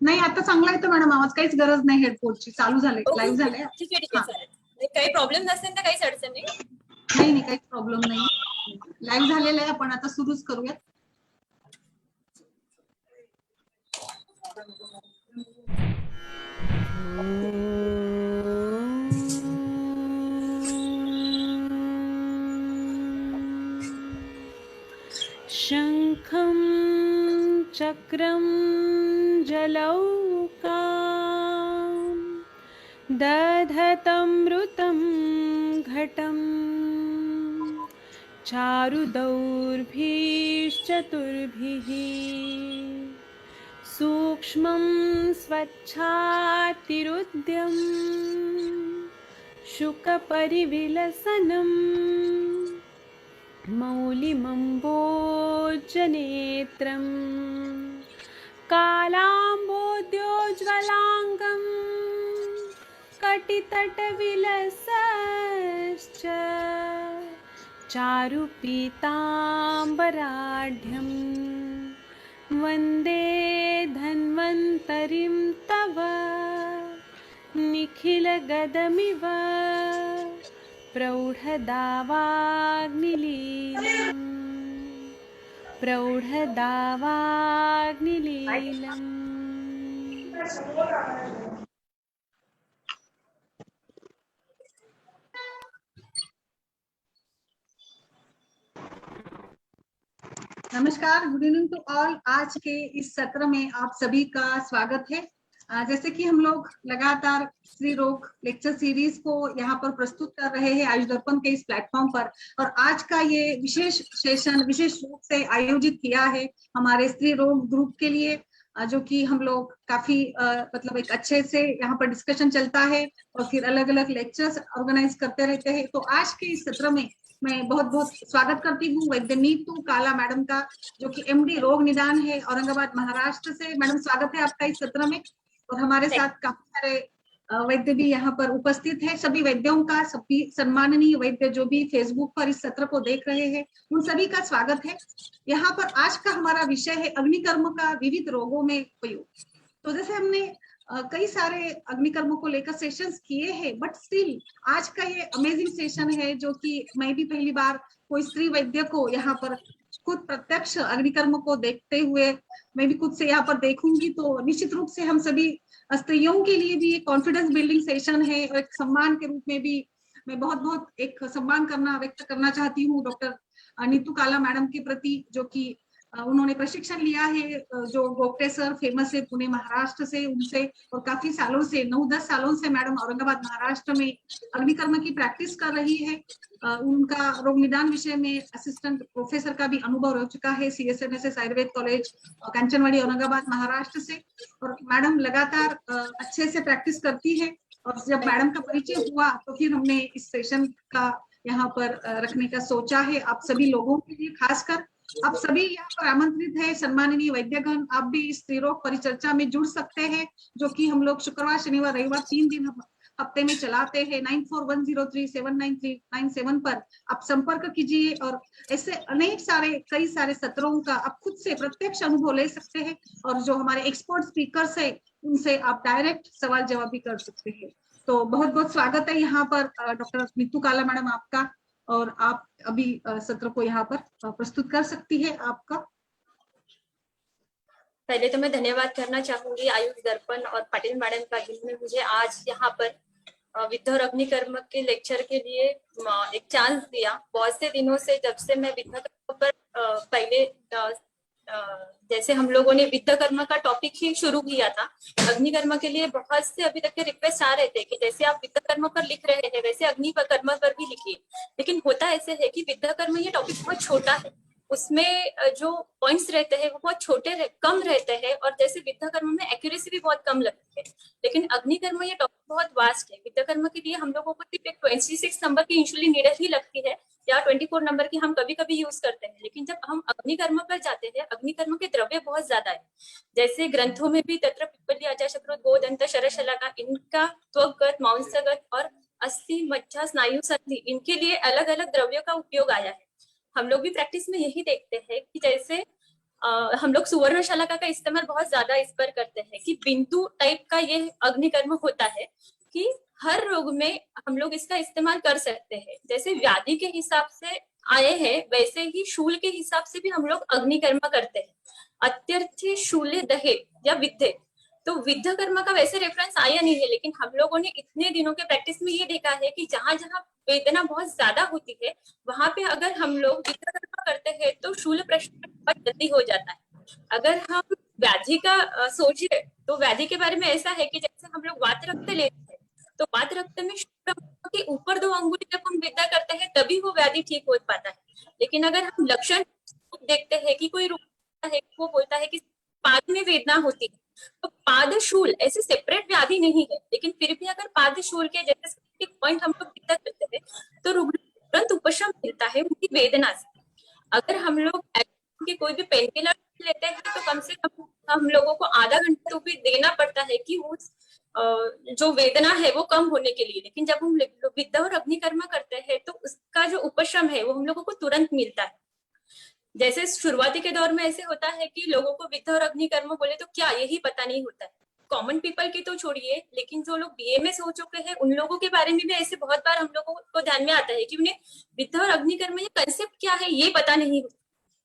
नाही आता चांगला येतो मॅडम आवाज, काहीच गरज नाही हेडफोनची. चालू झाले, लाईव्ह झाले. ठीक आहे चालेल. काही प्रॉब्लेम नसेल तर काहीच अडचण नाही. नाही नाही काहीच प्रॉब्लेम नाही. लाईव्ह झालेलं आहे, आपण आता सुरूच करूयात. शंखं चक्रं जलौकां दधतमृतं घटं चारुदौर्भिश्चतुर्भिः सूक्ष्मं स्वच्छातिरुद्यं शुकपरिविलसनम् मौलिमम्बोजनेत्रं कालाम्बोद्योज्ज्वलाङ्गं कटितटविलसश्च चारुपीताम्बराढ्यं वन्दे धन्वन्तरिं तव निखिलगदमिव प्रौढदावाग्निलीलम्। नमस्कार, गुड इवनिंग टू ऑल। आज के इस सत्र में आप सभी का स्वागत है। जैसे कि हम लोग लगातार स्त्री रोग लेक्चर सीरीज को यहाँ पर प्रस्तुत कर रहे हैं आयुष दर्पण के इस प्लेटफॉर्म पर, और आज का ये विशेष सेशन विशेष रूप से आयोजित किया है हमारे स्त्री रोग ग्रुप के लिए, जो कि हम लोग काफी मतलब एक अच्छे से यहाँ पर डिस्कशन चलता है और फिर अलग अलग लेक्चर्स ऑर्गेनाइज करते रहते हैं। तो आज के इस सत्र में मैं बहुत बहुत स्वागत करती हूँ वैद्य नीतू काला मैडम का, जो कि एमडी रोग निदान है औरंगाबाद महाराष्ट्र से। मैडम स्वागत है आपका इस सत्र में। और हमारे साथ काफी सारे वैद्य भी यहाँ पर उपस्थित है। सभी वैद्यों का, सभी सम्माननीय वैद्य जो भी फेसबुक पर इस सत्र को देख रहे हैं, उन सभी का स्वागत है। यहाँ पर आज का हमारा विषय है अग्निकर्म का विविध रोगों में उपयोग। तो जैसे हमने कई सारे अग्निकर्मों को लेकर सेशंस किए हैं, बट स्टिल आज का ये अमेजिंग सेशन है, जो कि मैं भी पहली बार कोई स्त्री वैद्य को यहाँ पर खुद प्रत्यक्ष अग्निकर्म को देखते हुए मैं भी खुद से यहाँ पर देखूंगी। तो निश्चित रूप से हम सभी स्त्रियों के लिए भी एक कॉन्फिडेंस बिल्डिंग सेशन है, और एक सम्मान के रूप में भी मैं बहुत बहुत एक सम्मान व्यक्त करना चाहती हूँ डॉक्टर नीतू काला मैडम के प्रति, जो कि उन्होंने प्रशिक्षण लिया है, जो गोगटे सर फेमस है पुणे महाराष्ट्र से, उनसे, और काफी सालों से 9-10 सालों से मैडम औरंगाबाद महाराष्ट्र में अग्निकर्म की प्रैक्टिस कर रही है। उनका रोग निदान विषय में असिस्टेंट प्रोफेसर का भी अनुभव रह चुका है CSMSS आयुर्वेद कॉलेज कांचनवाड़ी औरंगाबाद महाराष्ट्र से। और मैडम लगातार अच्छे से प्रैक्टिस करती है, और जब मैडम का परिचय हुआ तो फिर हमने इस सेशन का यहाँ पर रखने का सोचा है आप सभी लोगों के लिए। खासकर आप सभी यहाँ पर आमंत्रित है सम्माननीय वैद्यगण, आप भी इस स्त्री रोग परिचर्चा में जुड़ सकते हैं, जो कि हम लोग शुक्रवार शनिवार रविवार 3 दिन हफ्ते में चलाते हैं। 9410379397 पर आप संपर्क कीजिए, और ऐसे अनेक सारे कई सारे सत्रों का आप खुद से प्रत्यक्ष अनुभव ले सकते हैं, और जो हमारे एक्सपर्ट स्पीकर्स है उनसे आप डायरेक्ट सवाल जवाब भी कर सकते हैं। तो बहुत बहुत स्वागत है यहाँ पर डॉक्टर नीतू काला मैडम आपका, और आप अभी सत्र को यहाँ पर प्रस्तुत कर सकती है आपका। पहले तो मैं धन्यवाद करना चाहूंगी आयुष दर्पण और पाटिल मैडम का, जिन्होंने मुझे आज यहाँ पर विद्ध और अग्निकर्म के लेक्चर के लिए एक चांस दिया। बहुत से दिनों से, जब से मैं विद्ध कर्म पर पहले जैसे हम लोगों ने विद्ध कर्म का टॉपिक ही शुरू किया था, अग्निकर्म के लिए बहुत से अभी तक के रिक्वेस्ट आ रहे थे कि जैसे आप विद्ध कर्म पर लिख रहे हैं वैसे अग्नि कर्म पर भी लिखिए। लेकिन होता ऐसे है कि विद्ध कर्म ये टॉपिक बहुत छोटा है, उसमें जो पॉइंट्स रहते हैं वो बहुत छोटे कम रहते हैं, और जैसे विद्ध कर्म में एक्यूरेसी भी बहुत कम लगती है। लेकिन अग्निकर्म ये टॉपिक बहुत वास्ट है। विद्ध कर्म के लिए हम लोगों को सिर्फ एक 26 नंबर की इंसुलिन नीडल ही लगती है, या 24 नंबर की हम कभी कभी यूज करते हैं। लेकिन जब हम अग्निकर्म पर जाते हैं, अग्निकर्म के द्रव्य बहुत ज्यादा है। जैसे ग्रंथों में भी तत्र पिप्पली आचा शक्रु गोदंत शरशलाका, इनका त्वगत, मांसगत और अस्थि मज्जा स्नायु संधि, इनके लिए अलग अलग द्रव्यों का उपयोग आया है। हम लोग भी प्रैक्टिस में यही देखते हैं कि जैसे हम लोग सुवर्ण शलाका का इस्तेमाल बहुत ज्यादा इस पर करते हैं कि बिंदु टाइप का ये अग्निकर्म होता है कि हर रोग में हम लोग इसका इस्तेमाल कर सकते हैं। जैसे व्याधि के हिसाब से आए हैं वैसे ही शूल के हिसाब से भी हम लोग अग्निकर्म करते हैं। अत्यर्थी शूले दहे या विद्ये, तो विद्या कर्म का वैसे रेफरेंस आया नहीं है, लेकिन हम लोगों ने इतने दिनों के प्रैक्टिस में ये देखा है कि जहां जहां वेदना बहुत ज्यादा होती है वहां पे अगर हम लोग विद्या कर्म करते हैं तो शूल प्रश्न बहुत जल्दी हो जाता है। अगर हम व्याधि का सोचिए तो व्याधि के बारे में ऐसा है कि जैसे हम लोग वात रक्त लेते हैं तो वात रक्त में शुक्र के ऊपर 2 अंगुली जब हम विद्या करते हैं तभी वो व्याधि ठीक हो पाता है। लेकिन अगर हम लक्षण देखते हैं कि कोई रोग है, वो बोलता है कि पाद में वेदना होती है, तो पादशूल ऐसे सेपरेट व्याधि नहीं है, लेकिन फिर भी अगर पादशूल के जैसे पॉइंट हम लोग विद्या करते हैं तो रुग्ण तुरंत उपशम मिलता है उनकी वेदना से। अगर हम लोग के कोई भी पेन किलर लेते हैं तो कम से कम हम लोगों को आधा घंटा तो भी देना पड़ता है कि वो जो वेदना है वो कम होने के लिए। लेकिन जब हम विद्या और अग्निकर्म करते हैं तो उसका जो उपशम है वो हम लोगों को तुरंत मिलता है। जैसे शुरुआती के दौर में ऐसे होता है कि लोगों को विद्या और अग्निकर्म बोले तो क्या यही पता नहीं होता है। कॉमन पीपल की तो छोड़िए, लेकिन जो लोग बीएमएस हो चुके हैं उन लोगों के बारे में भी ऐसे बहुत बार हम लोगों को ध्यान में आता है कि उन्हें विद्या और अग्निकर्म ये कंसेप्ट क्या है ये पता नहीं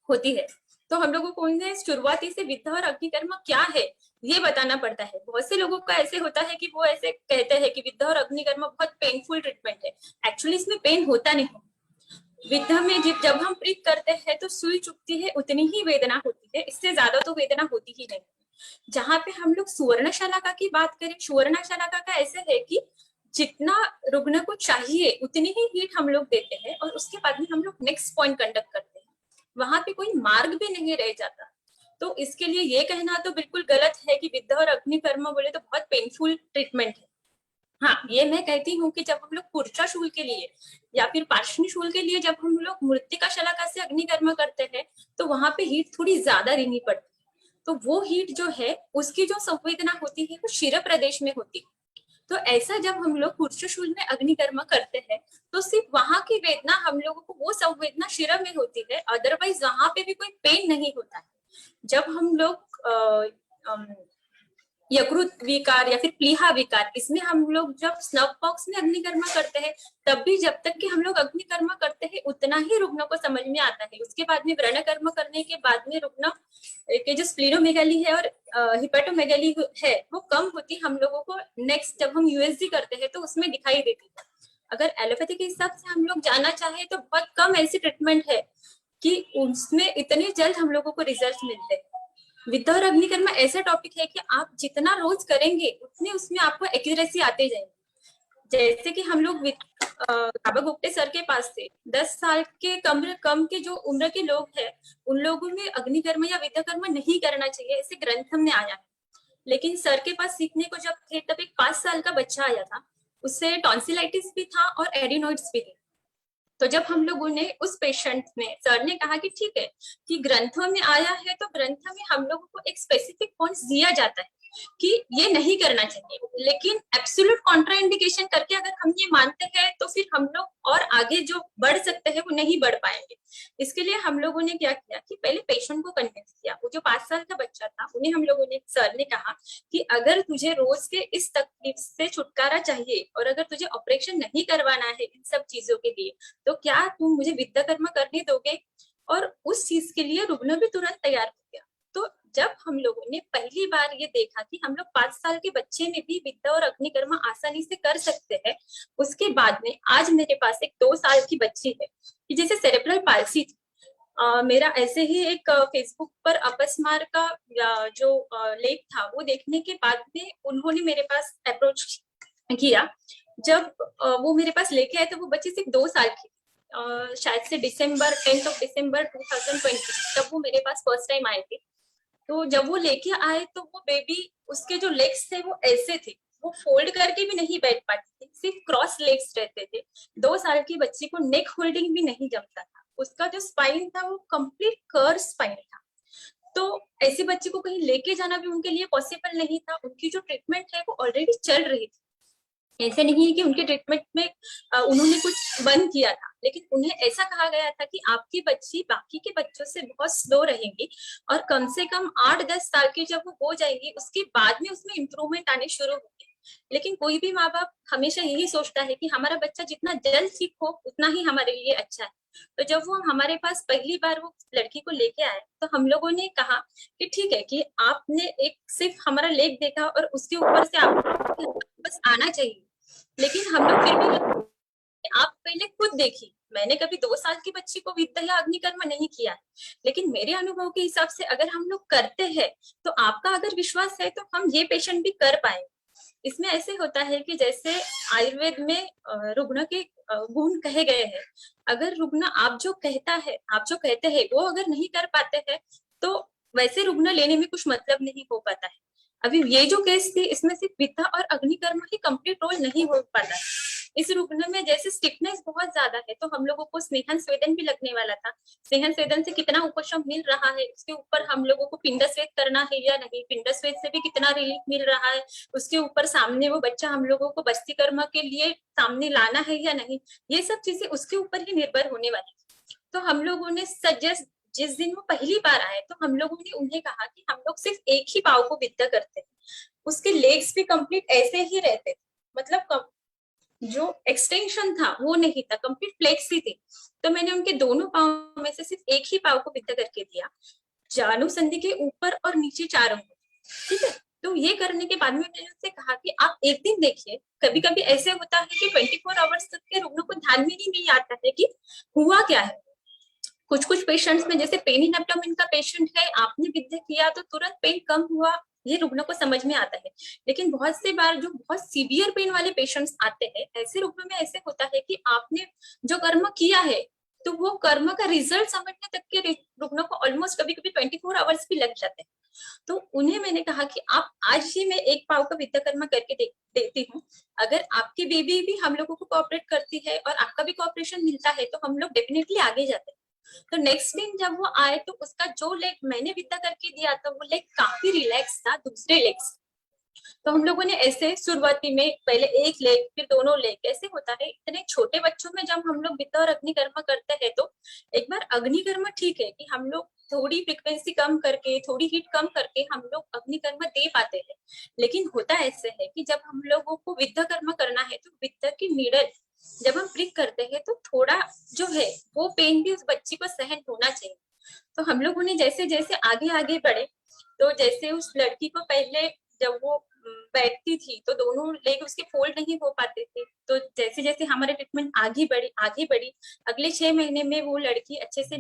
होती है। तो हम लोगों को उन्हें शुरुआती से विद्या और अग्निकर्म क्या है ये बताना पड़ता है। बहुत से लोगों का ऐसे होता है कि वो ऐसे कहते हैं कि विद्या और अग्निकर्म बहुत पेनफुल ट्रीटमेंट है। एक्चुअली इसमें पेन होता नहीं। विद्या में जब हम प्रिक करते हैं तो सुई चुभती है, उतनी ही वेदना होती है, इससे ज्यादा तो वेदना होती ही नहीं। जहां पे हम लोग सुवर्ण शलाका की बात करें, सुवर्ण शलाका का ऐसे है कि जितना रुग्ण को चाहिए उतनी ही हीट हम लोग देते हैं और उसके बाद में हम लोग नेक्स्ट पॉइंट कंडक्ट करते हैं। वहां पे कोई मार्ग भी नहीं रह जाता। तो इसके लिए ये कहना तो बिल्कुल गलत है कि विद्या और अग्निकर्म बोले तो बहुत पेनफुल ट्रीटमेंट है। हाँ, ये मैं कहती हूँ कि जब हम लोग पुर्चा शूल के लिए या फिर पार्श्वनी शूल के लिए जब हम लोग मृत्तिका शलाका से अग्निकर्म करते हैं तो वहां पे हीट थोड़ी ज्यादा देनी पड़ती है। तो वो हीट जो है उसकी जो संवेदना होती है वो शिर प्रदेश में होती है। तो ऐसा जब हम लोग पुरुष शूल में अग्निकर्म करते हैं तो सिर्फ वहां की वेदना हम लोगों को वो संवेदना शिर में होती है, अदरवाइज वहां पे भी कोई पेन नहीं होता है। जब हम लोग यकृत विकार या फिर प्लीहा विकार, इसमें हम लोग जब स्नफ बॉक्स में अग्निकर्म करते हैं तब भी जब तक कि हम लोग अग्निकर्म करते हैं उतना ही रुग्ण को समझ में आता है। उसके बाद में व्रण कर्म करने के बाद में रुग्ण के जो स्प्लीनोमेगाली है और हिपेटोमेगाली है वो कम होती हम लोगों को नेक्स्ट जब हम यूएसजी करते हैं तो उसमें दिखाई देती है। अगर एलोपैथी के हिसाब से हम लोग जाना चाहे तो बहुत कम ऐसी ट्रीटमेंट है कि उसमें इतने जल्द हम लोगों को रिजल्ट मिलते हैं। विद्या और अग्निकर्म ऐसा टॉपिक है कि आप जितना रोज करेंगे उतने उसमें आपको एक्यूरेसी आते जाएंगे। जैसे कि हम लोग बाबा गुप्ते सर के पास से 10 साल के कम के जो उम्र के लोग हैं उन लोगों में अग्निकर्म या विद्या कर्म नहीं करना चाहिए ऐसे ग्रंथ में आया है। लेकिन सर के पास सीखने को जब थे तब एक 5 साल का बच्चा आया था, उससे टॉन्सिलाइटिस भी था और एडिनोइड्स भी थे। तो जब हम लोगों ने उस पेशेंट में सर ने कहा कि ठीक है कि ग्रंथों में आया है तो ग्रंथ में हम लोगों को एक स्पेसिफिक पॉइंट्स दिया जाता है कि ये नहीं करना चाहिए, लेकिन एब्सोल्यूट कॉन्ट्राइंडिकेशन करके अगर हम ये मानते हैं तो फिर हम लोग और आगे जो बढ़ सकते हैं वो नहीं बढ़ पाएंगे। इसके लिए हम लोगों ने क्या किया कि पहले पेशेंट को कन्विंस किया। वो जो 5 साल का बच्चा था उन्हें हम लोगों ने, सर ने कहा कि अगर तुझे रोज के इस तकलीफ से छुटकारा चाहिए और अगर तुझे ऑपरेशन नहीं करवाना है इन सब चीजों के लिए तो क्या तुम मुझे विद्या कर्म करने दोगे। और उस चीज के लिए रुग्ण भी तुरंत तैयार हो गया। तो जब हम लोगों ने पहली बार ये देखा कि हम लोग 5 साल के बच्चे में भी विद्या और अग्निकर्म आसानी से कर सकते हैं, उसके बाद में आज मेरे पास एक 2 साल की बच्ची है कि जैसे सेरेब्रल पाल्सी थी। मेरा ऐसे ही एक फेसबुक पर अपस्मार का जो लेख था वो देखने के बाद में उन्होंने मेरे पास अप्रोच किया। जब वो मेरे पास लेके आए तो वो बच्ची सिर्फ 2 साल की, शायद से 10th दिसंबर 2020 तब वो मेरे पास फर्स्ट टाइम आए थे। तो जब वो लेके आए तो वो बेबी, उसके जो लेग्स थे वो ऐसे थे, वो फोल्ड करके भी नहीं बैठ पाती थी, सिर्फ क्रॉस लेग्स रहते थे। 2 साल की बच्ची को नेक होल्डिंग भी नहीं जमता था, उसका जो स्पाइन था वो कंप्लीट कर्व स्पाइन था। तो ऐसी बच्ची को कहीं लेके जाना भी उनके लिए पॉसिबल नहीं था। उनकी जो ट्रीटमेंट है वो ऑलरेडी चल रही थी। ऐसे नहीं है कि उनके ट्रीटमेंट में उन्होंने कुछ बंद किया था, लेकिन उन्हें ऐसा कहा गया था कि आपकी बच्ची बाकी के बच्चों से बहुत स्लो रहेंगी और कम से कम 8-10 साल की जब वो हो जाएंगी उसके बाद में उसमें इम्प्रूवमेंट आने शुरू होंगे। लेकिन कोई भी माँ बाप हमेशा यही सोचता है कि हमारा बच्चा जितना जल्द ठीक हो उतना ही हमारे लिए अच्छा है। तो जब वो हमारे पास पहली बार वो लड़की को लेके आए तो हम लोगों ने कहा कि ठीक है कि आपने एक सिर्फ हमारा लेग देखा और उसके ऊपर से आप बस आना चाहिए, लेकिन हम लोग फिर भी आप पहले खुद देखिए। मैंने कभी 2 साल की बच्ची को विद्या या अग्निकर्म नहीं किया है, लेकिन मेरे अनुभव के हिसाब से अगर हम लोग करते हैं तो आपका अगर विश्वास है तो हम ये पेशेंट भी कर पाएंगे। इसमें ऐसे होता है कि जैसे आयुर्वेद में रुग्ण के गुण कहे गए हैं। अगर रुग्ण आप जो कहते हैं वो अगर नहीं कर पाते हैं तो वैसे रुग्ण लेने में कुछ मतलब नहीं हो पाता है। अभी ये जो केस थी इसमें सिर्फ विद्या और अग्निकर्म ही कंप्लीट रोल नहीं हो पाता है। इस रुग्ण में जैसे स्टिफनेस बहुत ज्यादा है तो हम लोगों को स्नेहन स्वेदन भी लगने वाला था। स्नेहन स्वेदन से कितना उपशम मिल रहा है उसके ऊपर हम लोगों को पिंड स्वेद करना है या नहीं, पिंड स्वेद से भी कितना रिलीफ मिल रहा है, उसके ऊपर सामने वो बच्चा हम लोगों को बस्ती कर्म के लिए सामने लाना है या नहीं, ये सब चीजें उसके ऊपर ही निर्भर होने वाली। तो हम लोगों ने सजेस्ट, जिस दिन वो पहली बार आए तो हम लोगों ने उन्हें कहा कि हम लोग सिर्फ एक ही पाव को विद्या करते हैं, उसके लेग्स भी कंप्लीट ऐसे ही रहते थे, मतलब जो एक्सटेंशन था वो नहीं था, कंप्लीट फ्लेक्स ही थी। तो मैंने उनके दोनों पाव में से सिर्फ एक ही पाव को विद्या करके दिया, जानु संधि के ऊपर और नीचे 4 अंगुल, ठीक है। तो ये करने के बाद में मैंने उनसे कहा कि आप एक दिन देखिए, कभी कभी ऐसे होता है कि 24 आवर्स तक के रुग्णों को ध्यान में ही नहीं आता है कि हुआ क्या है। कुछ पेशेंट्स में जैसे पेन इन एब्डोमेन का पेशेंट है, आपने विद्या किया तो तुरंत पेन कम हुआ, ये रुग्णों को समझ में आता है। लेकिन बहुत से बार जो बहुत सीवियर पेन वाले पेशेंट्स आते हैं, ऐसे रुग्णों में ऐसे होता है कि आपने जो कर्म किया है तो वो कर्म का रिजल्ट समझने तक के रुग्णों को ऑलमोस्ट कभी कभी 24 आवर्स भी लग जाते हैं। तो उन्हें मैंने कहा कि आप आज ही मैं एक पाव का विद्या कर्म करके देती हूँ, अगर आपकी बेबी भी हम लोगों को कोऑपरेट करती है और आपका भी कोऑपरेशन मिलता है तो हम लोग डेफिनेटली आगे जाते हैं। तो नेक्स्ट दिन जब वो आए तो उसका जो लेग मैंने विद्या करके दिया था वो लेग काफी रिलैक्स था, दूसरे लेग्स। तो हम लोगों ने ऐसे शुरुआती में पहले एक लेग फिर दोनों लेग, कैसे होता है इतने छोटे बच्चों में जब हम लोग विद्या और अग्निकर्म करते हैं तो एक बार अग्निकर्म ठीक है कि हम लोग थोड़ी फ्रिक्वेंसी कम करके, थोड़ी हीट कम करके हम लोग अग्निकर्म दे पाते हैं। लेकिन होता ऐसे है कि जब हम लोगों को विद्या कर्म करना है तो विद्या की नीडल जब हम प्रिक करते हैं तो थोड़ा जो है वो पेन भी उस बच्ची को सहन होना चाहिए। तो हम लोगों ने जैसे जैसे आगे आगे बढ़े तो जैसे उस लड़की को पहले जब वो बैठती थी तो दोनों लेग उसके फोल्ड नहीं हो पाते थे, तो जैसे जैसे हमारे ट्रीटमेंट आगे बढ़ी अगले 6 महीने में वो लड़की अच्छे से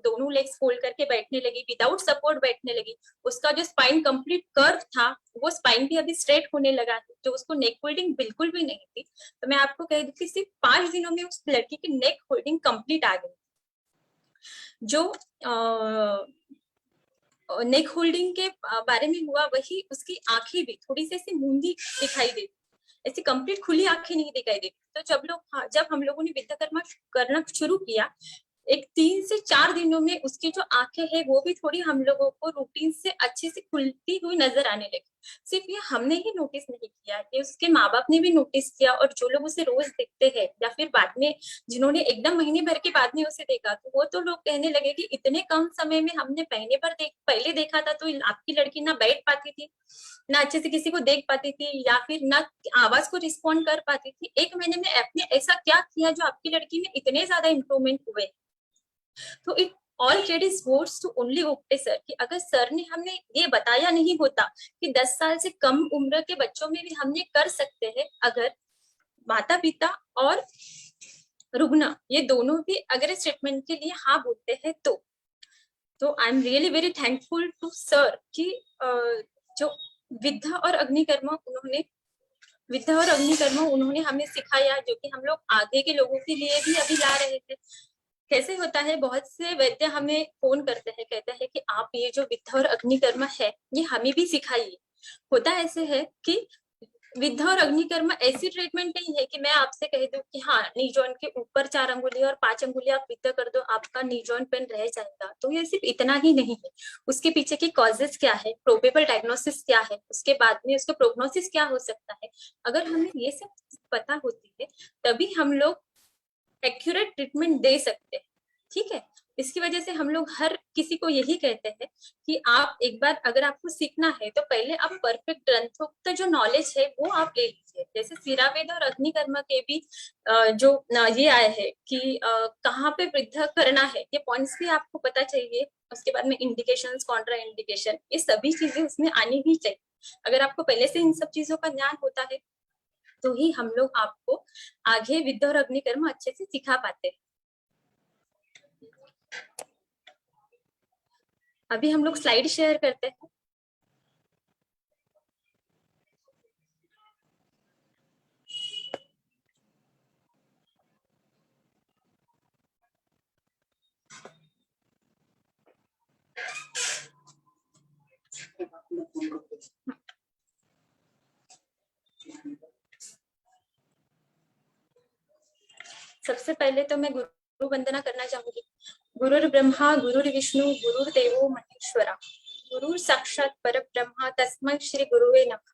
दोनों लेग्स फोल्ड करके बैठने लगी, विदाउट सपोर्ट बैठने लगी। उसका जो स्पाइन कंप्लीट कर्व था वो स्पाइन भी अभी स्ट्रेट होने लगा, जो उसको नेक होल्डिंग बिल्कुल भी नहीं थी। तो मैं आपको कह दूं कि सिर्फ 5 दिनों में उस लड़की की नेक होल्डिंग कंप्लीट आ गई। जो नेक होल्डिंग के बारे में हुआ वही उसकी आंखें भी थोड़ी सी ऐसी मूंदी दिखाई देती, ऐसी कंप्लीट खुली आंखें नहीं दिखाई देती। तो जब हम लोगों ने विद्या कर्म करना शुरू किया, एक 3 से 4 दिनों में उसकी जो आंखें हैं वो भी थोड़ी हम लोगों को रूटीन से अच्छे से खुलती हुई नजर आने लगी। सिर्फ ये हमने ही नोटिस नहीं किया, ये उसके माँ बाप ने भी नोटिस किया, और जो लोग उसे रोज देखते हैं या फिर बाद में जिन्होंने एकदम महीने भर के बाद में उसे देखा तो वो तो लोग कहने लगे कि इतने कम समय में हमने पहले देखा था तो आपकी लड़की ना बैठ पाती थी, ना अच्छे से किसी को देख पाती थी, या फिर ना आवाज को रिस्पॉन्ड कर पाती थी। 1 महीने में आपने ऐसा क्या किया जो आपकी लड़की में इतने ज्यादा इम्प्रूवमेंट हुए। तो it all credit goes to only ओप्टे सर, कि अगर सर ने हमें ये बताया नहीं होता कि 10 साल से कम उम्र के बच्चों में भी हमने कर सकते हैं, अगर माता पिता और रुग्ण ये दोनों भी अगर इस ट्रीटमेंट के लिए हाँ बोलते हैं तो I am really very thankful to sir कि जो विद्या और अग्निकर्म उन्होंने हमें सिखाया, जो कि हम लोग आगे के लोगों के लिए भी अभी ला रहे थे। कैसे होता है, बहुत से वैद्य हमें फोन करते हैं, कहते हैं कि आप ये जो विद्या और अग्निकर्म है ये हमें भी सिखाइए। होता ऐसे है कि विद्ध और अग्निकर्म ऐसी ट्रीटमेंट नहीं है कि मैं आपसे कह दूं कि हाँ नी जॉइंट के ऊपर 4 अंगुली और 5 अंगुली आप विद्ध कर दो, आपका नी जॉइंट पेन रह जाएगा। तो ये सिर्फ इतना ही नहीं है, उसके पीछे की कॉजेस क्या है, प्रोबेबल डायग्नोसिस क्या है, उसके बाद में उसका प्रोग्नोसिस क्या हो सकता है। अगर हमें ये सब पता होती है तभी हम लोग एक्यूरेट ट्रीटमेंट दे सकते हैं। ठीक है, इसकी वजह से हम लोग हर किसी को यही कहते हैं कि आप एक बार अगर आपको सीखना है तो पहले आप परफेक्ट ग्रंथों का जो नॉलेज है वो आप ले लीजिए। जैसे सिरावेद और अग्निकर्म के भी जो ये आए हैं कि कहाँ पे वृद्ध करना है, ये पॉइंट्स भी आपको पता चाहिए। उसके बाद में इंडिकेशंस, कॉन्ट्रा इंडिकेशन, ये सभी चीजें उसमें आनी ही चाहिए। अगर आपको पहले से इन सब चीजों का ज्ञान होता है तो ही हम लोग आपको आगे विद्या और अग्निकर्म अच्छे से सिखा पाते हैं। अभी हम लोग स्लाइड शेयर करते हैं। सबसे पहले तो मैं गुरु वंदना करना चाहूंगी। गुरुर् ब्रह्मा गुरुर्विष्णु गुरुर्देवो महेश्वरा, गुरु साक्षात पर ब्रह्मा तस्मै श्री गुरुवे नमः।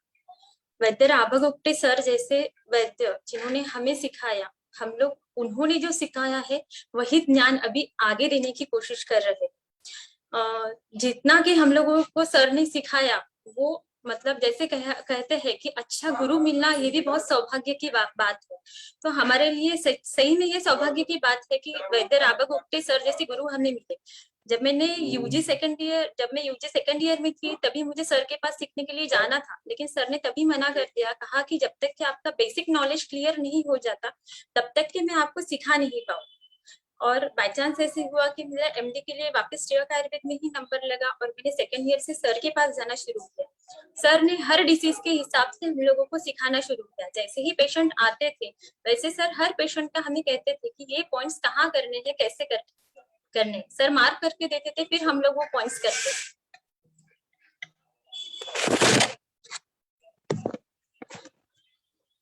वैद्य राभगुप्ते सर जैसे वैद्य जिन्होंने हमें सिखाया, हम लोग उन्होंने जो सिखाया है वही ज्ञान अभी आगे देने की कोशिश कर रहे हैं। जितना कि हम लोगों को सर ने सिखाया वो मतलब जैसे कहते हैं कि अच्छा गुरु मिलना ये भी बहुत सौभाग्य की बात है। तो हमारे लिए सही में ये सौभाग्य की बात है कि वैद्य राभगुप्ते सर जैसे गुरु हमें मिले। जब मैं यूजी सेकंड ईयर में थी तभी मुझे सर के पास सीखने के लिए जाना था, लेकिन सर ने तभी मना कर दिया, कहा कि जब तक कि आपका बेसिक नॉलेज क्लियर नहीं हो जाता तब तक कि मैं आपको सिखा नहीं पाऊँ। और बाय चांस ऐसे हुआ कि मेरा एमडी के लिए वापस टेक आयुर्वेद में ही नंबर लगा और मैंने सेकंड ईयर से सर के पास जाना शुरू किया। सर ने हर डिसीज के हिसाब से हम लोगों को सिखाना शुरू किया। जैसे ही पेशेंट आते थे वैसे सर हर पेशेंट का हमें कहते थे कि ये पॉइंट्स कहाँ करने हैं, कैसे करने। सर मार्क करके देते थे, फिर हम लोग वो पॉइंट्स करते।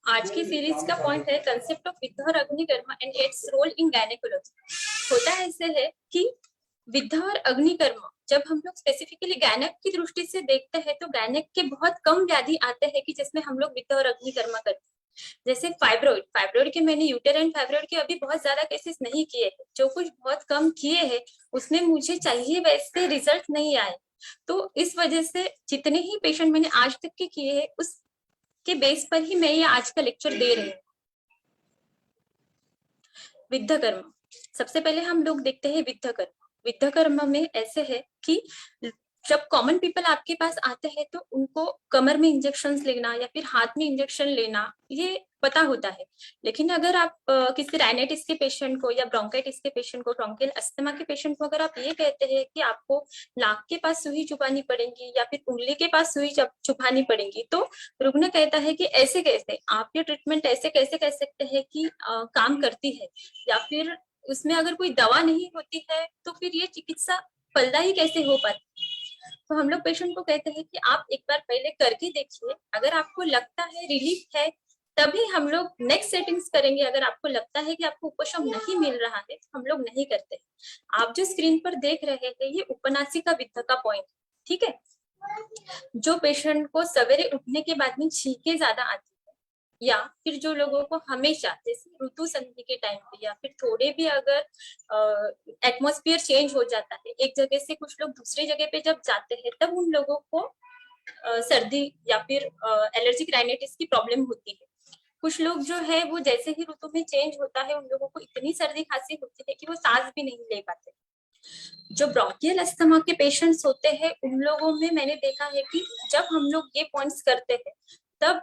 आज की सीरीज का पॉइंट है कंसेप्ट ऑफ विद्या और अग्निकर्म and its role in gynaecology. होता ऐसे है कि विद्या और अग्निकर्म जब हम लोग स्पेसिफिकली गैनक की दृष्टि से देखते हैं तो गैनक के बहुत कम व्याधि आते हैं कि जिसमें हम लोग विद्या और अग्निकर्म करते हैं। जैसे फाइब्रॉइड के मैंने यूटेराइन फाइब्रॉइड के अभी बहुत ज्यादा केसेस नहीं किए हैं, जो कुछ बहुत कम किए हैं उसमें मुझे चाहिए वैसे रिजल्ट नहीं आए। तो इस वजह से जितने ही पेशेंट मैंने आज तक के किए हैं उसके बेस पर ही मैं ये आज का लेक्चर दे रही हूँ। विद्या कर्म, सबसे पहले हम लोग देखते हैं विद्या कर्म। विद्या कर्म में ऐसे है कि जब कॉमन पीपल आपके पास आते हैं तो उनको कमर में इंजेक्शंस लेना या फिर हाथ में इंजेक्शन लेना ये पता होता है। लेकिन अगर आप किसी राइनाइटिस के पेशेंट को या ब्रोंकाइटिस के पेशेंट को, ब्रोंकियल अस्थमा के पेशेंट को अगर आप ये कहते हैं कि आपको नाक के पास सुई चुभानी पड़ेगी या फिर उंगली के पास सुई चुभानी पड़ेगी, तो रुग्ण कहता है कि ऐसे कैसे आप ये ट्रीटमेंट ऐसे कैसे कह सकते हैं कि काम करती है, या फिर उसमें अगर कोई दवा नहीं होती है तो फिर ये चिकित्सा फलदायी कैसे हो पाती। तो हम लोग पेशेंट को कहते हैं कि आप एक बार पहले करके देखिए, अगर आपको लगता है रिलीफ है तभी हम लोग नेक्स्ट सेटिंग्स करेंगे। अगर आपको लगता है कि आपको उपशम नहीं मिल रहा है तो हम लोग नहीं करते। आप जो स्क्रीन पर देख रहे हैं ये उपनासिका विद्या का पॉइंट, ठीक है। जो पेशेंट को सवेरे उठने के बाद में छींके ज्यादा आती है, या फिर जो लोगों को हमेशा जैसे ऋतु संधि के टाइम पे या फिर थोड़े भी अगर एटमॉस्फेयर चेंज हो जाता है, एक जगह से कुछ लोग दूसरी जगह पे जब जाते हैं तब उन लोगों को सर्दी या फिर एलर्जिक राइनाइटिस की प्रॉब्लम होती है। कुछ लोग जो है वो जैसे ही ऋतु में चेंज होता है उन लोगों को इतनी सर्दी खांसी होती है कि वो सांस भी नहीं ले पाते। जो ब्रोंकियल अस्थमा के पेशेंट्स होते हैं उन लोगों में मैंने देखा है कि जब हम लोग ये पॉइंट्स करते हैं तब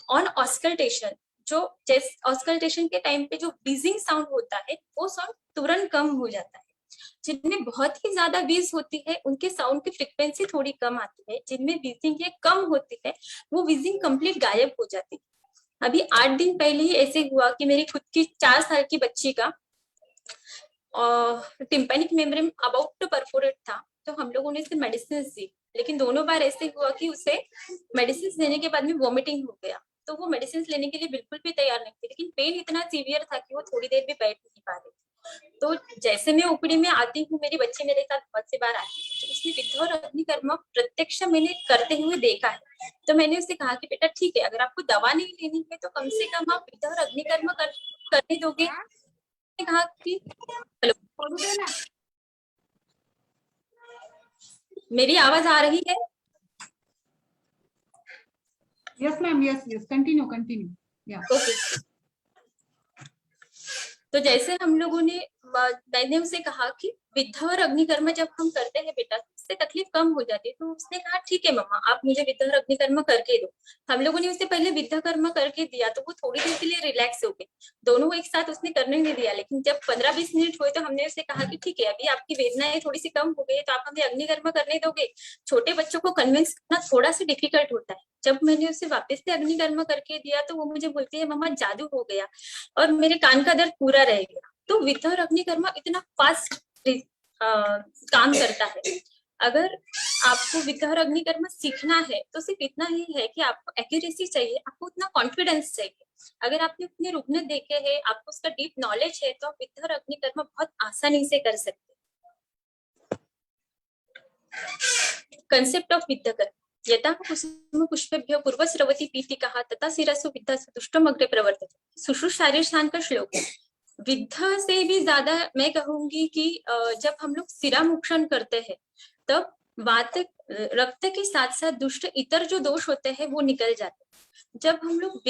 ऑन ऑस्कल्टेशन, जो ऑस्कल्टेशन के टाइम पे जो बीजिंग साउंड होता है वो साउंड तुरंत कम हो जाता है। जिनमें बहुत ही ज्यादा बीज होती है उनके साउंड की फ्रिक्वेंसी थोड़ी कम आती है, जिनमें बीजिंग ये कम होती है वो बीजिंग कंप्लीट गायब हो जाती है। अभी 8 दिन पहले ही ऐसे हुआ कि मेरी खुद की 4 साल की बच्ची का tympanic membrane about to perforate था, तो हम लोगों ने इसे मेडिसिन दी, लेकिन दोनों बार ऐसे हुआ कि उसे मेडिसिन देने के बाद में वॉमिटिंग हो गया। तो वो मेडिसिन लेने के लिए बिल्कुल भी तैयार नहीं थी, लेकिन पेन इतना सीवियर था कि वो थोड़ी देर भी बैठ नहीं पा रही थी। तो जैसे मैं ओपीडी में आती हूँ, मेरी बच्ची मेरे साथ बहुत से बार आती है, तो उसने विद्या और अग्निकर्म प्रत्यक्ष मैंने करते हुए देखा है। तो मैंने उससे कहा कि बेटा ठीक है, अगर आपको दवा नहीं लेनी है तो कम से कम आप विद्या और अग्निकर्म करने दोगे। कहा कि हेलो, मेरी आवाज आ रही है? यस मैम, यस कंटिन्यू या ओके। तो जैसे हम लोगों ने, मैंने उसे कहा कि विद्या और अग्निकर्म जब हम करते हैं बेटा, उससे तकलीफ कम हो जाती है। तो उसने कहा ठीक है मम्मा, आप मुझे विद्या और अग्निकर्म करके दो। हम लोगों ने उसे पहले विद्या कर्म करके दिया, तो वो थोड़ी देर के लिए रिलैक्स हो गए। दोनों एक साथ उसने करने नहीं दिया, लेकिन जब 15-20 मिनट हुए तो हमने उसे कहा कि ठीक है, अभी आपकी वेदनाएं थोड़ी सी कम हो गई है, तो आप हमें अग्निकर्म करने दोगे। छोटे बच्चों को कन्विंस करना थोड़ा सा डिफिकल्ट होता है। जब मैंने उसे वापस से अग्निकर्म करके दिया तो वो मुझे बोलती है मम्मा जादू हो गया और मेरे कान का दर्द पूरा रह गया। तो विद्या और अग्निकर्म इतना फास्ट काम करता है। अगर आपको विद्या और अग्निकर्म सीखना है तो सिर्फ इतना ही है कि आपको एक्यूरेसी चाहिए, आपको उतना कॉन्फिडेंस चाहिए। अगर आपने उतने रुग्ण देखे हैं, आपको उसका डीप नॉलेज है, तो आप विद्या और अग्निकर्म बहुत आसानी से कर सकते हैं। कंसेप्ट ऑफ विद्या कर्म। यथा कुसुम पुष्पेभ्यो पूर्वस्रवती पीतिकाः तथा शिरसु विद्यासु दुष्टम अग्रे प्रवर्तते। शुश्रूषार्य स्थान का श्लोक है। विद्या से भी ज्यादा मैं कहूंगी कि जब हम लोग शिरामुक्षण करते हैं तब वात रक्त के साथ साथ दुष्ट इतर जो दोष होते हैं वो निकल जाते हैं। जब हम लोग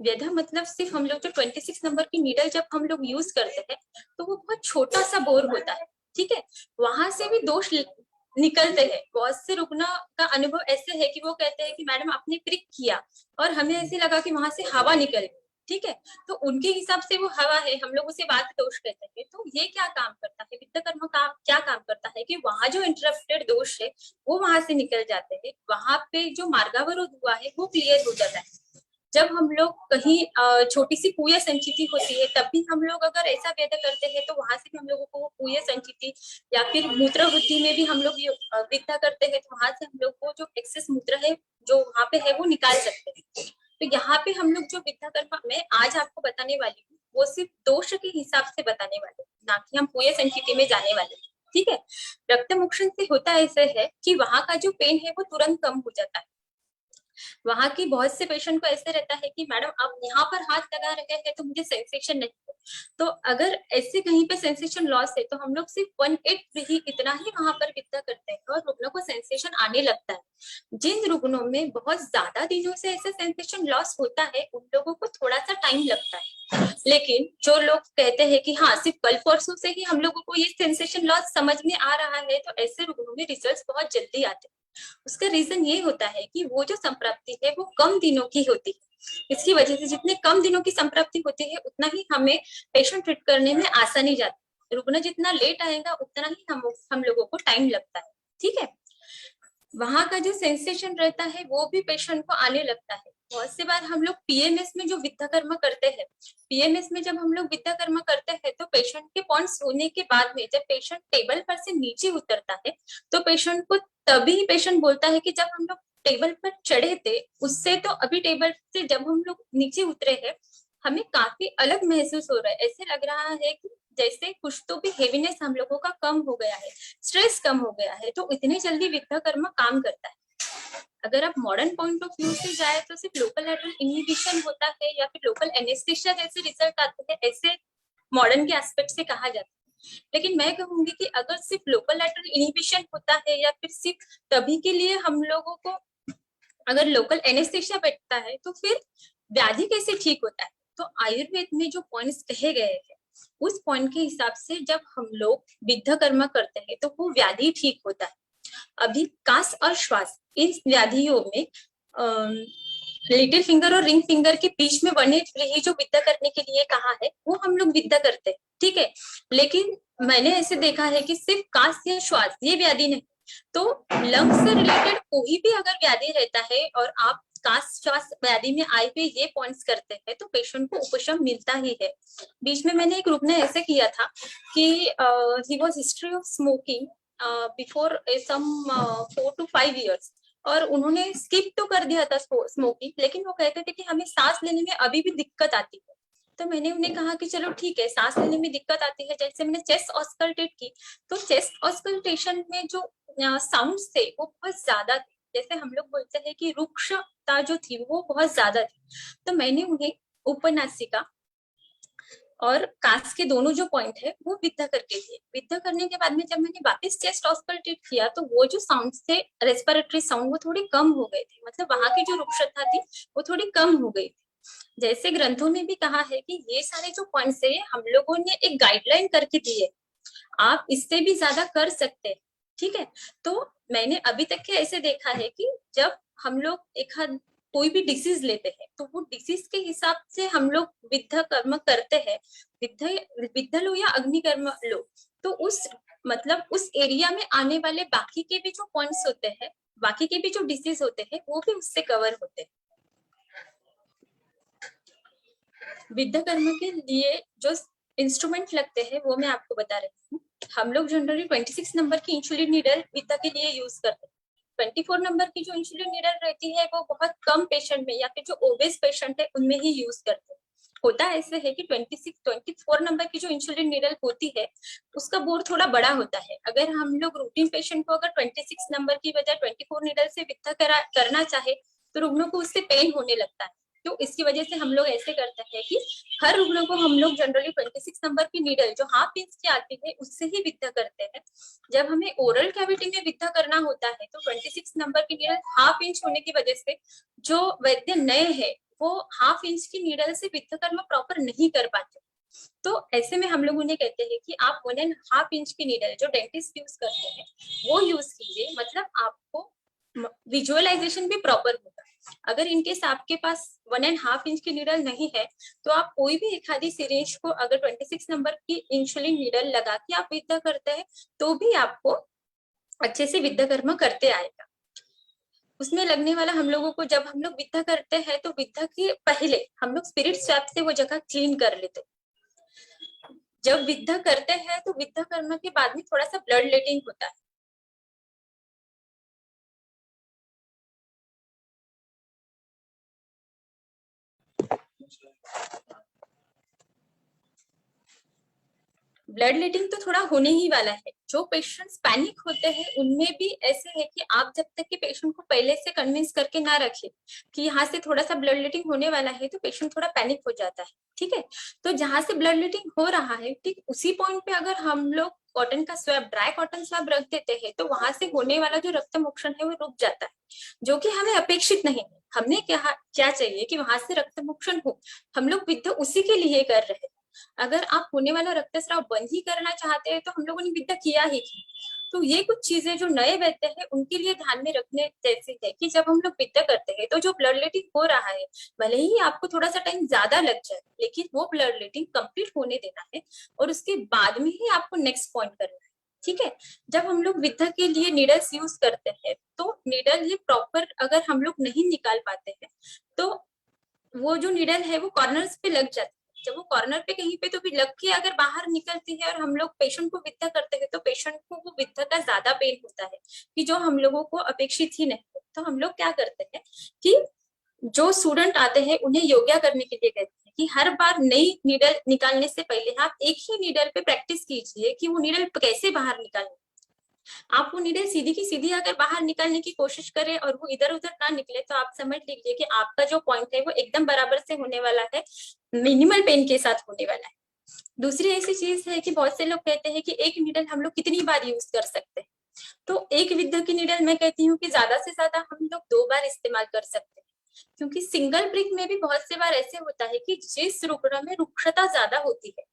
व्यध मतलब सिर्फ हम लोग जो 26 नंबर की नीडल जब हम लोग यूज करते हैं तो वो बहुत छोटा सा बोर होता है, ठीक है, वहां से भी दोष निकलते हैं। बहुत से रुग्ण का अनुभव ऐसे है कि वो कहते हैं कि मैडम आपने प्रिक किया और हमें ऐसे लगा कि वहां से हवा निकल गई, ठीक है, तो उनके हिसाब से वो हवा है, हम लोग उसे वात दोष कहते हैं। तो ये क्या काम करता है, विद्या कर्म का क्या काम करता है कि वहां जो इंटरप्टेड दोष है वो वहां से निकल जाते हैं, वहां पे जो मार्गावरोध हुआ है वो क्लियर हो जाता है। जब हम लोग कहीं छोटी सी पूय संचिति होती है तब भी हम लोग अगर ऐसा वेद करते हैं तो वहां से भी हम लोगों को वो पूय संचिति या फिर मूत्र वृद्धि में भी हम लोग विद्या करते हैं तो वहां से हम लोग को जो एक्सेस मूत्र है जो वहां पे है वो निकाल सकते हैं। तो यहाँ पे हम लोग जो विद्या कर्म मैं आज आपको बताने वाली हूँ वो सिर्फ दोष के हिसाब से बताने वाले, ना कि हम पूय संचिति में जाने वाले, ठीक है। रक्त मोक्षण से होता ऐसे है कि वहां का जो पेन है वो तुरंत कम हो जाता है। वहां की बहुत से पेशेंट को ऐसे रहता है कि मैडम आप यहाँ पर हाथ लगा रहे हैं तो मुझे सेंसेशन नहीं है। तो अगर ऐसे कहीं पे सेंसेशन लॉस है तो हम लोग सिर्फ 1/8 ही इतना ही वहां पर विद्या करते हैं और रुग्णों को सेंसेशन आने लगता है। जिन रुग्णों में बहुत ज्यादा दिनों से ऐसा सेंसेशन लॉस होता है उन लोगों को थोड़ा सा टाइम लगता है, लेकिन जो लोग कहते हैं कि हाँ सिर्फ कल परसों से ही हम लोगों को ये सेंसेशन लॉस समझ में आ रहा है, तो ऐसे रुग्णों में रिजल्ट्स बहुत जल्दी आते हैं। उसका रीजन ये होता है कि वो जो संप्राप्ति है वो कम दिनों की होती है। इसकी वजह से जितने कम दिनों की संप्राप्ति होती है उतना ही हमें पेशेंट ट्रीट करने में आसानी जाती है। रुग्ण जितना लेट आएगा उतना ही हम लोगों को टाइम लगता है, ठीक है। वहां का जो सेंसेशन रहता है वो भी पेशेंट को आने लगता है। बहुत से बार हम लोग पीएमएस में जो विद्या कर्म करते हैं, पीएमएस में जब हम लोग विद्या कर्म करते हैं तो पेशेंट के पॉइंट्स होने के बाद में जब पेशेंट टेबल पर से नीचे उतरता है तो पेशेंट को तभी पेशेंट बोलता है कि जब हम लोग टेबल पर चढ़े थे उससे तो अभी टेबल से जब हम लोग नीचे उतरे हैं हमें काफी अलग महसूस हो रहा है। ऐसे लग रहा है कि जैसे कुछ तो भी हेवीनेस हम लोगों का कम हो गया है, स्ट्रेस कम हो गया है। तो इतनी जल्दी विद्या कर्म काम करता है। अगर आप मॉडर्न पॉइंट ऑफ व्यू से जाए तो सिर्फ लोकल लैटरल इनहिबिशन होता है या फिर लोकल एनेस्थेसिया जैसे रिजल्ट आते हैं, ऐसे मॉडर्न के एस्पेक्ट से कहा जाता है। लेकिन मैं कहूंगी कि अगर सिर्फ लोकल लैटरल इनहिबिशन होता है या फिर सिर्फ तभी के लिए हम लोगों को अगर लोकल एनेस्थेसिया बैठता है तो फिर व्याधि कैसे ठीक होता है। तो आयुर्वेद में जो पॉइंट्स कहे गए हैं उस पॉइंट के हिसाब से जब हम लोग विद्या कर्म करते हैं तो वो व्याधि ठीक होता है। अभी कास और श्वास इन व्याधियों में लिटिल फिंगर और रिंग फिंगर के बीच में बने रही जो विद्या करने के लिए कहा है वो हम लोग विद्या करते हैं, ठीक है। लेकिन मैंने ऐसे देखा है कि सिर्फ कास या श्वास ये व्याधि नहीं, तो लंग्स से रिलेटेड कोई भी अगर व्याधि रहता है और आप कास श्वास व्याधि में आए हुए ये पॉइंट्स करते हैं तो पेशेंट को उपशम मिलता ही है। बीच में मैंने एक ग्रुप ने ऐसे किया था कि he was history of smoking before some 4 to 5 years और उन्होंने स्किप तो कर दिया था स्मोकिंग, लेकिन वो कहते थे कि हमें सांस लेने में अभी भी दिक्कत आती है। तो मैंने उन्हें कहा कि चलो ठीक है, सांस लेने में दिक्कत आती है, जैसे मैंने चेस्ट ऑस्कल्टेट की, तो चेस्ट ऑस्कल्टेशन में जो साउंड थे वो बहुत ज्यादा थे, जैसे हम लोग बोलते हैं कि रुक्षता जो थी वो बहुत ज्यादा थी। तो मैंने उन्हें उपनासिका और कास के दोनों जो पॉइंट है वो विद्या करके दिए। विद्या करने के बाद में जब मैंने वापस चेस्ट ऑस्कल्टेट किया तो वो जो साउंड थे, रेस्पिरेटरी साउंड, वो थोड़ी कम हो गए थे, मतलब वहां की जो रुक्षता थी वो थोड़ी कम हो गई थी। जैसे ग्रंथों में भी कहा है कि ये सारे जो पॉइंट्स है हम लोगों ने एक गाइडलाइन करके दी है, आप इससे भी ज्यादा कर सकते हैं, ठीक है। तो मैंने अभी तक के ऐसे देखा है कि जब हम लोग एक कोई भी डिसीज लेते हैं तो वो डिसीज के हिसाब से हम लोग विद्या कर्म करते हैं, विद्या लो या अग्नि कर्म लो, तो उस मतलब उस एरिया में आने वाले बाकी के भी जो पॉइंट्स होते हैं, बाकी के भी जो डिसीज होते हैं वो भी उससे कवर होते हैं। विद्या कर्म के लिए जो इंस्ट्रूमेंट लगते हैं वो मैं आपको बता रही हूँ। हम लोग जनरली 26 नंबर की इंसुलिन नीडल विद्या के लिए यूज करते हैं। 24 नंबर की जो इंसुलिन नीडल रहती है वो बहुत कम पेशेंट में या फिर जो ओबेस पेशेंट है उनमें ही यूज करते हैं। होता ऐसे है कि 24 नंबर की जो इंसुलिन नीडल होती है उसका बोर थोड़ा बड़ा होता है। अगर हम लोग रूटीन पेशेंट को अगर 26 नंबर की बजाय 24 नीडल से विद्या करना चाहे तो रुग्णों को उससे पेन होने लगता है। तो इसकी वजह से हम लोग ऐसे करते हैं कि हर रुग्णों को हम लोग जनरली 26 नंबर की नीडल जो हाफ इंच की आती है उससे ही विद्या करते हैं। जब हमें ओरल कैविटी में विद्या करना होता है तो 26 नंबर की नीडल हाफ इंच होने की वजह से जो वैद्य नए हैं वो हाफ इंच की नीडल से विद्या कर्म प्रॉपर नहीं कर पाते। तो ऐसे में हम लोग उन्हें कहते हैं कि आप 1.5 इंच की नीडल जो डेंटिस्ट यूज करते हैं वो यूज कीजिए, मतलब आपको विजुअलाइजेशन भी प्रॉपर होगा। अगर इनकेस आपके पास 1.5 इंच की नीडल नहीं है तो आप कोई भी एक आधी सिरिंज को अगर 26 नंबर की इंसुलिन नीडल लगा के आप विद्या करते हैं तो भी आपको अच्छे से विद्या कर्म करते आएगा। उसमें लगने वाला हम लोगों को, जब हम लोग विद्या करते हैं तो विद्या के पहले हम लोग स्पिरिट स्वैप से वो जगह क्लीन कर लेते। जब विद्या करते हैं तो विद्या कर्म के बाद में थोड़ा सा ब्लड लेटिंग होता है। ब्लड लीडिंग तो थोड़ा होने ही वाला है। जो पेशेंट्स पैनिक होते हैं उनमें भी ऐसे है कि आप जब तक कि पेशेंट को पहले से कन्विंस करके ना रखें कि यहाँ से थोड़ा सा ब्लड लीडिंग होने वाला है तो पेशेंट थोड़ा पैनिक हो जाता है, ठीक है। तो जहां से ब्लड लीडिंग हो रहा है ठीक उसी पॉइंट पे अगर हम लोग कॉटन का स्वैब, ड्राई कॉटन स्वैब रख देते हैं तो वहां से होने वाला जो रक्त मोक्षण है वो रुक जाता है, जो कि हमें अपेक्षित नहीं है। हमने क्या चाहिए कि वहां से रक्त मोक्षण हो, हम लोग विद्या उसी के लिए कर रहे हैं। अगर आप होने वाला रक्तस्राव बंद ही करना चाहते हैं तो हम लोगों ने विद्या किया ही थी। तो ये कुछ चीजें जो नए वैद्य हैं उनके लिए ध्यान में रखने जैसी है कि जब हम लोग विद्या करते हैं तो जो ब्लड लीडिंग हो रहा है भले ही आपको थोड़ा सा टाइम ज्यादा लग जाए लेकिन वो ब्लड लीडिंग कंप्लीट होने देना है और उसके बाद में ही आपको नेक्स्ट पॉइंट करना है, ठीक है। जब हम लोग विद्या के लिए नीडल्स यूज करते हैं तो नीडल ये प्रॉपर अगर हम लोग नहीं निकाल पाते हैं तो वो जो नीडल है वो कॉर्नर्स पे लग जाती है। जब वो कॉर्नर पे कहीं पे तो भी लग के अगर बाहर निकलती है और हम लोग पेशेंट को विद्या करते हैं तो पेशेंट को वो विद्या का ज्यादा पेन होता है कि जो हम लोगों को अपेक्षित ही नहीं। तो हम लोग क्या करते हैं कि जो स्टूडेंट आते हैं उन्हें योगा करने के लिए कहते हैं कि हर बार नई नीडल निकालने से पहले आप एक ही नीडल पे प्रैक्टिस कीजिए कि वो नीडल कैसे बाहर निकालनी। आप वो नीडल सीधी की सीधी अगर बाहर निकालने की कोशिश करें और वो इधर उधर ना निकले तो आप समझ लीजिए कि आपका जो पॉइंट है वो एकदम बराबर से होने वाला है, मिनिमल पेन के साथ होने वाला है। दूसरी ऐसी चीज है कि बहुत से लोग कहते हैं कि एक नीडल हम लोग कितनी बार यूज कर सकते हैं। तो एक विद्या की नीडल मैं कहती हूँ कि ज्यादा से ज्यादा हम लोग 2 बार इस्तेमाल कर सकते हैं, क्योंकि सिंगल ब्रिक में भी बहुत से बार ऐसे होता है कि जिस रुग्ण में रुक्षता ज्यादा होती है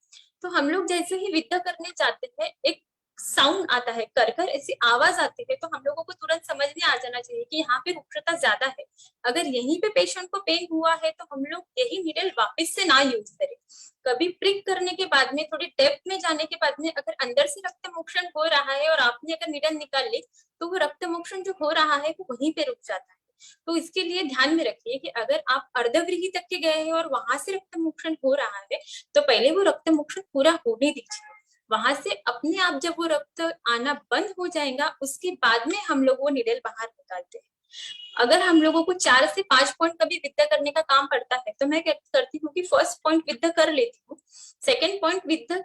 तो हम लोग जैसे ही विद्या करने जाते हैं एक साउंड आता है, कर कर ऐसी आवाज आती है तो हम लोगों को तुरंत समझ में आ जाना चाहिए कि यहाँ पे रुक्षता ज्यादा है। अगर यहीं पे पेशेंट को पेन हुआ है तो हम लोग यही नीडल वापस से ना यूज करें। कभी प्रिक करने के बाद में थोड़ी डेप्थ में जाने के बाद में अगर अंदर से रक्त मोक्षण हो रहा है और आपने अगर नीडल निकाल ली तो वो रक्त मोक्षण जो हो रहा है वो वहीं पे रुक जाता है। तो इसके लिए ध्यान में रखिए कि अगर आप अर्धव्रीहि तक के गए हैं और वहां से रक्त मोक्षण हो रहा है तो पहले वो रक्त मोक्षण पूरा होने दीजिए। वहां से अपने आप जब वो रक्त आना बंद हो जाएगा उसके बाद में हम लोग वो नीडल बाहर निकालते हैं। अगर हम लोगों को 4 से 5 पॉइंट कभी विद्या करने का काम पड़ता है तो मैं क्या करती हूँ कि फर्स्ट पॉइंट विद्या कर लेती हूँ, सेकेंड पॉइंट विद्या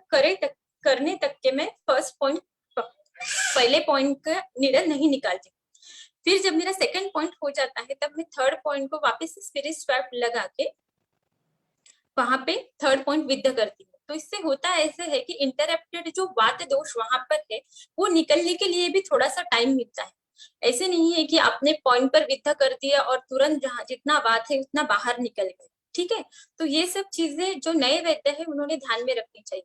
करने तक के मैं फर्स्ट पॉइंट पहले पॉइंट का नीडल नहीं निकालती। फिर जब मेरा सेकंड पॉइंट हो जाता है तब मैं थर्ड पॉइंट को वापस से स्पिरिट स्वैप लगा के वहां पे थर्ड पॉइंट विद्या करती हूँ। तो इससे होता ऐसे है कि इंटरप्टेड जो वात दोष वहां पर है वो निकलने के लिए भी थोड़ा सा टाइम मिलता है। ऐसे नहीं है कि आपने पॉइंट पर विद्या कर दिया और तुरंत जहां जितना बात है उतना बाहर निकल गए, ठीक है। तो ये सब चीजें जो नए वैद्य है उन्होंने ध्यान में रखनी चाहिए।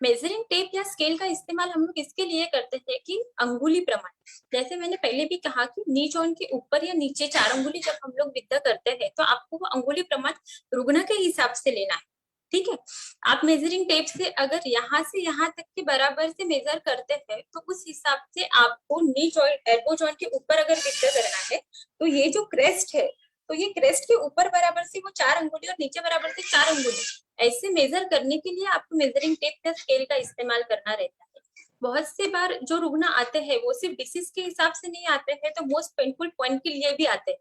मेजरिंग टेप या स्केल का इस्तेमाल हम लोग इसके लिए करते हैं कि अंगुली प्रमाण, जैसे मैंने पहले भी कहा कि नी जॉइंट के ऊपर या नीचे 4 अंगुली जब हम लोग विद्या करते हैं तो आपको वो अंगुली प्रमाण रुग्ण के हिसाब से लेना है, ठीक है। आप मेजरिंग टेप से अगर यहाँ से यहाँ तक के बराबर से मेजर करते हैं तो उस हिसाब से आपको नी जॉइंट एल्बो जॉइंट के ऊपर अगर विद्या करना है तो ये जो क्रेस्ट है तो ये क्रेस्ट के ऊपर बराबर से वो 4 अंगुली और नीचे बराबर से 4 अंगुली, ऐसे मेजर करने के लिए आपको मेजरिंग टेप या स्केल का इस्तेमाल करना रहता है। बहुत से बार जो रुग्ण आते हैं वो सिर्फ डिसीज के हिसाब से नहीं आते हैं, तो मोस्ट पेनफुल पॉइंट के लिए भी आते हैं।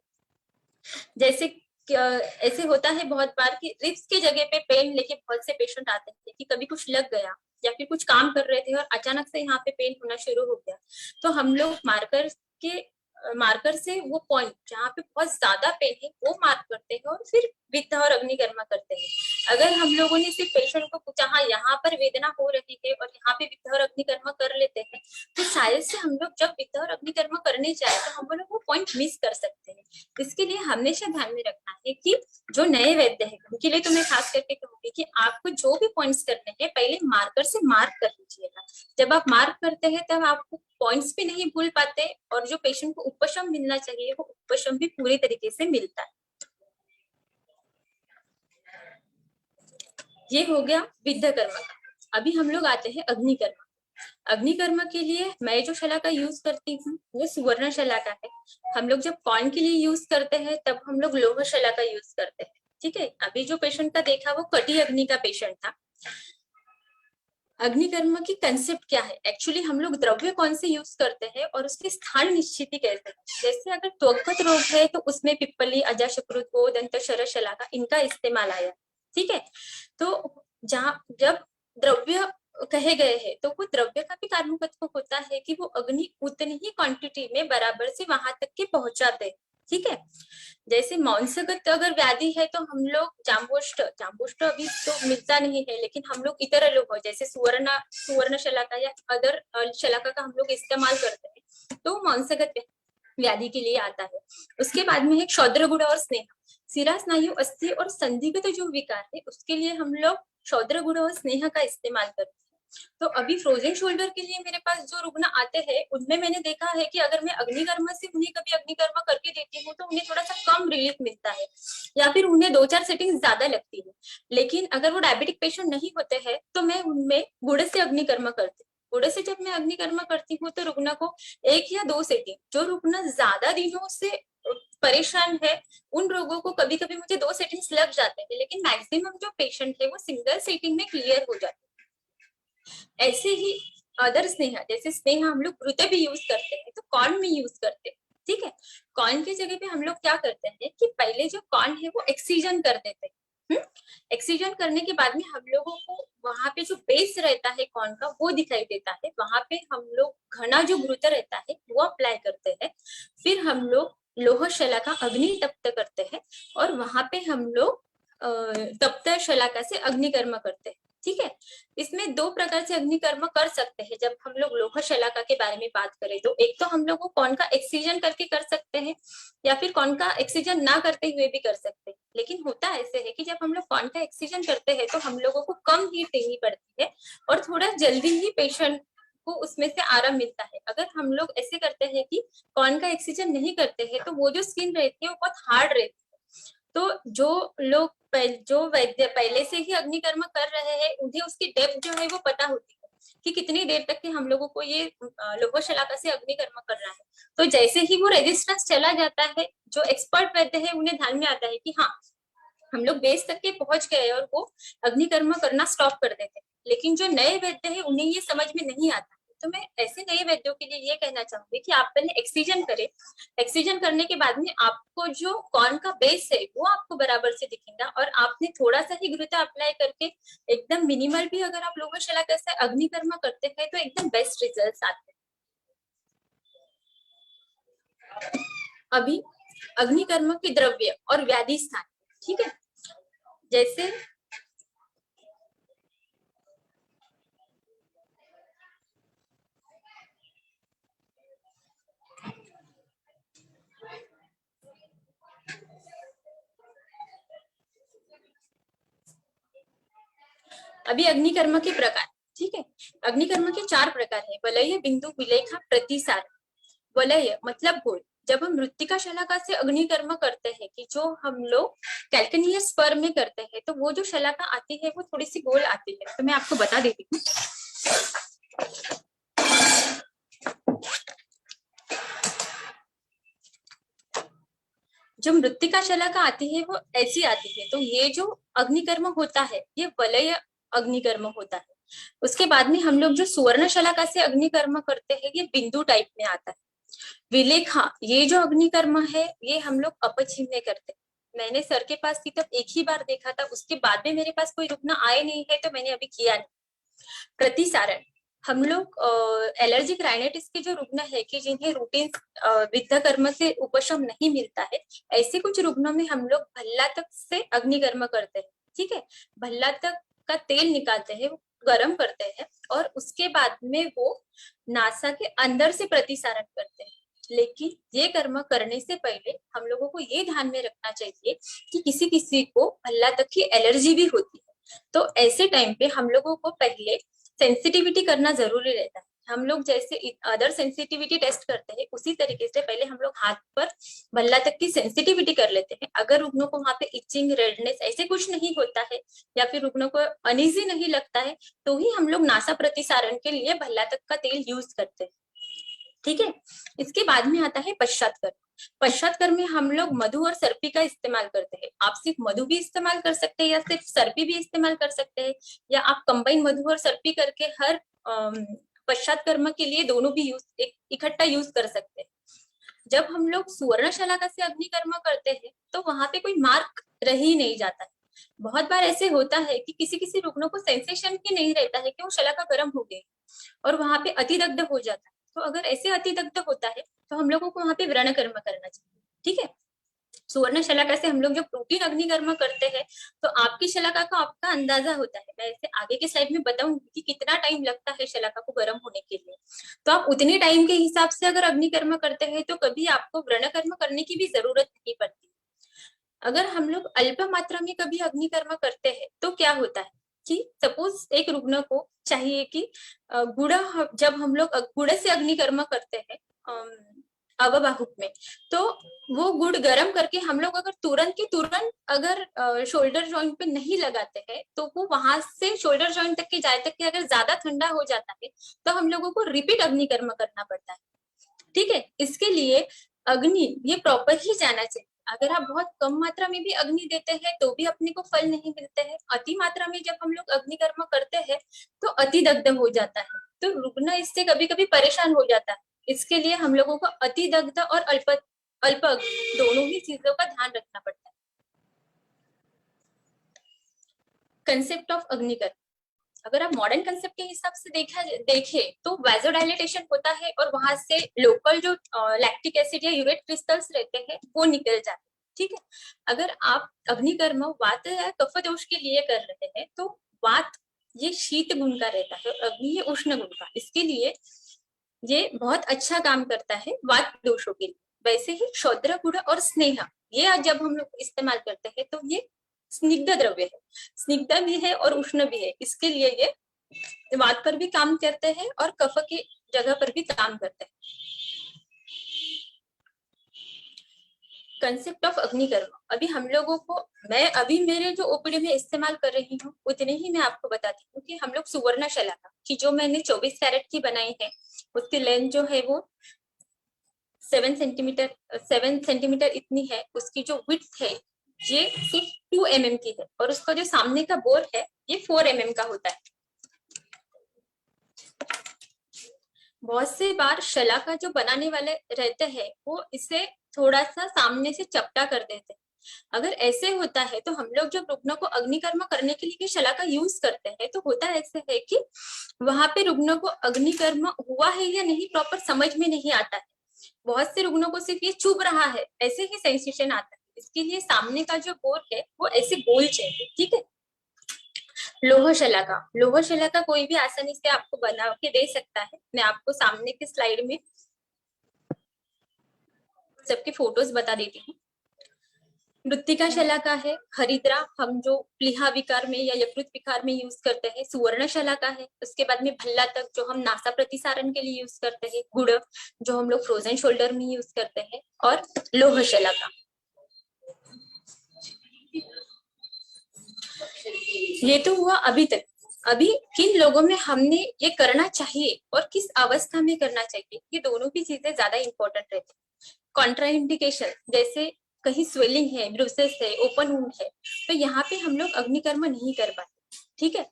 जैसे ऐसे होता है बहुत बार कि रिब्स की जगह पे पेन लेके बहुत से पेशेंट आते हैं कि कभी कुछ लग गया या फिर कुछ काम कर रहे थे और अचानक से यहाँ पे पेन होना शुरू हो गया, तो हम लोग मार्कर से वो पॉइंट जहाँ पे बहुत ज्यादा पेन है वो मार्क करते हैं और फिर विद्या और अग्निकर्मा करते हैं। अगर हम लोगों ने सिर्फ पेशेंट को पूछा हाँ यहाँ पर वेदना हो रही है और यहाँ पे विद्या और अग्निकर्मा कर लेते हैं तो शायद से हम लोग जब विद्या और अग्निकर्मा करने जाए तो हम लोग वो पॉइंट मिस कर सकते हैं। इसके लिए हमेशा ध्यान में रखना है कि जो नए वैद्य है उनके लिए तो मैं खास करके कहूंगी कि आपको जो भी पॉइंट्स करने हैं पहले मार्कर से मार्क कर लीजिएगा। जब आप मार्क करते हैं तब आपको पॉइंट्स भी नहीं भूल पाते और जो पेशेंट को उपशम मिलना चाहिए वो उपशम भी पूरे तरीके से मिलता है। ये हो गया विद्या कर्म का। अभी हम लोग आते हैं अग्निकर्मा। अग्निकर्मा के लिए मैं जो शला का यूज करती हूँ वो सुवर्ण शला का है। हम लोग जब कॉर्न के लिए यूज करते हैं तब हम लोग लोह शला का यूज करते हैं, ठीक है। अभी जो पेशेंट का देखा वो कटी अग्नि का पेशेंट था। अग्निकर्मा की कंसेप्ट क्या है, एक्चुअली हम लोग द्रव्य कौन से यूज करते हैं और उसकी स्थान निश्चिति कैसे है। जैसे अगर त्वग्गत रोग है तो उसमें पिप्पली, अजाशकृत, दंत, शरश, शलाका इनका इस्तेमाल आया, ठीक है। तो जब द्रव्य कहे गए हैं तो वो द्रव्य का भी कारणत्व होता है कि वो अग्नि उतनी ही क्वांटिटी में बराबर से वहां तक के पहुंचाते, ठीक है। जैसे मांसगत अगर व्याधि है तो हम लोग जाम्बुष्ट अभी तो मिलता नहीं है, लेकिन हम लोग इतर लोग जैसे सुवर्ण शलाका या अदर शलाका का हम लोग इस्तेमाल करते हैं तो मांसगत व्याधि के लिए आता है। उसके बाद में है क्षौद्र गुण और स्नेह। सिरा, स्नायु, अस्थि और संधिगत जो विकार है उसके लिए हम लोग क्षौद्र गुण और स्नेह का इस्तेमाल करते हैं। तो अभी फ्रोजन शोल्डर के लिए मेरे पास जो रुग्ण आते हैं उनमें मैंने देखा है कि अगर मैं अग्निकर्मा से उन्हें कभी अग्निकर्मा करके देती हूँ तो उन्हें थोड़ा सा कम रिलीफ मिलता है या फिर उन्हें 2-4 सेटिंग ज्यादा लगती है। लेकिन अगर वो डायबिटिक पेशेंट नहीं होते हैं तो मैं उनमें गुड़ से अग्निकर्मा करती हूँ। गुड़ से जब मैं अग्निकर्मा करती हूँ तो रुग्ण को 1 या 2 सेटिंग, जो रुग्ण ज्यादा दिनों से परेशान है उन लोगों को कभी कभी मुझे 2 सेटिंग्स लग जाते हैं, लेकिन मैक्सिमम जो पेशेंट है वो सिंगल सेटिंग में क्लियर हो जाते हैं। ऐसे ही अदर स्नेह, जैसे स्नेह हम लोग घृत भी यूज करते हैं तो कॉर्न में यूज करते हैं, ठीक है। कॉर्न की जगह पे हम लोग क्या करते हैं कि पहले जो कॉर्न है वो एक्सीजन कर देते हैं। एक्सीजन करने के बाद में हम लोगों को वहां पे जो बेस रहता है कॉर्न का वो दिखाई देता है, वहां पे हम लोग घना जो घृत रहता है वो अप्लाई करते हैं। फिर हम लोग लोह शलाका अग्नि तप्त करते हैं और वहां पे हम लोग तप्त शलाका से अग्निकर्म करते हैं, ठीक है। इसमें 2 प्रकार से अग्निकर्म कर सकते हैं। जब हम लोग लोह शलाका के बारे में बात करें तो एक तो हम लोग को कॉर्न का एक्सीजन करके कर सकते हैं या फिर कॉर्न का एक्सीजन ना करते हुए भी कर सकते हैं। लेकिन होता ऐसे है कि जब हम लोग कॉर्न का एक्सीजन करते हैं तो हम लोगों को कम हीट देनी पड़ती है और थोड़ा जल्दी ही पेशेंट को उसमें से आराम मिलता है। अगर हम लोग ऐसे करते हैं कि कॉर्न का एक्सीजन नहीं करते हैं तो वो जो स्किन रहती है वो बहुत हार्ड रहती है। तो जो वैद्य पहले से ही अग्निकर्म कर रहे हैं उन्हें उसकी डेप्थ जो है वो पता होती है कि कितनी देर तक के हम लोगों को ये लोह शलाका से अग्निकर्म करना है। तो जैसे ही वो रेजिस्टेंस चला जाता है, जो एक्सपर्ट वैद्य है उन्हें ध्यान में आता है कि हाँ हम लोग बेस तक के पहुंच गए और वो अग्निकर्म करना स्टॉप कर देते हैं। लेकिन जो नए वैद्य है उन्हें ये समझ में नहीं आता, तो मैं ऐसे नए वैद्यों के लिए ये कहना चाहूंगी कि आप पहले एक्सीजन करें। एक्सीजन करने के बाद में आपको जो कॉर्न का बेस है वो आपको बराबर से दिखेगा, और आपने थोड़ा सा ही घृता अप्लाई करके एकदम मिनिमल भी अगर आप लोगों शलाका से अग्निकर्म करते हैं तो एकदम बेस्ट रिजल्ट्स आते हैं। अभी अग्निकर्म के द्रव्य और व्याधि स्थान, ठीक है, जैसे अभी अग्निकर्म के प्रकार, ठीक है, अग्निकर्म के 4 प्रकार है, वलय, बिंदु, विलेखा, प्रतिसार। वलय मतलब गोल। जब हम मृत्तिका शलाका से अग्निकर्म करते हैं, कि जो हम लोग कैल्केनियस स्पर्म में करते हैं, तो वो जो शलाका आती है वो थोड़ी सी गोल आती है, तो मैं आपको बता देती हूँ। जो मृत्तिका शलाका आती है वो ऐसी आती है, तो ये जो अग्निकर्म होता है ये वलय अग्निकर्म होता है। उसके बाद में हम लोग जो सुवर्ण शलाका से अग्निकर्म करते हैं ये बिंदु टाइप में आता है। विलेखा, ये जो अग्निकर्म है ये हम लोग अपचिह्न में करते हैं। मैंने सर के पास थी तब एक ही बार देखा था, उसके बाद में मेरे पास कोई रुग्ण आए नहीं है तो मैंने अभी किया नहीं। प्रतिसारण, हम लोग एलर्जिक राइनाइटिस के जो रुग्ण है कि जिन्हें रूटीन विद्या कर्म से उपशम नहीं मिलता है, ऐसे कुछ रुग्णों में हम लोग भल्ला तक से अग्निकर्म करते हैं, ठीक है। भल्ला तक का तेल निकालते हैं, गर्म करते हैं, और उसके बाद में वो नासा के अंदर से प्रतिसारण करते हैं। लेकिन ये कर्म करने से पहले हम लोगों को ये ध्यान में रखना चाहिए कि किसी किसी को भल्ला तक की एलर्जी भी होती है, तो ऐसे टाइम पे हम लोगों को पहले सेंसिटिविटी करना जरूरी रहता है। हम लोग जैसे अदर सेंसिटिविटी टेस्ट करते हैं उसी तरीके से पहले हम लोग हाथ पर भल्ला तक की सेंसिटिविटी कर लेते हैं। अगर रुग्णों को वहां पे इचिंग, रेडनेस ऐसे कुछ नहीं होता है, या फिर रुग्णों को अनईजी नहीं लगता है, तो ही हम लोग नासा प्रतिसारण के लिए भल्ला तक का तेल यूज करते हैं, ठीक है। इसके बाद में आता है पश्चात कर्म। पश्चात कर्म में हम लोग मधु और सर्पी का इस्तेमाल करते हैं। आप सिर्फ मधु भी इस्तेमाल कर सकते हैं या सिर्फ सर्पी भी इस्तेमाल कर सकते हैं, या आप कंबाइन मधु और सर्पी करके हर पश्चात कर्म के लिए दोनों भी इकट्ठा यूज कर सकते हैं। जब हम लोग सुवर्ण शलाका से अग्निकर्म करते हैं तो वहां पे कोई मार्क रह ही नहीं जाता है। बहुत बार ऐसे होता है कि किसी किसी रुग्णों को सेंसेशन ही नहीं रहता है कि वो शलाका गर्म हो गई और वहां पे अतिदग्ध हो जाता है। तो अगर ऐसे अतिदग्ध होता है तो हम लोगों को वहां पे व्रण कर्म करना चाहिए, ठीक है। सुवर्ण शलाका से हम लोग जब प्रोटीन अग्निकर्म करते हैं तो आपकी शलाका का आपका अंदाजा होता है। मैं इसे आगे के स्लाइड में बताऊंगी कि कितना टाइम लगता है शलाका को गर्म होने के लिए, तो आप उतने टाइम के हिसाब से अगर अग्निकर्म करते हैं तो कभी आपको व्रण कर्म करने की भी जरूरत नहीं पड़ती। अगर हम लोग अल्प मात्रा में कभी अग्निकर्म करते हैं तो क्या होता है कि सपोज एक रुग्ण को चाहिए कि गुड़, जब हम लोग गुड़ से अग्निकर्म करते हैं अववाहुक में, तो वो गुड़ गर्म करके हम लोग अगर तुरंत की तुरंत अगर शोल्डर जॉइंट पे नहीं लगाते हैं तो वो वहां से शोल्डर जॉइंट तक के जाए तक कि अगर ज्यादा ठंडा हो जाता है तो हम लोगों को रिपीट अग्निकर्म करना पड़ता है, ठीक है। इसके लिए अग्नि ये प्रॉपर ही जाना चाहिए। अगर आप बहुत कम मात्रा में भी अग्नि देते हैं तो भी अपने को फल नहीं मिलते हैं। अति मात्रा में जब हम लोग अग्निकर्म करते हैं तो अति दग्ध हो जाता है, तो रुग्ण इससे कभी कभी परेशान हो जाता है। इसके लिए हम लोगों को अति दग्ध और अल्प अल्प दोनों ही चीजों का ध्यान रखना पड़ता है। कंसेप्ट ऑफ अग्निकर्म, अगर आप मॉडर्न कंसेप्ट के हिसाब से देखें तो वैसोडाइलेटेशन होता है और वहां से लोकल जो लैक्टिक एसिड या यूरेट क्रिस्टल्स रहते हैं वो निकल जाते हैं, ठीक है। अगर आप अग्निकर्म वात या कफ दोष के लिए कर रहे हैं तो वात ये शीत गुण का रहता है और अग्नि ये उष्ण गुण का, इसके लिए ये बहुत अच्छा काम करता है वात दोषों के लिए। वैसे ही शौद्र गुण और स्नेह ये जब हम लोग इस्तेमाल करते हैं तो ये स्निग्ध द्रव्य है, स्निग्ध भी है और उष्ण भी है, इसके लिए ये वात पर भी काम करते हैं और कफ की जगह पर भी काम करते हैं। कंसेप्ट ऑफ अग्निकर्म, अभी हम लोगों को मैं अभी मेरे जो ओपीडी में इस्तेमाल कर रही हूँ उतने ही मैं आपको बताती हूँ कि हम लोग सुवर्ण शलाका की जो मैंने 24 कैरेट की बनाई है उसकी लेंथ जो है वो 7 सेंटीमीटर इतनी है। उसकी जो विड्थ है ये सिर्फ 2 mm की है और उसका जो सामने का बोर है ये 4 mm का होता है। बहुत से बार शलाका जो बनाने वाले रहते हैं वो इसे थोड़ा सा सामने से चपटा कर देते हैं। अगर ऐसे होता है तो हम लोग जब रुग्ण को अग्निकर्म करने के लिए शलाका यूज करते हैं तो होता ऐसे है कि वहां पे रुग्ण को अग्निकर्म हुआ है या नहीं प्रॉपर समझ में नहीं आता है। बहुत से रुग्णों को सिर्फ ये चुभ रहा है ऐसे ही सेंसेशन आता है। इसके लिए सामने का जो बोर है वो ऐसे गोल चाहिए, ठीक है। लोह शलाका कोई भी आसानी से आपको बना के दे सकता है। मैं आपको सामने की स्लाइड में सबके फोटोज बता देती हूँ। मृत्तिका शलाका है, हरिद्रा हम जो प्लीहा विकार में या यकृत विकार में यूज करते हैं, सुवर्ण शलाका है, उसके बाद में भल्ला तक जो हम नासा प्रतिसारण के लिए यूज करते हैं, गुड़ जो हम लोग फ्रोजन शोल्डर में यूज करते हैं, और लोह शलाका। ये तो हुआ अभी तक। अभी किन लोगों में हमने ये करना चाहिए और किस अवस्था में करना चाहिए, ये दोनों भी चीजें ज्यादा इंपॉर्टेंट रहती है। कॉन्ट्राइंडिकेशन जैसे कहीं स्वेलिंग है, ब्रूसेस है, ओपन वुंड है, तो यहाँ पे हम लोग अग्निकर्म नहीं कर पाते, ठीक है।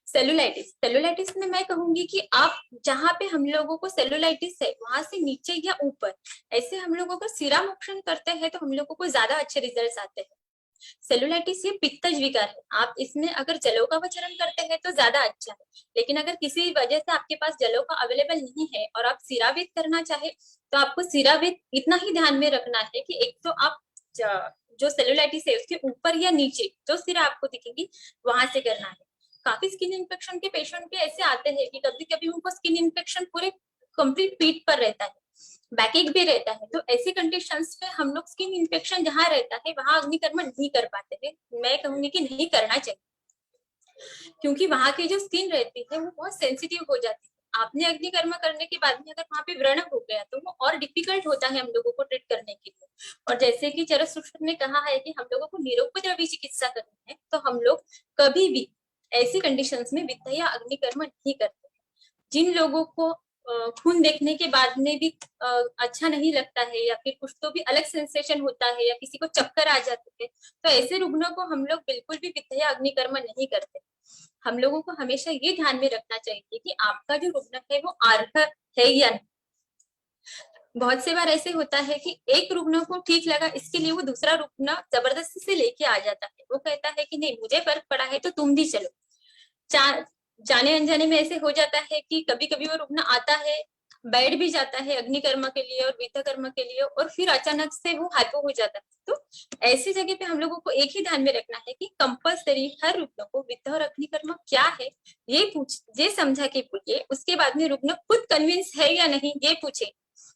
सेलुलाइटिस में मैं कहूंगी कि आप जहाँ पे हम लोगों को सेलुलाइटिस है वहां से नीचे या ऊपर ऐसे हम लोगों को सिरामोक्षण करते हैं तो हम लोगों को ज्यादा अच्छे रिजल्ट आते हैं। सेलुलाइटिस ये पित्तज विकार है, आप इसमें अगर जलों का विचरण करते हैं तो ज्यादा अच्छा है। लेकिन अगर किसी वजह से आपके पास जलों का अवेलेबल नहीं है और आप सिरावेद करना चाहे तो आपको सिरावेद इतना ही ध्यान में रखना है कि एक तो आप जो सेलुलाइटिस है उसके ऊपर या नीचे जो सिरा आपको दिखेंगी वहां से करना है। काफी स्किन इन्फेक्शन के पेशेंट भी ऐसे आते हैं कि कभी कभी उनको स्किन इन्फेक्शन पूरे कंप्लीट पीठ पर रहता है, बैकएक भी रहता है, तो ऐसी कंडीशंस में हम लोग स्किन इन्फेक्शन जहाँ रहता है वहां अग्निकर्म नहीं कर पाते हैं। मैं कहूंगी कि नहीं करना चाहिए क्योंकि वहां की जो स्किन रहती है वो बहुत सेंसिटिव हो जाती है। आपने अग्निकर्म करने के बाद में अगर वहां पे व्रण हो गया तो वो और डिफिकल्ट होता है हम लोगों को ट्रीट करने के लिए। और जैसे कि चरक सूक्ष्म ने कहा है कि हम लोगों को निरुपद्रवी चिकित्सा करनी है, तो हम लोग कभी भी ऐसी कंडीशंस में विद्या या अग्निकर्म नहीं करते। जिन लोगों को खून देखने के बाद में भी अच्छा नहीं लगता है या फिर कुछ तो भी अलग सेंसेशन होता है या किसी को चक्कर आ जाते हैं, तो ऐसे रुग्णों को हम लोग बिल्कुल भी विद्या अग्निकर्म नहीं करते। हम लोगों को हमेशा ये ध्यान में रखना चाहिए कि आपका जो रुग्ण है वो अर्ह है या नहीं। बहुत से बार ऐसे होता है कि एक रुग्ण को ठीक लगा, इसके लिए वो दूसरा रुग्ण जबरदस्ती से लेके आ जाता है। वो कहता है कि नहीं मुझे फर्क पड़ा है तो तुम भी चलो। जाने अनजाने में ऐसे हो जाता है कि कभी कभी वो रुग्ण आता है, बैठ भी जाता है अग्निकर्म के लिए और विद्या कर्म के लिए, और फिर अचानक से वो हाइपो हो जाता है। तो ऐसी जगह पे हम लोगों को एक ही ध्यान में रखना है कि कंपल्सरी हर रुग्ण को विद्या और अग्निकर्म क्या है ये समझा के पूछिए। उसके बाद में रुग्ण खुद कन्विंस है या नहीं ये पूछे।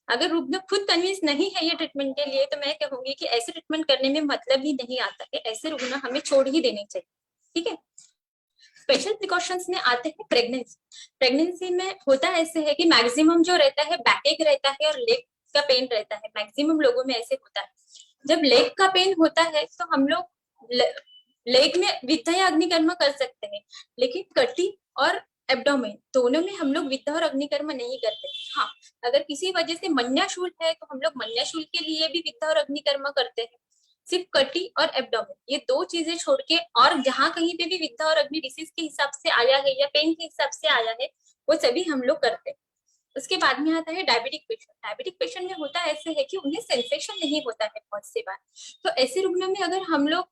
अगर रुग्ण खुद कन्विंस नहीं है ये ट्रीटमेंट के लिए तो मैं कहूंगी कि ऐसे ट्रीटमेंट करने में मतलब ही नहीं आता है। ऐसे रुग्ण हमें छोड़ ही देने चाहिए, ठीक है। स्पेशल प्रिकॉशंस में आते हैं प्रेगनेंसी में होता ऐसे है कि मैक्सिमम जो रहता है बैकएक रहता है और लेग का पेन रहता है। मैक्सिमम लोगों में ऐसे होता है। जब लेग का पेन होता है तो हम लोग लेग में विद्या अग्निकर्म कर सकते हैं, लेकिन कटी और एब्डोमेन दोनों में हम लोग विद्या और अग्निकर्म नहीं करते। हाँ, अगर किसी वजह से मन्याशूल है तो हम लोग मन्याशूल के लिए भी विद्या और अग्निकर्म करते हैं। सिर्फ कटी और एब्डोमेन ये दो चीजें छोड़ के और जहां कहीं पे भी विद्या और अग्नि डिसीज के हिसाब से आया है या पेन के हिसाब से आया है वो सभी हम लोग करते हैं। उसके बाद में आता है डायबिटिक पेशेंट। डायबिटिक पेशेंट में होता ऐसे है कि उन्हें सेंसेशन नहीं होता है बहुत सी बार। तो ऐसे रुग्ण में अगर हम लोग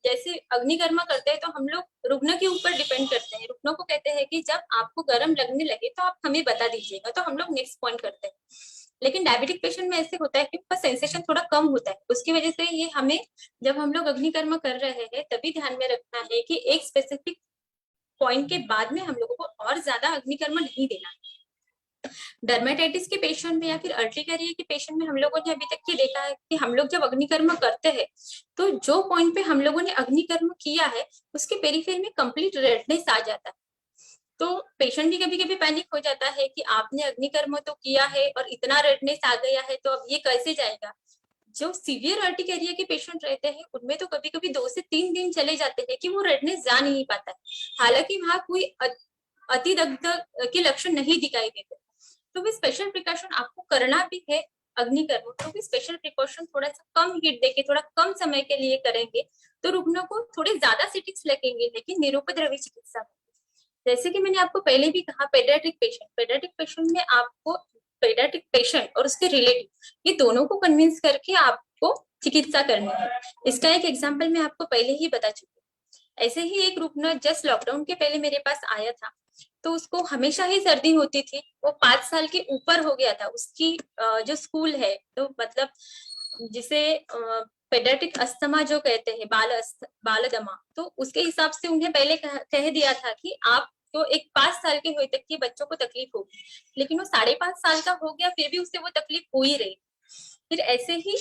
जैसे अग्निकर्म करते हैं तो हम लोग रुग्ण के ऊपर डिपेंड करते हैं। रुग्णों को कहते हैं कि जब आपको गर्म लगने लगे तो आप हमें बता दीजिएगा, तो हम लोग नेक्स्ट पॉइंट करते हैं। लेकिन डायबिटिक पेशेंट में ऐसे होता है कि उनका सेंसेशन थोड़ा कम होता है। उसकी वजह से ये हमें जब हम लोग अग्निकर्म कर रहे हैं तभी ध्यान में रखना है कि एक स्पेसिफिक पॉइंट के बाद में हम लोगों को और ज्यादा अग्निकर्म नहीं देना। डर्मेटाइटिस के पेशेंट में या फिर अर्टिकेरिया के पेशेंट में हम लोगों ने अभी तक ये देखा है कि हम लोग जब अग्निकर्म करते हैं तो जो पॉइंट पे हम लोगों ने अग्निकर्म किया है उसके पेरिफेरी में कंप्लीट रेडनेस आ जाता है। तो पेशेंट भी कभी कभी पैनिक हो जाता है कि आपने अग्निकर्म तो किया है और इतना रेडनेस आ गया है तो अब ये कैसे जाएगा। जो सीवियर अर्टिकेरिया के पेशेंट रहते हैं उनमें तो कभी कभी 2 से 3 दिन चले जाते हैं कि वो रेडनेस जा नहीं पाता है, हालांकि वहां कोई अतिदग्ध के लक्षण नहीं दिखाई देते। तो भी स्पेशल प्रिकॉशन आपको करना भी है अग्निकर्म, तो भी स्पेशल प्रिकॉशन थोड़ा सा कम हीट देके थोड़ा कम समय के लिए करेंगे तो रुग्ण को थोड़े ज्यादा सिटिक्स लगेंगे लेकिन निरुपद्रवी चिकित्सा। जैसे कि मैंने आपको पहले भी कहा, पेडियाट्रिक पेशेंट में आपको पेडियाट्रिक पेशेंट और उसके रिलेटिव ये दोनों को कन्विंस करके आपको चिकित्सा करनी है। इसका एक एग्जांपल मैं आपको पहले ही बता चुकी हूँ। ऐसे ही एक रुग्ण जस्ट लॉकडाउन के पहले मेरे पास आया था, तो उसको हमेशा ही सर्दी होती थी। वो 5 साल के ऊपर हो गया था। उसकी जो स्कूल है, तो मतलब जिसे पेडियाट्रिक अस्थमा जो कहते हैं, बाल दमा, तो उसके हिसाब से उन्हें पहले कह दिया था कि आप तो एक 5 साल के हुए तक की बच्चों को तकलीफ होगी, लेकिन वो 5.5 साल का हो गया, फिर भी उससे वो तकलीफ हो ही रही। फिर ऐसे ही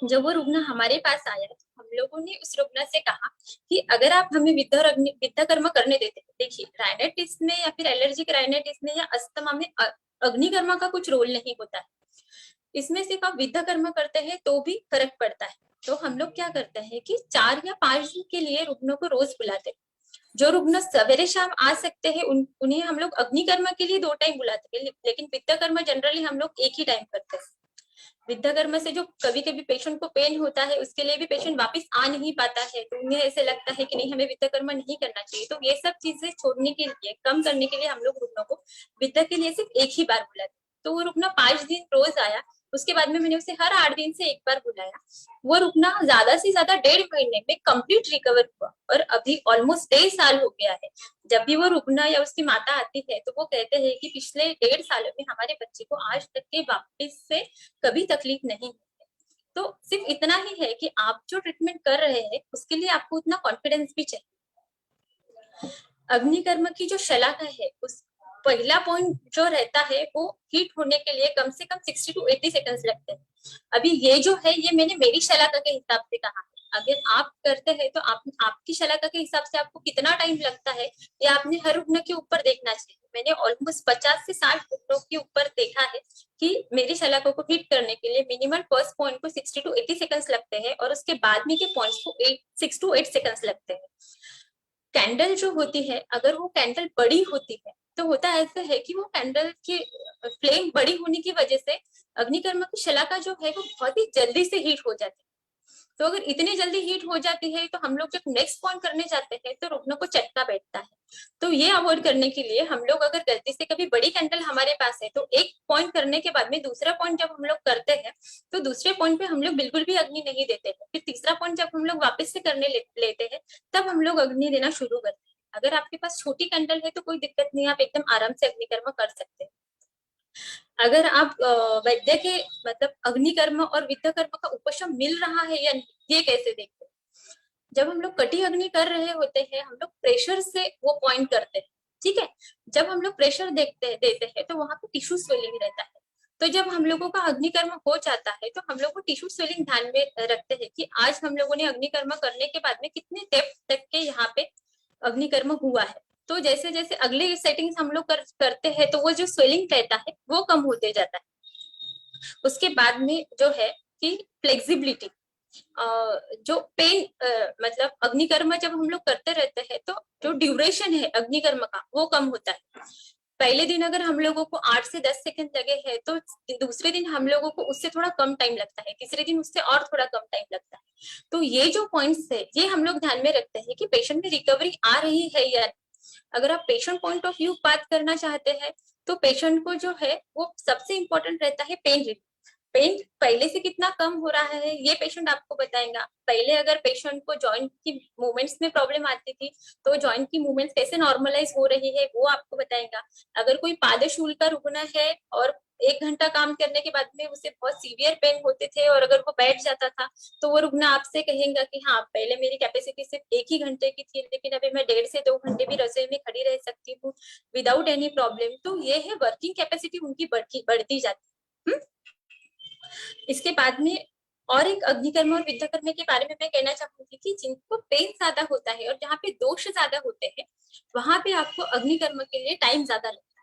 जब वो रुग्ण हमारे पास आया, तो हम लोगों ने उस रुग्ण से कहा कि अगर आप हमें विद्याकर्म करने देते हैं, देखिए राइनाइटिस में या फिर एलर्जिक राइनाइटिस में या अस्थमा में अग्निकर्मा का कुछ रोल नहीं होता है। इसमें सिर्फ आप विद्याकर्म करते हैं तो भी फर्क पड़ता है। तो हम लोग क्या करते हैं कि 4 या 5 दिन के लिए रुग्णों को रोज बुलाते हैं। जो रुग्ण सवेरे शाम आ सकते हैं उन्हें हम लोग अग्निकर्म के लिए 2 टाइम बुलाते हैं, लेकिन विद्याकर्म जनरली हम लोग एक ही टाइम करते हैं। विद्याकर्म से जो कभी कभी पेशेंट को पेन होता है, उसके लिए भी पेशेंट वापस आ नहीं पाता है, तो उन्हें ऐसे लगता है कि नहीं, हमें विद्याकर्म नहीं करना चाहिए। तो ये सब चीजें छोड़ने के लिए, कम करने के लिए हम लोग रुग्णों को विद्या के लिए सिर्फ एक ही बार बुलाते। तो वो रुग्ण 5 दिन रोज आया। उसके बाद में मैंने उसे हर 8 दिन से एक बार बुलाया। वो रुग्ण ज्यादा से ज्यादा 1.5 महीने में कंप्लीट रिकवर हुआ और अभी ऑलमोस्ट 1.5 साल हो गया है। जब भी वो रुग्ण या उसकी माता आती है, तो वो कहते हैं कि पिछले 1.5 सालों में हमारे बच्चे को आज तक के वापस से कभी तकलीफ नहीं हुई है। तो सिर्फ इतना ही है कि आप जो ट्रीटमेंट कर रहे हैं, उसके लिए आपको उतना कॉन्फिडेंस भी चाहिए। अग्निकर्म की जो शलाका है, उस पहला पॉइंट जो रहता है, वो हीट होने के लिए कम से कम 60 to 80 सेकंड्स लगते हैं। अभी ये जो है, ये मैंने मेरी शलाका के हिसाब से कहा है। अगर आप करते हैं तो आपकी शलाका के हिसाब से आपको कितना टाइम लगता है, ये आपने हर रुग्ण के ऊपर देखना चाहिए। मैंने ऑलमोस्ट 50 से 60 रुग्णों के ऊपर देखा है कि मेरी शलाका को हिट करने के लिए मिनिमम फर्स्ट पॉइंट को 60 to 80 सेकंड्स लगते हैं और उसके बाद में के पॉइंट्स को 6 to 8 सेकंड्स लगते हैं। कैंडल जो होती है, अगर वो कैंडल बड़ी होती है, तो होता ऐसा है कि वो कैंडल की फ्लेम बड़ी होने की वजह से अग्निकर्म की शलाका जो है वो बहुत ही जल्दी से हीट हो जाती है। तो अगर इतनी जल्दी हीट हो जाती है, तो हम लोग जब नेक्स्ट पॉइंट करने जाते हैं, तो रुग्ण को चटका बैठता है। तो ये अवॉइड करने के लिए हम लोग, अगर गलती से कभी बड़ी कैंडल हमारे पास है, तो एक पॉइंट करने के बाद में दूसरा पॉइंट जब हम लोग करते हैं, तो दूसरे पॉइंट पे हम लोग बिल्कुल भी अग्नि नहीं देते हैं। फिर तीसरा पॉइंट जब हम लोग वापस से करने लेते हैं, तब हम लोग अग्नि देना शुरू करते हैं। अगर आपके पास छोटी कैंडल है तो कोई दिक्कत नहीं, आप एकदम आराम से अग्निकर्म कर सकते हैं। अगर आप वैद्य के मतलब अग्निकर्म और विद्याकर्म का उपशम मिल रहा है या नहीं, ये कैसे देखते हैं? जब हम लोग कटी अग्नि कर रहे होते हैं, हम लोग प्रेशर से वो पॉइंट करते हैं, ठीक है। जब हम लोग प्रेशर देते हैं, तो वहां पे टिश्यू स्वेलिंग रहता है। तो जब हम लोगों का अग्निकर्म हो जाता है, तो हम लोग को टिश्यू स्वेलिंग ध्यान में रखते हैं कि आज हम लोगों ने अग्निकर्म करने के बाद में कितने डेप्थ तक के यहाँ पे अग्निकर्म हुआ है। तो जैसे जैसे अगले सेटिंग्स हम लोग करते हैं, तो वो जो स्वेलिंग रहता है वो कम होते जाता है। उसके बाद में जो है कि फ्लेक्सिबिलिटी, जो पेन मतलब अग्निकर्म जब हम लोग करते रहते हैं, तो जो ड्यूरेशन है अग्निकर्म का वो कम होता है। पहले दिन अगर हम लोगों को 8 से 10 सेकंड लगे हैं, तो दूसरे दिन हम लोगों को उससे थोड़ा कम टाइम लगता है, तीसरे दिन उससे और थोड़ा कम टाइम लगता है। तो ये जो पॉइंट्स है, ये हम लोग ध्यान में रखते हैं कि पेशेंट में रिकवरी आ रही है या नहीं। अगर आप पेशेंट पॉइंट ऑफ व्यू बात करना चाहते हैं, तो पेशेंट को जो है वो सबसे इंपॉर्टेंट रहता है पेन रिलीफ। पेन पहले से कितना कम हो रहा है, ये पेशेंट आपको बताएगा। पहले अगर पेशेंट को जॉइंट की मूवमेंट्स में प्रॉब्लम आती थी, तो जॉइंट की मूवमेंट्स कैसे नॉर्मलाइज हो रही है, वो आपको बताएगा। अगर कोई पादशूल का रुग्ण है और 1 घंटा काम करने के बाद में उसे बहुत सीवियर पेन होते थे, और अगर वो बैठ जाता था, तो वो रुग्ण आपसे कहेगा कि हाँ, पहले मेरी कैपेसिटी सिर्फ 1 ही घंटे की थी, लेकिन अभी मैं 1.5 से 2 घंटे भी रसोई में खड़ी रह सकती हूँ विदाउट एनी प्रॉब्लम। तो ये है वर्किंग कैपेसिटी उनकी बढ़ती जाती है। इसके बाद में और एक अग्निकर्म और विद्याकर्म के बारे में मैं कहना चाहूंगी कि जिनको पेन ज्यादा होता है और जहाँ पे दोष ज्यादा होते हैं, वहां पे आपको अग्निकर्म के लिए टाइम ज्यादा लगता है।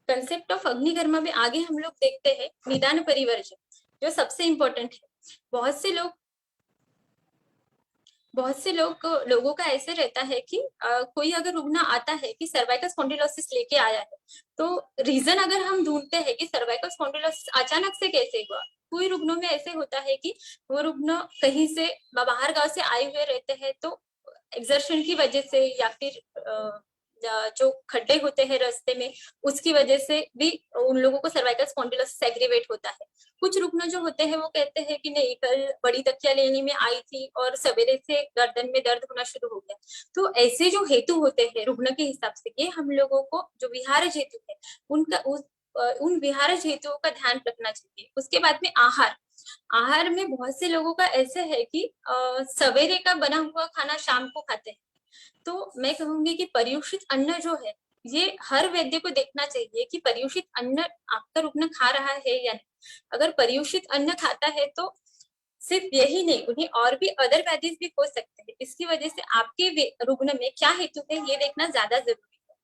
कंसेप्ट ऑफ अग्निकर्म में आगे हम लोग देखते हैं निदान परिवर्जन, जो सबसे इंपॉर्टेंट है। बहुत से लोगों का ऐसे रहता है कि कोई अगर रुग्ण आता है कि सर्वाइकल स्पॉन्डिलोसिस लेके आया है, तो रीजन अगर हम ढूंढते हैं कि सर्वाइकल स्पॉन्डिलोसिस अचानक से कैसे हुआ, कोई रुग्णों में ऐसे होता है कि वो रुग्ण कहीं से बाहर गांव से आए हुए रहते हैं, तो एक्सर्शन की वजह से या फिर जो खड्डे होते हैं रास्ते में उसकी वजह से भी उन लोगों को सर्वाइकल स्पॉन्डिलोसिस एग्रीवेट होता है। कुछ रुग्ण जो होते हैं वो कहते हैं कि नहीं, कल बड़ी तकिया लेने में आई थी और सवेरे से गर्दन में दर्द होना शुरू हो गया। तो ऐसे जो हेतु होते हैं रुग्ण के हिसाब से, ये हम लोगों को जो विहारज हेतु है उनका उन विहारज हेतुओं का ध्यान रखना चाहिए। उसके बाद में आहार में बहुत से लोगों का ऐसे है कि सवेरे का बना हुआ खाना शाम को खाते हैं। तो मैं कहूंगी कि पर्युषित अन्न जो है, ये हर वैद्य को देखना चाहिए कि पर्युषित अन्न आपका रुग्ण खा रहा है या नहीं। अगर पर्युषित अन्न खाता है तो सिर्फ यही नहीं, उन्हें और भी अदर व्याधिज भी हो सकते हैं। इसकी वजह से आपके रुग्ण में क्या हेतु है ये देखना ज्यादा जरूरी है।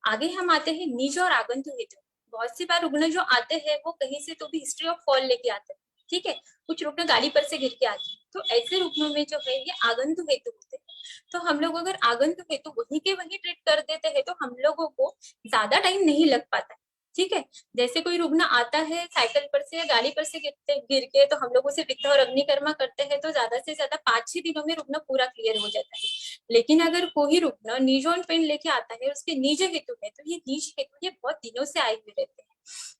आगे हम आते हैं निज और आगंतुक हेतु। बहुत सी बार रुग्ण जो आते हैं वो कहीं से तो भी हिस्ट्री ऑफ फॉल लेके आते हैं, ठीक है, कुछ रुग्ण गाड़ी पर से गिर के आते हैं। तो ऐसे रुग्णों में जो है ये आगंतुक हेतु होते हैं। तो हम लोग अगर आगंतुक हेतु वहीं के वहीं ट्रीट कर देते हैं तो हम लोगों को ज्यादा टाइम नहीं लग पाता, ठीक है। जैसे कोई रुग्ण आता है साइकिल पर से या गाड़ी पर से गिर के, तो हम लोग उसे वित्त और अग्निकर्मा करते हैं तो ज्यादा से ज्यादा 5-6 दिनों में रुग्ण पूरा क्लियर हो जाता है। लेकिन अगर कोई रुग्ण नी जॉइंट पेन लेके आता है, उसके निज हेतु है, तो ये निज हेतु ये बहुत दिनों से आए हुए रहते हैं,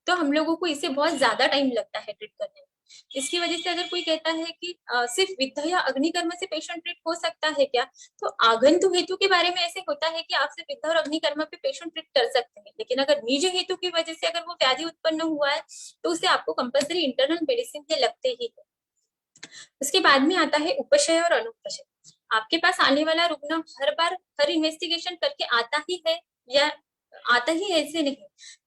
तो हम लोगों को इसे बहुत ज्यादा टाइम लगता है ट्रीट करने में। इसकी वजह से अगर कोई कहता है कि सिर्फ विद्ध या अग्निकर्म से पेशेंट ट्रीट हो सकता है क्या, तो आगंतुक हेतु के बारे में ऐसे होता है कि आप सिर्फ विद्ध और अग्निकर्म पे पेशेंट ट्रीट कर सकते हैं। लेकिन अगर निज हेतु की वजह से अगर वो व्याधि उत्पन्न हुआ है तो उसे आपको कंपल्सरी इंटरनल मेडिसिन के लगते ही है। उसके बाद में आता है उपशय और अनुपशय। आपके पास आने वाला रुग्ण हर बार हर इन्वेस्टिगेशन करके आता ही है या आता ही ऐसे नहीं।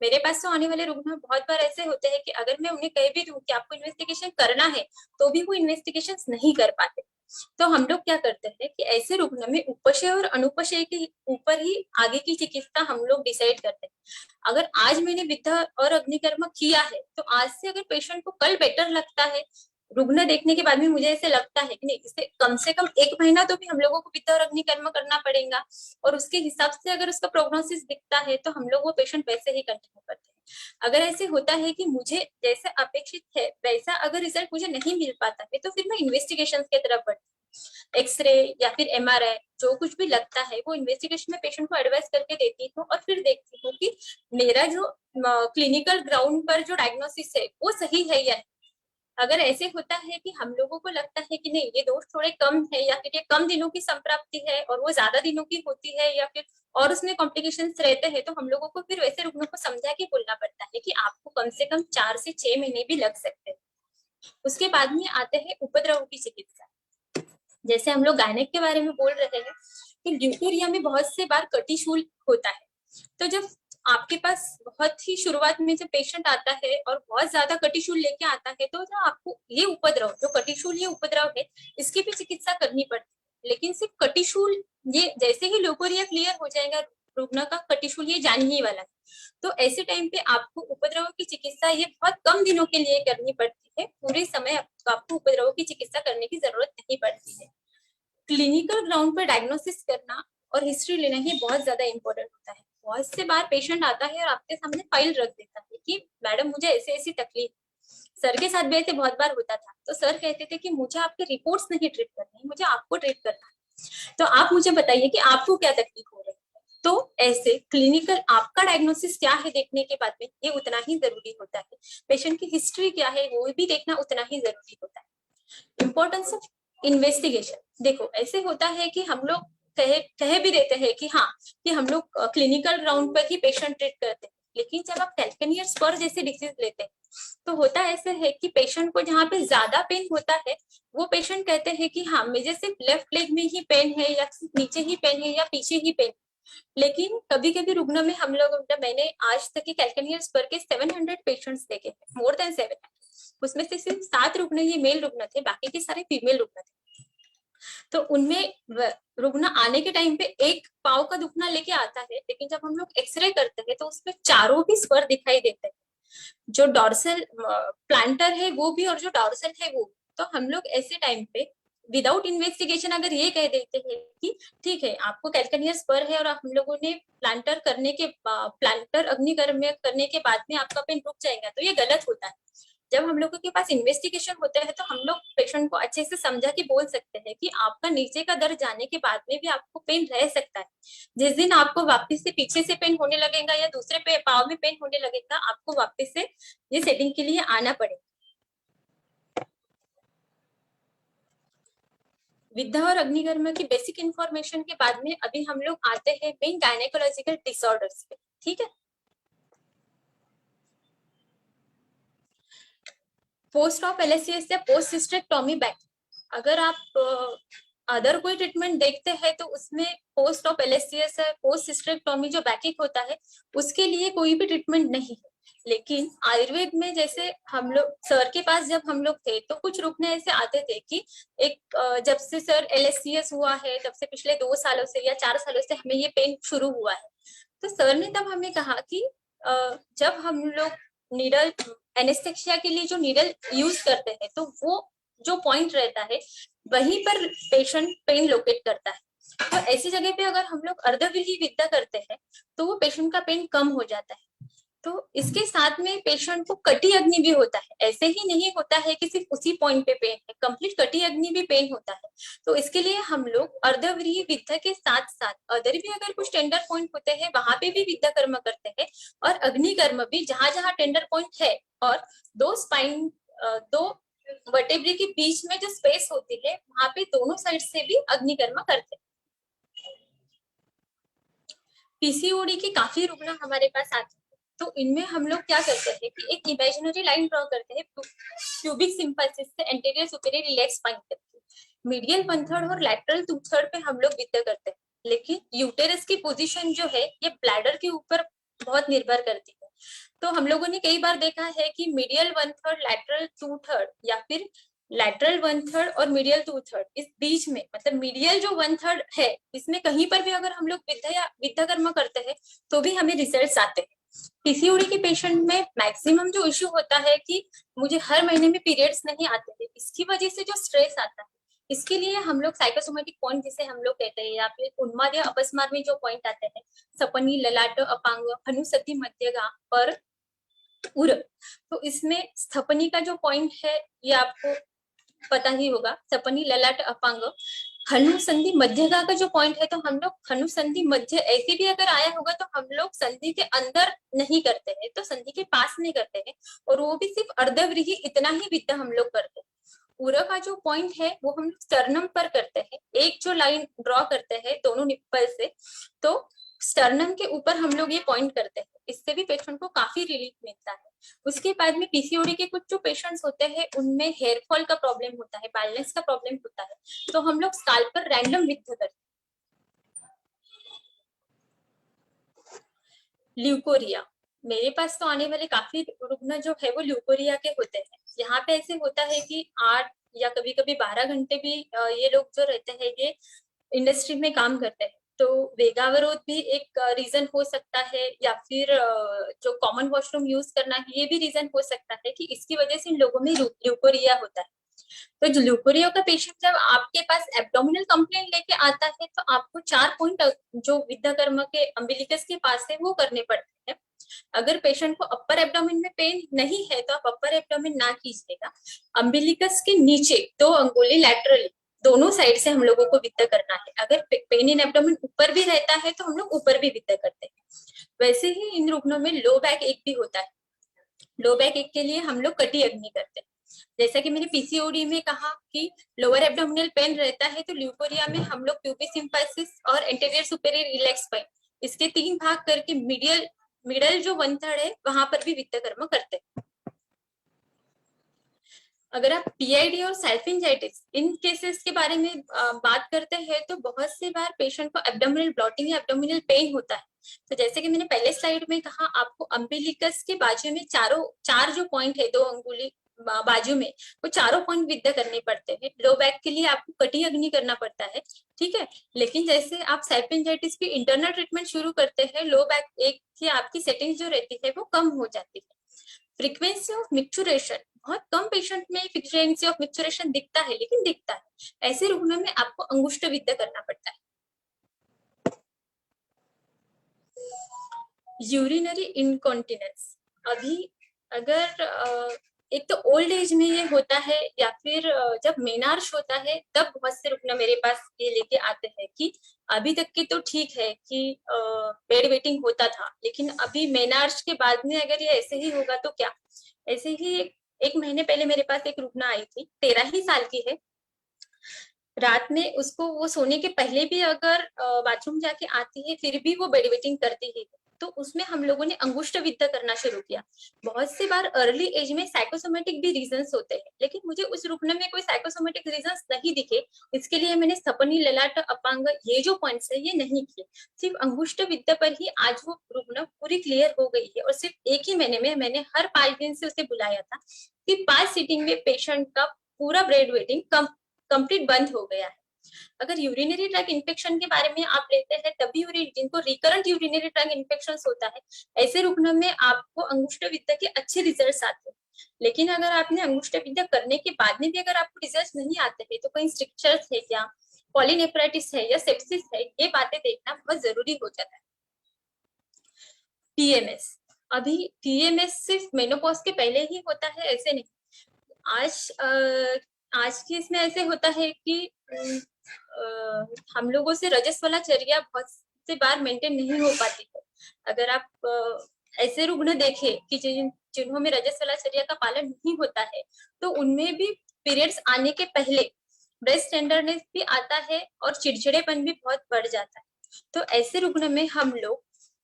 मेरे पास तो आने वाले रुग्ण बहुत बार ऐसे होते हैं कि अगर मैं उन्हें कह भी दूं कि आपको इन्वेस्टिगेशन करना है तो भी वो इन्वेस्टिगेशन नहीं कर पाते। तो हम लोग क्या करते हैं कि ऐसे रुग्ण में उपशय और अनुपशय के ऊपर ही आगे की चिकित्सा हम लोग डिसाइड करते हैं। अगर आज मैंने विद्ध और अग्निकर्म किया है तो आज से अगर पेशेंट को कल बेटर लगता है, रुग्ण देखने के बाद में मुझे ऐसे लगता है कि नहीं, इसे कम से कम 1 महीना तो भी हम लोगों को विद्ध और अग्निकर्म करना पड़ेगा, और उसके हिसाब से अगर उसका प्रोग्नोसिस दिखता है तो हम लोग वो पेशेंट वैसे ही कंटिन्यू करते हैं। अगर ऐसे होता है कि मुझे जैसा अपेक्षित है वैसा अगर रिजल्ट मुझे नहीं मिल पाता है तो फिर मैं इन्वेस्टिगेशन की तरफ बढ़ती हूँ। एक्सरे या फिर MRI जो कुछ भी लगता है वो इन्वेस्टिगेशन में पेशेंट को एडवाइस करके देती हूँ, और फिर देखती हूँ कि मेरा जो क्लिनिकल ग्राउंड पर जो डायग्नोसिस है वो सही है या नहीं। अगर ऐसे होता है कि हम लोगों को लगता है कि नहीं, ये दोष थोड़े कम है या फिर ये कम दिनों की संप्राप्ति है और वो ज्यादा दिनों की होती है या फिर और उसमें कॉम्प्लिकेशंस रहते हैं, तो हम लोगों को फिर वैसे रुग्णों को समझा के बोलना पड़ता है कि आपको कम से कम 4 से 6 महीने भी लग सकते हैं। उसके बाद में आते हैं उपद्रव की चिकित्सा। जैसे हम लोग गायनेक के बारे में बोल रहे हैं कि ल्यूकेरिया में बहुत से बार कटिशूल होता है। तो जब आपके पास बहुत ही शुरुआत में जब पेशेंट आता है और बहुत ज्यादा कटिशूल लेके आता है, तो जो आपको ये उपद्रव, जो कटिशूल ये उपद्रव है, इसकी भी चिकित्सा करनी पड़ती है। लेकिन सिर्फ कटिशूल, ये जैसे ही ल्यूकेरिया क्लियर हो जाएगा रुग्ण का, कटिशूल ये जाने ही वाला है। तो ऐसे टाइम पे आपको उपद्रव की चिकित्सा ये बहुत कम दिनों के लिए करनी पड़ती है, पूरे समय आपको उपद्रव की चिकित्सा करने की जरूरत नहीं पड़ती है। क्लिनिकल ग्राउंड पर डायग्नोसिस करना और हिस्ट्री लेना ही बहुत ज्यादा इंपॉर्टेंट होता है। बहुत से बार पेशेंट आता है और आपके सामने फाइल रख देता है कि मैडम मुझे ऐसे ऐसी तकलीफ, सर के साथ भी ऐसे बहुत बार होता था। तो सर कहते थे कि मुझे आपके रिपोर्ट्स नहीं ट्रीट करनी, मुझे आपको ट्रीट करना है, तो आप मुझे बताइए कि आपको क्या तकलीफ हो रही है। तो ऐसे क्लिनिकल आपका डायग्नोसिस क्या है देखने के बाद में ये उतना ही जरूरी होता है, पेशेंट की हिस्ट्री क्या है वो भी देखना उतना ही जरूरी होता है। Importance of investigation. देखो ऐसे होता है कि हम लोग कह भी देते हैं कि हाँ, कि हम लोग क्लिनिकल ग्राउंड पर ही पेशेंट ट्रीट करते हैं, लेकिन जब आप कैल्केनियर स्पर जैसे डिसीज लेते हैं तो होता ऐसे है कि पेशेंट को जहाँ पे ज्यादा पेन होता है वो पेशेंट कहते हैं कि हाँ मुझे सिर्फ लेफ्ट लेग में ही पेन है या सिर्फ नीचे ही पेन है या पीछे ही पेन। लेकिन कभी कभी रुग्ण में हम लोग, मैंने आज तक के कैल्केनियर स्पर के 700 पेशेंट्स देखे हैं, मोर देन 700। उसमें से सिर्फ 7 रुग्ण ही मेल रुग्ण थे, बाकी के सारे फीमेल रुग्ण थे। तो उनमें रुग्ण आने के टाइम पे एक पाव का दुखना लेके आता है, लेकिन जब हम लोग एक्सरे करते हैं तो उसमें चारों भी स्पर दिखाई देते हैं, जो डॉर्सल प्लांटर है वो भी और जो डॉर्सल है वो। तो हम लोग ऐसे टाइम पे विदाउट इन्वेस्टिगेशन अगर ये कह देते हैं कि ठीक है आपको कैल्केनियर स्पर है और हम लोगों ने प्लांटर अग्निकर्म करने के बाद में आपका पेन रुक जाएगा, तो ये गलत होता है। जब हम लोगों के पास इन्वेस्टिगेशन होता है तो हम लोग पेशेंट को अच्छे से समझा के बोल सकते हैं कि आपका नीचे का दर्द जाने के बाद में भी आपको पेन रह सकता है। जिस दिन आपको वापस से पीछे से पेन होने लगेगा या दूसरे पाव में पेन होने लगेगा, आपको वापस से ये सेटिंग के लिए आना पड़ेगा। विद्या और अग्निकर्म की बेसिक इंफॉर्मेशन के बाद में अभी हम लोग आते हैं मेन गायनेकोलॉजिकल डिसऑर्डर्स पे। ठीक है, पोस्ट ऑफ एलएससीएस या पोस्ट सिस्टेक्टोमी बैक, अगर आप अदर कोई ट्रीटमेंट देखते हैं तो उसमें पोस्ट ऑफ एलएससीएस है, पोस्ट सिस्टेक्टोमी जो बैकिक होता है उसके लिए कोई भी ट्रीटमेंट नहीं है। लेकिन आयुर्वेद में जैसे हम लोग सर के पास जब हम लोग थे तो कुछ रुकने ऐसे आते थे कि एक जब से सर एलएससीएस हुआ है तब से पिछले 2 सालों से या 4 सालों से हमें ये पेन शुरू हुआ है, तो सर ने तब हमें कहा कि जब हम लोग नीडल एनेस्थेसिया के लिए जो नीडल यूज करते हैं तो वो जो पॉइंट रहता है वहीं पर पेशेंट पेन लोकेट करता है। तो ऐसी जगह पे अगर हम लोग अर्धविहीन विद्या करते हैं तो वो पेशेंट का पेन कम हो जाता है। तो इसके साथ में पेशेंट को कटी अग्नि भी होता है, ऐसे ही नहीं होता है कि सिर्फ उसी पॉइंट पे पेन है, कंप्लीट कटी अग्नि भी पेन होता है। तो इसके लिए हम लोग अर्धव्रीहि विद्या के साथ साथ अदर भी अगर कुछ टेंडर पॉइंट होते हैं वहां पे भी विद्या कर्म करते हैं, और अग्नि कर्म भी जहां जहां टेंडर पॉइंट है और दो वर्टेब्रे के बीच में जो स्पेस होती है वहां पे दोनों साइड से भी अग्निकर्म करते हैं। पीसीओडी के काफी रुग्ण हमारे पास आते हैं, तो इनमें हम लोग क्या करते हैं कि एक इमेजिनरी लाइन ड्रॉ करते हैं प्यूबिक सिंपल्सिस से एंटीरियर सुपीरियर इलेक्स स्पाइन तक, मीडियल 1/3 और लैटरल 2/3 पे हम लोग विद्या करते हैं। लेकिन यूटेरस की पोजीशन जो है ये ब्लैडर के ऊपर बहुत निर्भर करती है। तो हम लोगों ने कई बार देखा है कि मीडियल 1/3 लैटरल 2/3 या फिर लैटरल 1/3 और मीडियल 2/3, इस बीच में मतलब मीडियल जो 1/3 है इसमें कहीं पर भी अगर हम लोग विद्या कर्म करते हैं तो भी हमें रिजल्ट्स आते हैं। पीसीओडी के पेशेंट में मैक्सिमम जो इश्यू होता है कि मुझे हर महीने में पीरियड्स नहीं आते हैं, इसकी वजह से जो स्ट्रेस आता है, इसके लिए हम लोग साइकोसोमेटिक पॉइंट जिसे हम लोग कहते हैं या फिर उन्माद या अपस्मार में जो पॉइंट आते हैं सपनी, ललाट, अपांग, हनुसति, मध्यगा और उर, तो इसमें स्थपनी का जो पॉइंट है ये आपको पता ही होगा, सपनी, ललाट, अपांग, हनुसंधि, मध्यगा का जो पॉइंट है तो हम लोग हनुसंधि मध्य ऐसे भी अगर आया होगा तो हम लोग संधि के अंदर नहीं करते हैं, तो संधि के पास नहीं करते हैं, और वो भी सिर्फ अर्धव्रीहि इतना ही विद्या हम लोग करते हैं। उर का जो पॉइंट है वो हम स्टर्नम पर करते हैं, एक जो लाइन ड्रॉ करते हैं दोनों निप्पल से, तो स्टर्नम के ऊपर हम लोग ये पॉइंट करते हैं, इससे भी पेशेंट को काफी रिलीफ मिलता है। उसके बाद में पीसीओडी के कुछ जो पेशेंट्स होते हैं उनमें हेयर फॉल का प्रॉब्लम होता है, बैलेंस का प्रॉब्लम होता है, तो हम लोग स्काल्प पर रैंडम विद्या करते हैं। ल्यूकोरिया, मेरे पास तो आने वाले काफी रुग्ण जो है वो ल्यूकोरिया के होते हैं। यहाँ पे ऐसे होता है कि 8 या कभी कभी 12 घंटे भी ये लोग जो रहते हैं ये इंडस्ट्री में काम करते हैं, तो वेगावरोध भी एक रीजन हो सकता है, या फिर जो कॉमन वॉशरूम यूज करना है ये भी रीजन हो सकता है कि इसकी वजह से इन लोगों में ल्यूकोरिया होता है। तो जो ल्यूकोरिया का पेशेंट जब आपके पास एब्डोमिनल कंप्लेंट लेके आता है तो आपको 4 पॉइंट जो विद्या कर्म के अम्बिलिकस के पास है वो करने पड़ते हैं। अगर पेशेंट को अपर एब्डोमिन में पेन नहीं है तो आप अपर एब्डोमिन ना कीजिएगा, अम्बिलिकस के नीचे 2 अंगुली लैटरली दोनों साइड से हम लोगों को विद्या करना है। अगर पेन इन एब्डोमिन ऊपर भी रहता है तो हम लोग ऊपर भी विद्या करते हैं। वैसे ही इन रुग्णों में लो बैक एक भी होता है, लो बैक एक के लिए हम लोग कटी अग्नि करते हैं। जैसा कि मैंने पीसीओडी में कहा कि लोअर एब्डोमिनल पेन रहता है तो ल्यूकोरिया में हम लोग प्यूबिक सिंपैसिस और एंटीरियर सुपीरियर इलेक्स स्पाइन इसके 3 भाग करके मिडल जो 1/3 है वहां पर भी विद्या कर्म करते हैं। अगर आप पीआईडी और सल्फिंजाइटिस इन केसेस के बारे में बात करते हैं तो बहुत सी बार पेशेंट को एब्डोमिनल ब्लॉटिंग या एब्डोमिनल पेन होता है। तो जैसे कि मैंने पहले स्लाइड में कहा, आपको अम्बिलिकस के बाजू में चार जो पॉइंट है 2 अंगुली बाजू में, वो चारों पॉइंट विद्या करने पड़ते हैं। लो बैक के लिए आपको कटी अग्नि करना पड़ता है, ठीक है। लेकिन जैसे आप सल्फिंजाइटिस की इंटरनल ट्रीटमेंट शुरू करते हैं, लो बैक एक की आपकी सेटिंग जो रहती है वो कम हो जाती है। फ्रीक्वेंसी ऑफ मिक्चुरेशन, बहुत कम पेशेंट में फ्रीक्वेंसी ऑफ मिक्चुरेशन दिखता है, लेकिन दिखता है। ऐसे रुग्ण में आपको अंगुष्ठ विद्या करना पड़ता है। यूरिनरी इनकॉन्टिनेंस, अभी अगर एक तो ओल्ड एज में ये होता है या फिर जब मेनार्श होता है, तब बहुत से रुग्ण मेरे पास ये लेके आते हैं कि अभी तक की तो ठीक है कि बेड वेटिंग होता था, लेकिन अभी मेनार्श के बाद में अगर ये ऐसे ही होगा तो क्या। ऐसे ही एक महीने पहले मेरे पास एक रुग्ण आई थी, 13 ही साल की है। रात में उसको वो सोने के पहले भी अगर बाथरूम जाके आती है, फिर भी वो बेड वेटिंग करती है, तो उसमें हम लोगों ने अंगुष्ठ विद्या करना शुरू किया। बहुत सी बार अर्ली एज में साइकोसोमेटिक भी रीजंस होते हैं, लेकिन मुझे उस रुग्ण में कोई साइकोसोमेटिक रीजंस नहीं दिखे, इसके लिए मैंने स्थपनी, ललाट, अपांग, ये जो पॉइंट्स है ये नहीं किए। सिर्फ अंगुष्ठ विद्या पर ही आज वो रुग्ण पूरी क्लियर हो गई है, और सिर्फ एक ही महीने में मैंने हर 5 दिन से उसे बुलाया था कि 5 सीटिंग में पेशेंट का पूरा बेड वेटिंग कंप्लीट बंद हो गया है। अगर यूरिनरी ट्रैक इन्फेक्शन के बारे में आप लेते हैं, तभी जिनको रिकरेंट यूरिनरी ट्रैक इन्फेक्शन होता है, ऐसे रुग्ण में आपको अंगुष्ठ विद्या के अच्छे रिजल्ट्स आते हैं। लेकिन अगर आपने अंगुष्ठ विद्या करने के बाद में भी अगर आपको रिजल्ट नहीं आते हैं, तो कहीं स्ट्रिक्चर्स है क्या, पॉलीनेफ्राइटिस है या सेप्सिस है, ये बातें देखना बहुत जरूरी हो जाता है। टीएमएस, अभी टीएमएस सिर्फ मेनोपॉज के पहले ही होता है ऐसे नहीं। आज की इसमें ऐसे होता है कि हम लोगों से रजस्वलाचर्या बहुत से बार मेंटेन नहीं हो पाती है। अगर आप ऐसे रुग्ण देखें कि जिन्हों में रजस्वलाचर्या का पालन नहीं होता है, तो उनमें भी पीरियड्स आने के पहले ब्रेस्ट टेंडरनेस भी आता है और चिड़चिड़ेपन भी बहुत बढ़ जाता है। तो ऐसे रुग्ण में हम लोग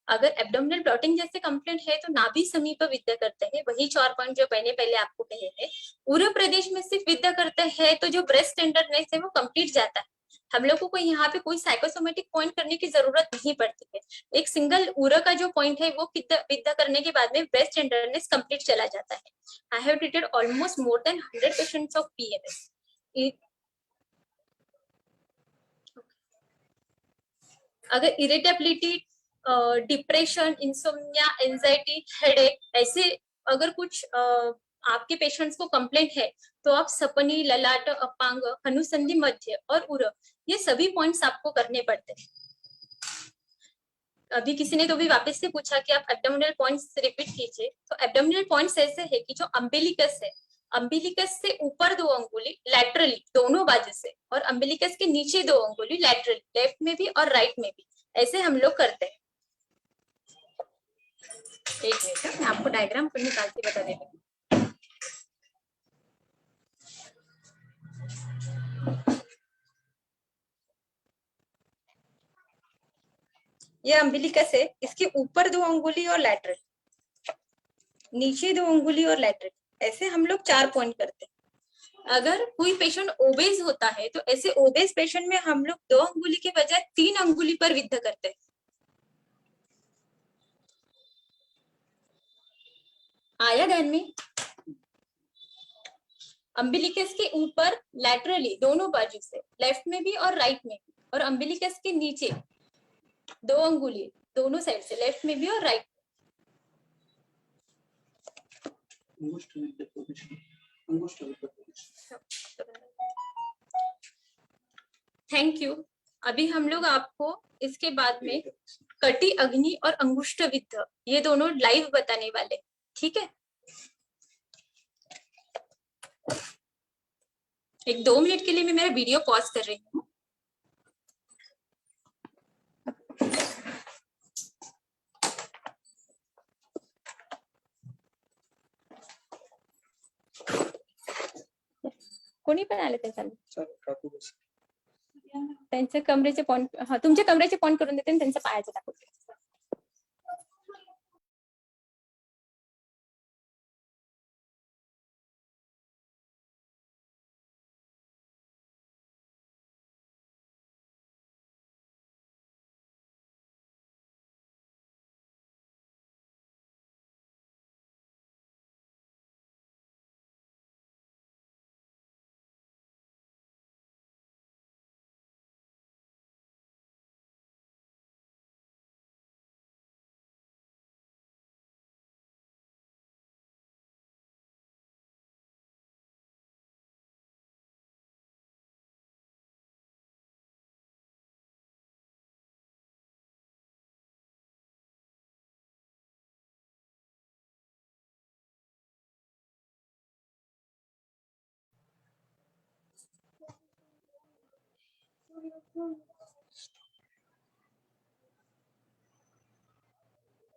अगर एब्डोमिनल ब्लॉटिंग जैसे कंप्लेंट है, तो नाभि समीप विद्या करते हैं, वही 4 पॉइंट जो मैंने पहले आपको कहे हैं। उरु प्रदेश में सिर्फ विद्या करते हैं, तो जो ब्रेस्ट टेंडरनेस है वो कंप्लीट जाता है। हम लोगों को यहाँ पे कोई साइकोसोमेटिक पॉइंट करने की जरूरत नहीं पड़ती है। एक सिंगल उरु का जो पॉइंट है वो विद्या करने के बाद में ब्रेस्ट टेंडरनेस कंप्लीट चला जाता है। I have treated almost more than 100 patients of PMS. अगर irritability, depression, insomnia, anxiety, headache, ऐसे अगर कुछ आपके पेशेंट्स को कंप्लेंट है, तो आप सपनी, ललाट, अपांग, अनुसंधि मध्य और उरु, ये सभी पॉइंट्स आपको करने पड़ते हैं। अभी किसी ने तो भी वापस से पूछा कि आप एब्डोमिनल पॉइंट्स रिपीट कीजिए। तो एब्डोमिनल पॉइंट्स ऐसे है कि जो अम्बिलिकस है, अम्बिलिकस से ऊपर 2 अंगुली लैटरली दोनों बाजू से, और अम्बिलिकस के नीचे 2 अंगुली लैटरली, लेफ्ट में भी और राइट में भी, ऐसे हम लोग करते हैं। एक मिनट, मैं आपको डायग्राम पर निकाल के बता देती हूँ। ये अम्बिलिकस है, इसके ऊपर 2 अंगुली और लैटरल, नीचे 2 अंगुली और लैटरल, ऐसे हम लोग 4 पॉइंट करते हैं। अगर कोई पेशेंट ओबेज होता है, तो ऐसे ओबेज पेशेंट में हम लोग 2 अंगुली के बजाय 3 अंगुली पर विद्या करते हैं। आया ध्यान में? अम्बिलिकस के ऊपर लैटरली दोनों बाजू से, लेफ्ट में भी और राइट में भी, और अम्बिलिकस के नीचे 2 अंगुली दोनों साइड से, लेफ्ट में भी और राइट में। Thank you. अभी हम लोग आपको इसके बाद में कटी अग्नि और अंगुष्ठ विद्या, ये दोनों लाइव बताने वाले, ठीक है? एक 2 मिनट के लिए मैं मेरा वीडियो पॉज कर रही हूँ। कोणी पण आले त्यांच्या कमरेचे पॉइंट, हा तुमच्या कमरेचे पॉइंट करून देते, त्यांच्या पायाचे दाखवते।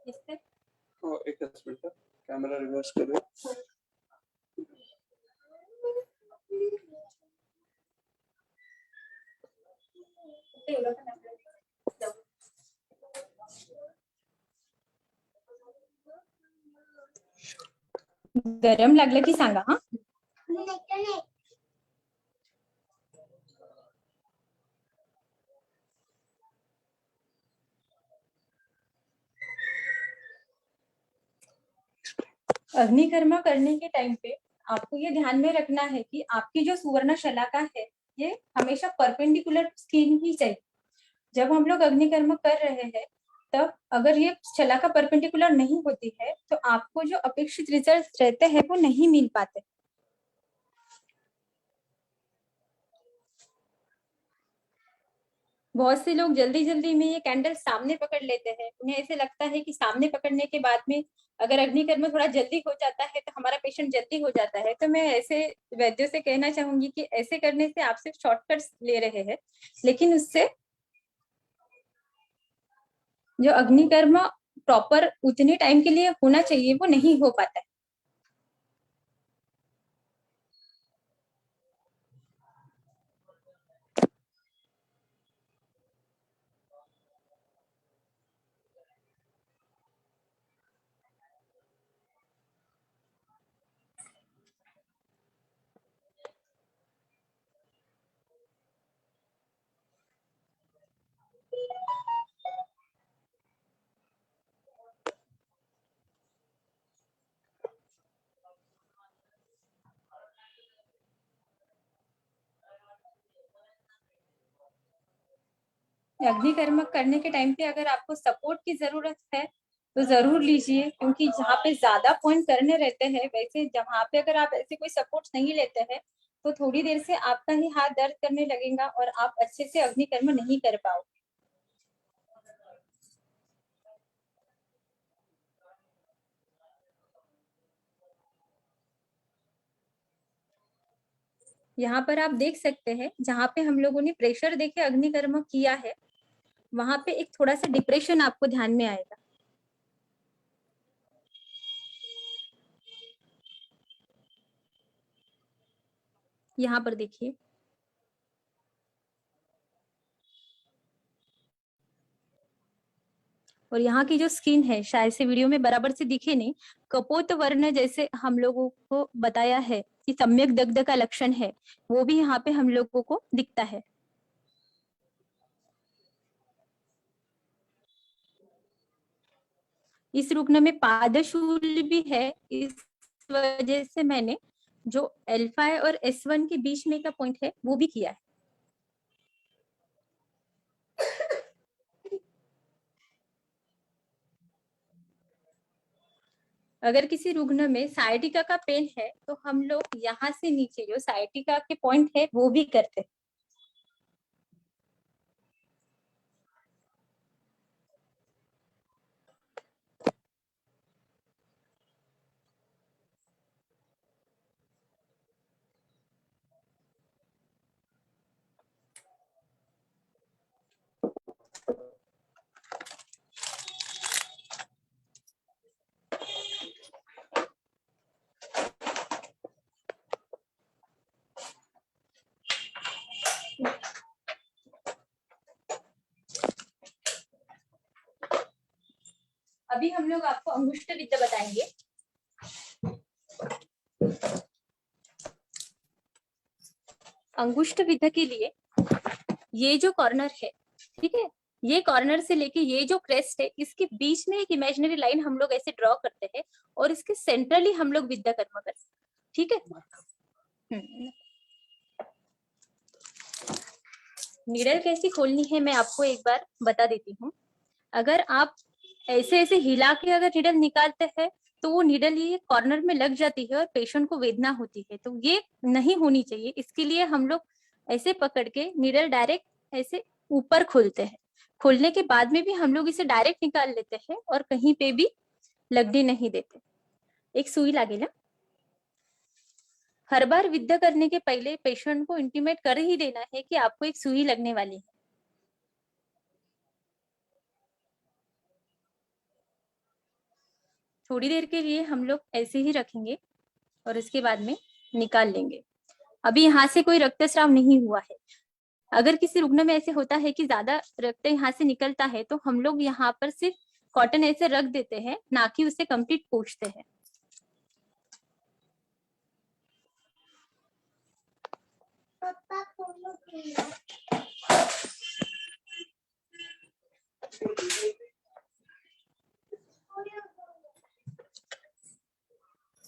इससे एक मिनट कैमरा रिवर्स करो। गरम लागलं की सांगा हा। अग्निकर्म करने के टाइम पे आपको ये ध्यान में रखना है कि आपकी जो सुवर्ण शलाका है ये हमेशा परपेंडिकुलर स्किन ही चाहिए। जब हम लोग अग्निकर्म कर रहे हैं तब अगर ये शलाका परपेंडिकुलर नहीं होती है तो आपको जो अपेक्षित रिजल्ट रहते हैं वो नहीं मिल पाते। बहुत से लोग जल्दी जल्दी में ये कैंडल सामने पकड़ लेते हैं। उन्हें ऐसे लगता है कि सामने पकड़ने के बाद में अगर अग्निकर्म थोड़ा जल्दी हो जाता है तो हमारा पेशेंट जल्दी हो जाता है। तो मैं ऐसे वैद्यों से कहना चाहूंगी कि ऐसे करने से आप सिर्फ शॉर्टकट्स ले रहे हैं, लेकिन उससे जो अग्निकर्म प्रॉपर उतने टाइम के लिए होना चाहिए वो नहीं हो पाता है। अग्निकर्म करने के टाइम पे अगर आपको सपोर्ट की जरूरत है तो जरूर लीजिए, क्योंकि जहाँ पे ज्यादा पॉइंट करने रहते हैं वैसे जहाँ पे अगर आप ऐसे कोई सपोर्ट नहीं लेते हैं तो थोड़ी देर से आपका ही हाथ दर्द करने लगेगा और आप अच्छे से अग्निकर्म नहीं कर पाओगे। यहाँ पर आप देख सकते हैं जहाँ पे हम लोगों ने प्रेशर देके अग्निकर्म किया है वहां पे एक थोड़ा सा डिप्रेशन आपको ध्यान में आएगा। यहाँ पर देखिए, और यहाँ की जो स्किन है शायद से वीडियो में बराबर से दिखे नहीं, कपोत वर्ण जैसे हम लोगों को बताया है कि सम्यक दग्ध का लक्षण है, वो भी यहाँ पे हम लोगों को दिखता है। इस रुग्ण में पादशूल भी है, इस वजह से मैंने जो L5 और S1 के बीच में का पॉइंट है वो भी किया है। अगर किसी रुग्ण में साइटिका का पेन है तो हम लोग यहाँ से नीचे जो साइटिका के पॉइंट है वो भी करते हैं। अभी हम लोग आपको अंगुष्ठ विद्या बताएंगे। अंगुष्ठ विद्या के लिए ये जो कॉर्नर है, ठीक है, ये कॉर्नर से लेके ये जो क्रेस्ट है इसके बीच में एक इमेजिनरी लाइन हम लोग ऐसे ड्रॉ करते हैं और इसके सेंट्रली हम लोग विद्या कर्म करते हैं, ठीक है। नीडल कैसी खोलनी है मैं आपको एक बार बता देती हूँ। अगर आप ऐसे ऐसे हिला के अगर नीडल निकालते हैं तो वो नीडल ये कॉर्नर में लग जाती है और पेशेंट को वेदना होती है, तो ये नहीं होनी चाहिए। इसके लिए हम लोग ऐसे पकड़ के नीडल डायरेक्ट ऐसे ऊपर खोलते हैं। खोलने के बाद में भी हम लोग इसे डायरेक्ट निकाल लेते हैं और कहीं पे भी लगने नहीं देते। एक सुई लागेल, हर बार विद्या करने के पहले पेशेंट को इंटीमेट कर ही देना है कि आपको एक सुई लगने वाली है। थोड़ी देर के लिए हम लोग ऐसे ही रखेंगे और इसके बाद में निकाल लेंगे। अभी यहाँ से कोई रक्तस्राव नहीं हुआ है। अगर किसी रुग्ण में ऐसे होता है कि ज्यादा रक्त यहाँ से निकलता है तो हम लोग यहाँ पर सिर्फ कॉटन ऐसे रख देते हैं, ना कि उसे कंप्लीट पोंछते हैं।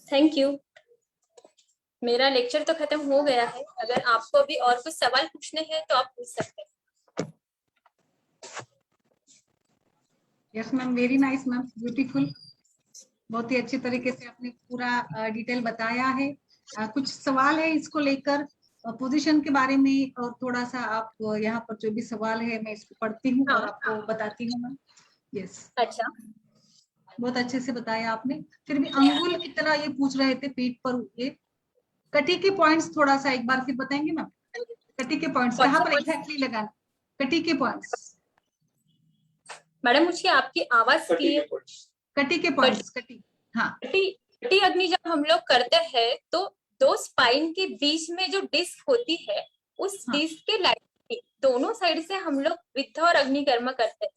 Thank you. मेरा लेक्चर तो खत्म हो गया है। अगर आपको अभी और कुछ सवाल पूछने हैं तो आप पूछ सकते हैं। Yes ma'am, very nice ma'am, beautiful. बहुत ही अच्छे तरीके से आपने पूरा डिटेल बताया है। कुछ सवाल है इसको लेकर पोजीशन के बारे में, और थोड़ा सा आप यहाँ पर जो भी सवाल है मैं इसको पढ़ती हूँ और आपको बताती हूँ मैम। यस, अच्छा, बहुत अच्छे से बताया आपने। फिर भी अंगुल की तरह ये पूछ रहे थे पेट पर, ये कटी के पॉइंट्स थोड़ा सा एक बार फिर बताएंगे मैम। कटी के पॉइंट्स कहाँ पर एग्जैक्टली लगाना? कटी के पॉइंट्स मैडम मुझे आपकी आवाज क्लियर। कटी के पॉइंट्स, कटी, हाँ। कटी अग्नि जब हम लोग करते हैं तो दो स्पाइन के बीच में जो डिस्क होती है उस डिस्क के लाइट दोनों साइड से हम लोग विद्ध और अग्निकर्म करते हैं।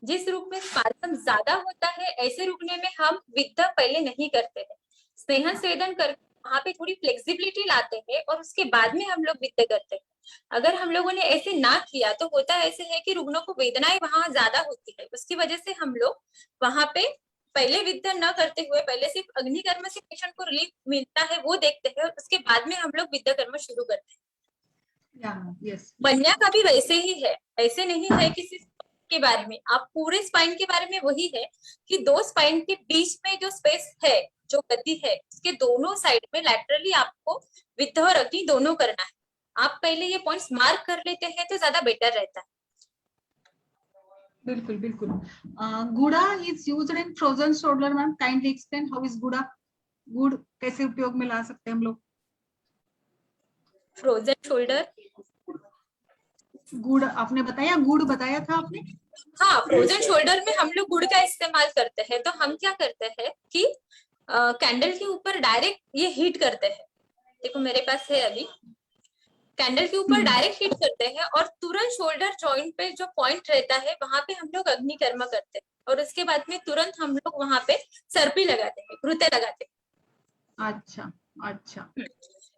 जिस रूप में स्पार्सम ज्यादा होता है ऐसे रुकने में हम विद्ध पहले नहीं करते हैं, स्नेह स्वेदन करके वहां पे थोड़ी फ्लेक्सिबिलिटी लाते हैं और उसके बाद में हम लोग विद्ध करते हैं। अगर हम लोगों ने ऐसे ना किया तो होता ऐसे है कि रुग्णों को वेदनाएं वहां ज्यादा होती है, उसकी वजह से हम लोग वहां पे पहले विद्या न करते हुए पहले सिर्फ अग्निकर्म से पेशेंट को रिलीफ मिलता है वो देखते हैं और उसके बाद में हम लोग विद्या कर्म शुरू करते हैं। yes. बन्या का भी वैसे ही है, ऐसे नहीं है कि सिर्फ के बारे में, आप पूरे स्पाइन के बारे में वही है कि दो स्पाइन के बीच में जो स्पेस है, जो गति है, उसके दोनों साइड में लैटरली आपको विद्या और अग्नि दोनों करना है। आप पहले ये पॉइंट्स मार्क कर लेते हैं तो ज्यादा बेटर रहता है। बिल्कुल बिल्कुल। गुड़ा is used in frozen shoulder ma'am, kindly explain how is गुड़ा? गुड़ कैसे उपयोग में ला सकते हैं हम लोग? फ्रोजन शोल्डर, गुड़ आपने बताया, गुड़ बताया था आपने। हाँ, फ्रोजन शोल्डर में हम लोग गुड़ का इस्तेमाल करते हैं। तो हम क्या करते हैं कि कैंडल के ऊपर डायरेक्ट ये हीट करते हैं। देखो मेरे पास है अभी, कैंडल के ऊपर डायरेक्ट हीट करते हैं और तुरंत शोल्डर जॉइंट पे जो पॉइंट रहता है वहां पे हम लोग अग्निकर्म करते हैं और उसके बाद में तुरंत हम लोग वहां पे सर्पी लगाते हैं, घृते लगाते हैं। अच्छा अच्छा।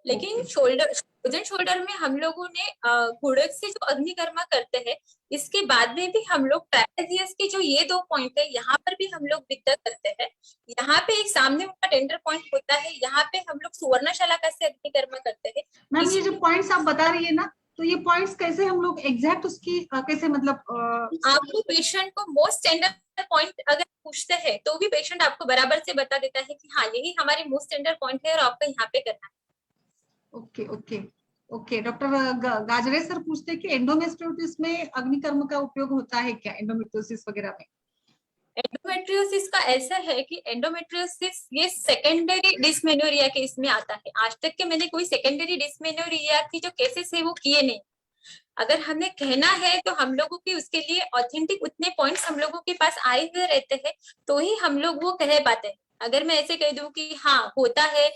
लेकिन फ्रोजन शोल्डर में हम लोगों ने गुड़ से जो अग्निकर्म करते हैं, इसके बाद में भी हम लोग ट्रापेजियस के जो ये दो पॉइंट है यहाँ पर भी हम लोग विद्या करते हैं। यहाँ पे एक सामने उनका टेंडर पॉइंट होता है, यहाँ पे हम लोग सुवर्णशलाका से अग्निकर्म करते हैं। मैम ये जो पॉइंट्स आप बता रही है ना, तो ये पॉइंट्स कैसे हम लोग एग्जैक्ट उसकी कैसे मतलब आपको पेशेंट को मोस्ट टेंडर पॉइंट अगर पूछते हैं तो भी पेशेंट आपको बराबर से बता देता है कि हाँ यही हमारी मोस्ट टेंडर पॉइंट है और आपको यहाँ पे करना है। Okay okay okay. डॉक्टर गाजरे सर पूछते हैं कि एंडोमेट्रियोसिस में अग्निकर्म का उपयोग होता है क्या, एंडोमेट्रियोसिस वगैरह में? एंडोमेट्रियोसिस का ऐसा है कि एंडोमेट्रियोसिस ये सेकेंडरी डिस्मेनोरिया के इसमें आता है। आज तक के मैंने कोई सेकेंडरी डिस्मेनोरिया की जो केसेस है वो किए नहीं। अगर हमें कहना है तो हम लोगों की उसके लिए ऑथेंटिक उतने पॉइंट्स हम लोगों के पास आए हुए रहते हैं तो ही हम लोग वो कह पाते हैं। अगर मैं ऐसे कह दूं कि हाँ होता है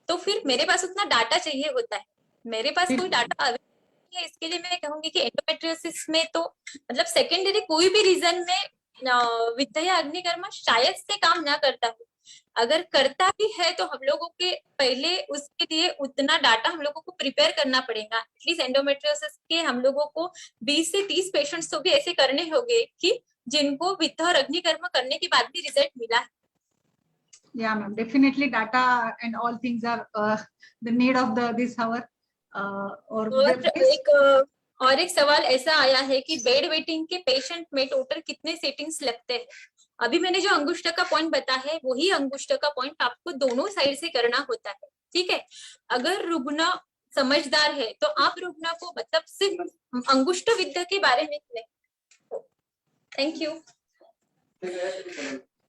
तो फिर मेरे पास उतना डाटा चाहिए होता है, मेरे पास कोई डाटा अवेलेबल है। इसके लिए मैं कहूंगी कि एंडोमेट्रियोसिस में तो मतलब सेकेंडरी कोई भी रीजन में विद्या अग्निकर्म शायद से काम ना करता हो। अगर करता भी है तो हम लोगों के पहले उसके लिए उतना डाटा हम लोगों को प्रिपेयर करना पड़ेगा। एटलीस्ट एंडोमेट्रियोसिस के हम लोगों को 20 से 30 पेशेंट्स तो भी ऐसे करने होंगे कि जिनको विद्या और अग्निकर्म करने के बाद भी रिजल्ट मिला है। Yeah ma'am, definitely data and all things are the need of this hour. और एक सवाल ऐसा आया है कि बेड वेटिंग के पेशेंट में टोटल कितने सेटिंग्स लगते हैं? अभी मैंने जो अंगुष्ठ का पॉइंट बताया है वही अंगुष्ठ का पॉइंट आपको दोनों साइड से करना होता है, ठीक है? अगर रुग्ण समझदार है तो आप रुग्ण को मतलब सिर्फ अंगुष्ठ विद्या के बारे में नहीं। Thank you.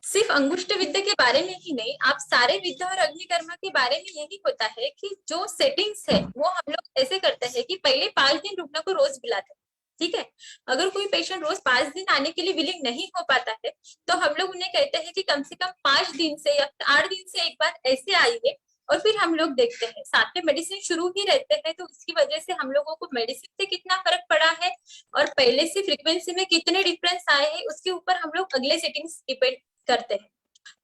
सिर्फ अंगुष्ठ विद्या के बारे में ही नहीं, आप सारे विद्या और अग्निकर्मा के बारे में यही होता है कि जो सेटिंग्स है वो हम लोग ऐसे करते हैं कि पहले 5 दिन रुग्ण को रोज बुलाते हैं, ठीक है। अगर कोई पेशेंट रोज 5 दिन आने के लिए विलिंग नहीं हो पाता है तो हम लोग उन्हें कहते हैं कि कम से कम 5 दिन से या 8 दिन से एक बार ऐसे आइए, और फिर हम लोग देखते हैं। साथ में मेडिसिन शुरू ही रहते हैं, तो इसकी वजह से हम लोगों को मेडिसिन से कितना फर्क पड़ा है और पहले से फ्रीक्वेंसी में कितने डिफरेंस आए हैं उसके ऊपर हम लोग अगले सेटिंग्स डिपेंड करते हैं।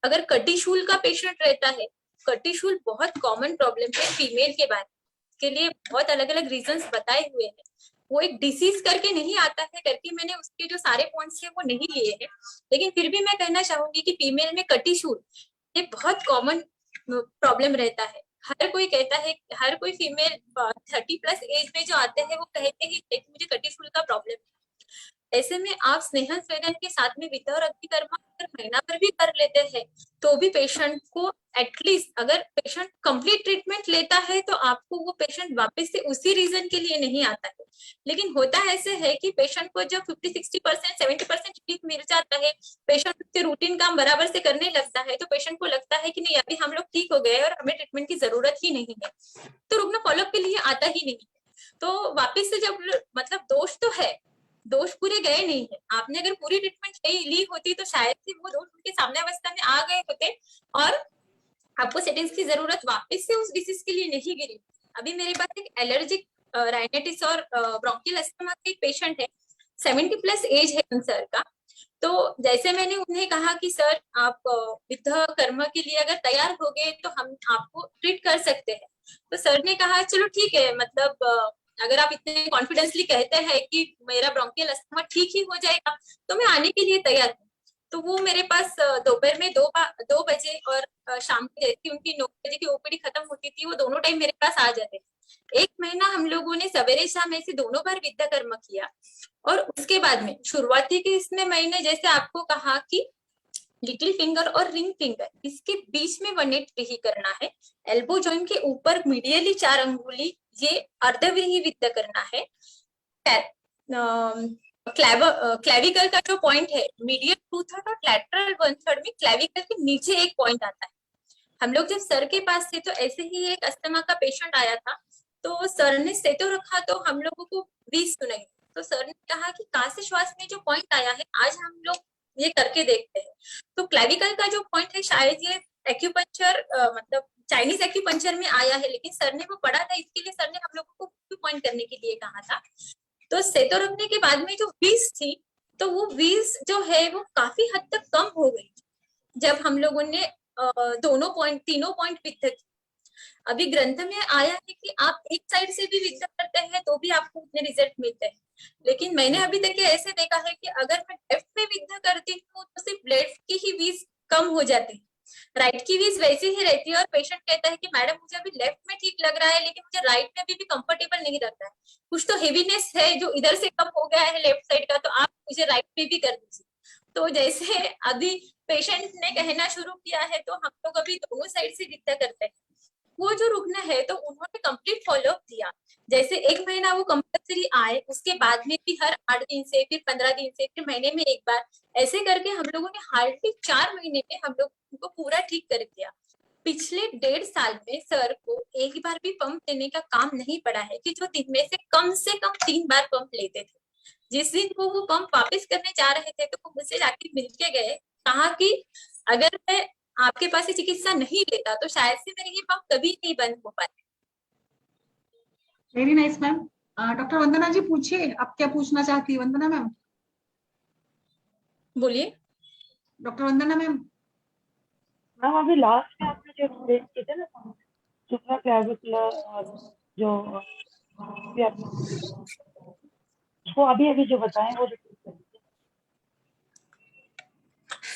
अगर कटिशूल का पेशेंट रहता है, कटिशूल बहुत कॉमन प्रॉब्लम है फीमेल के बारे के लिए, बहुत अलग अलग रीजंस बताए हुए हैं। वो एक डिसीज करके नहीं आता है करके मैंने उसके जो सारे पॉइंट्स हैं वो नहीं लिए हैं, लेकिन फिर भी मैं कहना चाहूंगी कि फीमेल में कटिशूल ये बहुत कॉमन प्रॉब्लम रहता है। हर कोई कहता है, हर कोई फीमेल 30+ एज में जो आते हैं वो कहते हैं कि मुझे कटिशूल का प्रॉब्लम है। ऐसे में आप स्नेहन स्वेदन के साथ में विद्या और अग्निकर्मा अगर महीना भर भी कर लेते हैं तो भी पेशेंट को एटलीस्ट, अगर पेशेंट कंप्लीट ट्रीटमेंट लेता है तो आपको वो पेशेंट वापस से उसी रीजन के लिए नहीं आता है। लेकिन होता ऐसे है कि पेशेंट को जब 50-60% 70% रिलीफ मिल जाता है, पेशेंट उसके रूटीन काम बराबर से करने लगता है, तो पेशेंट को लगता है कि नहीं अभी हम लोग ठीक हो गए और हमें ट्रीटमेंट की जरूरत ही नहीं है, तो रुग्ण फॉलोअप के लिए आता ही नहीं है। तो वापिस से जब मतलब दोष तो है, दोष पूरे गए नहीं है। आपने अगर पूरी ट्रीटमेंट ली होती तो शायद से वो दोष उनके सामने अवस्था में आ गए होते और आपको सेटिंग्स की जरूरत वापस से उस डिसीज के लिए नहीं गिरी। अभी मेरे पास एक एलर्जिक राइनाइटिस और ब्रोंकियल अस्थमा का एक पेशेंट है, 70+ एज है उन सर का। तो जैसे मैंने उन्हें कहा कि सर आप विद्या कर्म के लिए अगर तैयार हो गए तो हम आपको ट्रीट कर सकते हैं, तो सर ने कहा चलो ठीक है, मतलब अगर आप इतने कॉन्फिडेंसली कहते हैं कि मेरा ब्रोंकियल अस्थमा ठीक ही हो जाएगा तो मैं आने के लिए तैयार हूँ। तो वो मेरे पास दोपहर में 2 बजे और शाम को जैसी उनकी 9 बजे की ओपीडी खत्म होती थी, वो दोनों टाइम मेरे पास आ जाते थे। 1 महीना हम लोगों ने सवेरे शाम ऐसे दोनों बार विद्या कर्म किया, और उसके बाद में शुरुआती के इसमें मैंने जैसे आपको कहा कि लिटिल फिंगर और रिंग फिंगर इसके बीच में 180 ही करना है। एल्बो जॉइंट के ऊपर मीडियली 4 अंगुली ये अर्धव्रीहि विद्या करना है। क्लेविकल का जो पॉइंट है मीडियल 2/3 और लैटरल 1/3 में क्लेविकल के नीचे एक पॉइंट आता है। हम लोग जब सर के पास थे तो ऐसे ही एक अस्थमा का पेशेंट आया था, तो सर ने सेतो रखा तो हम लोगों को 20 सुनाई, तो सर ने कहा कि कांस्य श्वास में जो पॉइंट आया है आज हम लोग ये करके देखते हैं। तो क्लेविकल का जो पॉइंट है शायद ये एक्यूपंक्चर मतलब चाइनीज एक्यूपंक्चर में आया है, लेकिन सर ने वो पढ़ा था, इसके लिए सर ने हम लोगों को पॉइंट करने के लिए कहा था। तो सेतो रखने के बाद में जो 20 थी तो वो 20 जो है वो काफी हद तक कम हो गई जब हम लोगों ने तीनों पॉइंट विद्या की। अभी ग्रंथ में आया है कि आप एक साइड से भी विद्या करते हैं तो भी आपको उतने रिजल्ट मिलते हैं, लेकिन मैंने अभी तक ऐसे देखा है कि अगर मैं लेफ्ट में विद्या करती हूँ तो सिर्फ लेफ्ट की ही 20 कम हो जाती है, राइट की 20 वैसे ही रहती है। और पेशेंट कहता है कि मैडम मुझे अभी लेफ्ट में ठीक लग रहा है लेकिन मुझे राइट में भी कंफर्टेबल नहीं लगता है, कुछ तो हेवीनेस है जो इधर से कम हो गया है लेफ्ट साइड का, तो आप मुझे राइट में भी कर दीजिए। तो जैसे अभी पेशेंट ने कहना शुरू किया है तो हम लोग अभी दोनों साइड से विद्या करते हैं। वो जो रुग्ण है तो उन्होंने कंप्लीट फॉलोअप दिया, जैसे 1 महीना वो कंपल्सरी आए, उसके बाद में भी हर 8 दिन से, फिर 15 दिन से, फिर महीने में एक बार, ऐसे करके हम लोगों ने हार्डली 4 महीने में हम लोग उनको पूरा ठीक कर दिया। पिछले 1.5 साल में सर को एक बार भी पंप लेने का काम नहीं पड़ा है, कि जो दिन में से कम 3 बार पंप लेते थे। जिस दिन वो पंप वापस करने जा रहे थे तो वो मुझसे जाके मिलके गए, कहा कि अगर मैं आपके पास ये चिकित्सा नहीं लेता तो शायद से मेरे ये पंप कभी नहीं बंद हो पाते। Very nice ma'am. डॉक्टर वंदना जी पूछिए, आप क्या पूछना चाहती है वंदना मैम? बोलिए डॉक्टर वंदना मैम। मैम अभी लास्ट में आपने जो एक्सप्लेन किए थे ना सुप्रा क्लेविकुलर और जो वो अभी जो बताएं वो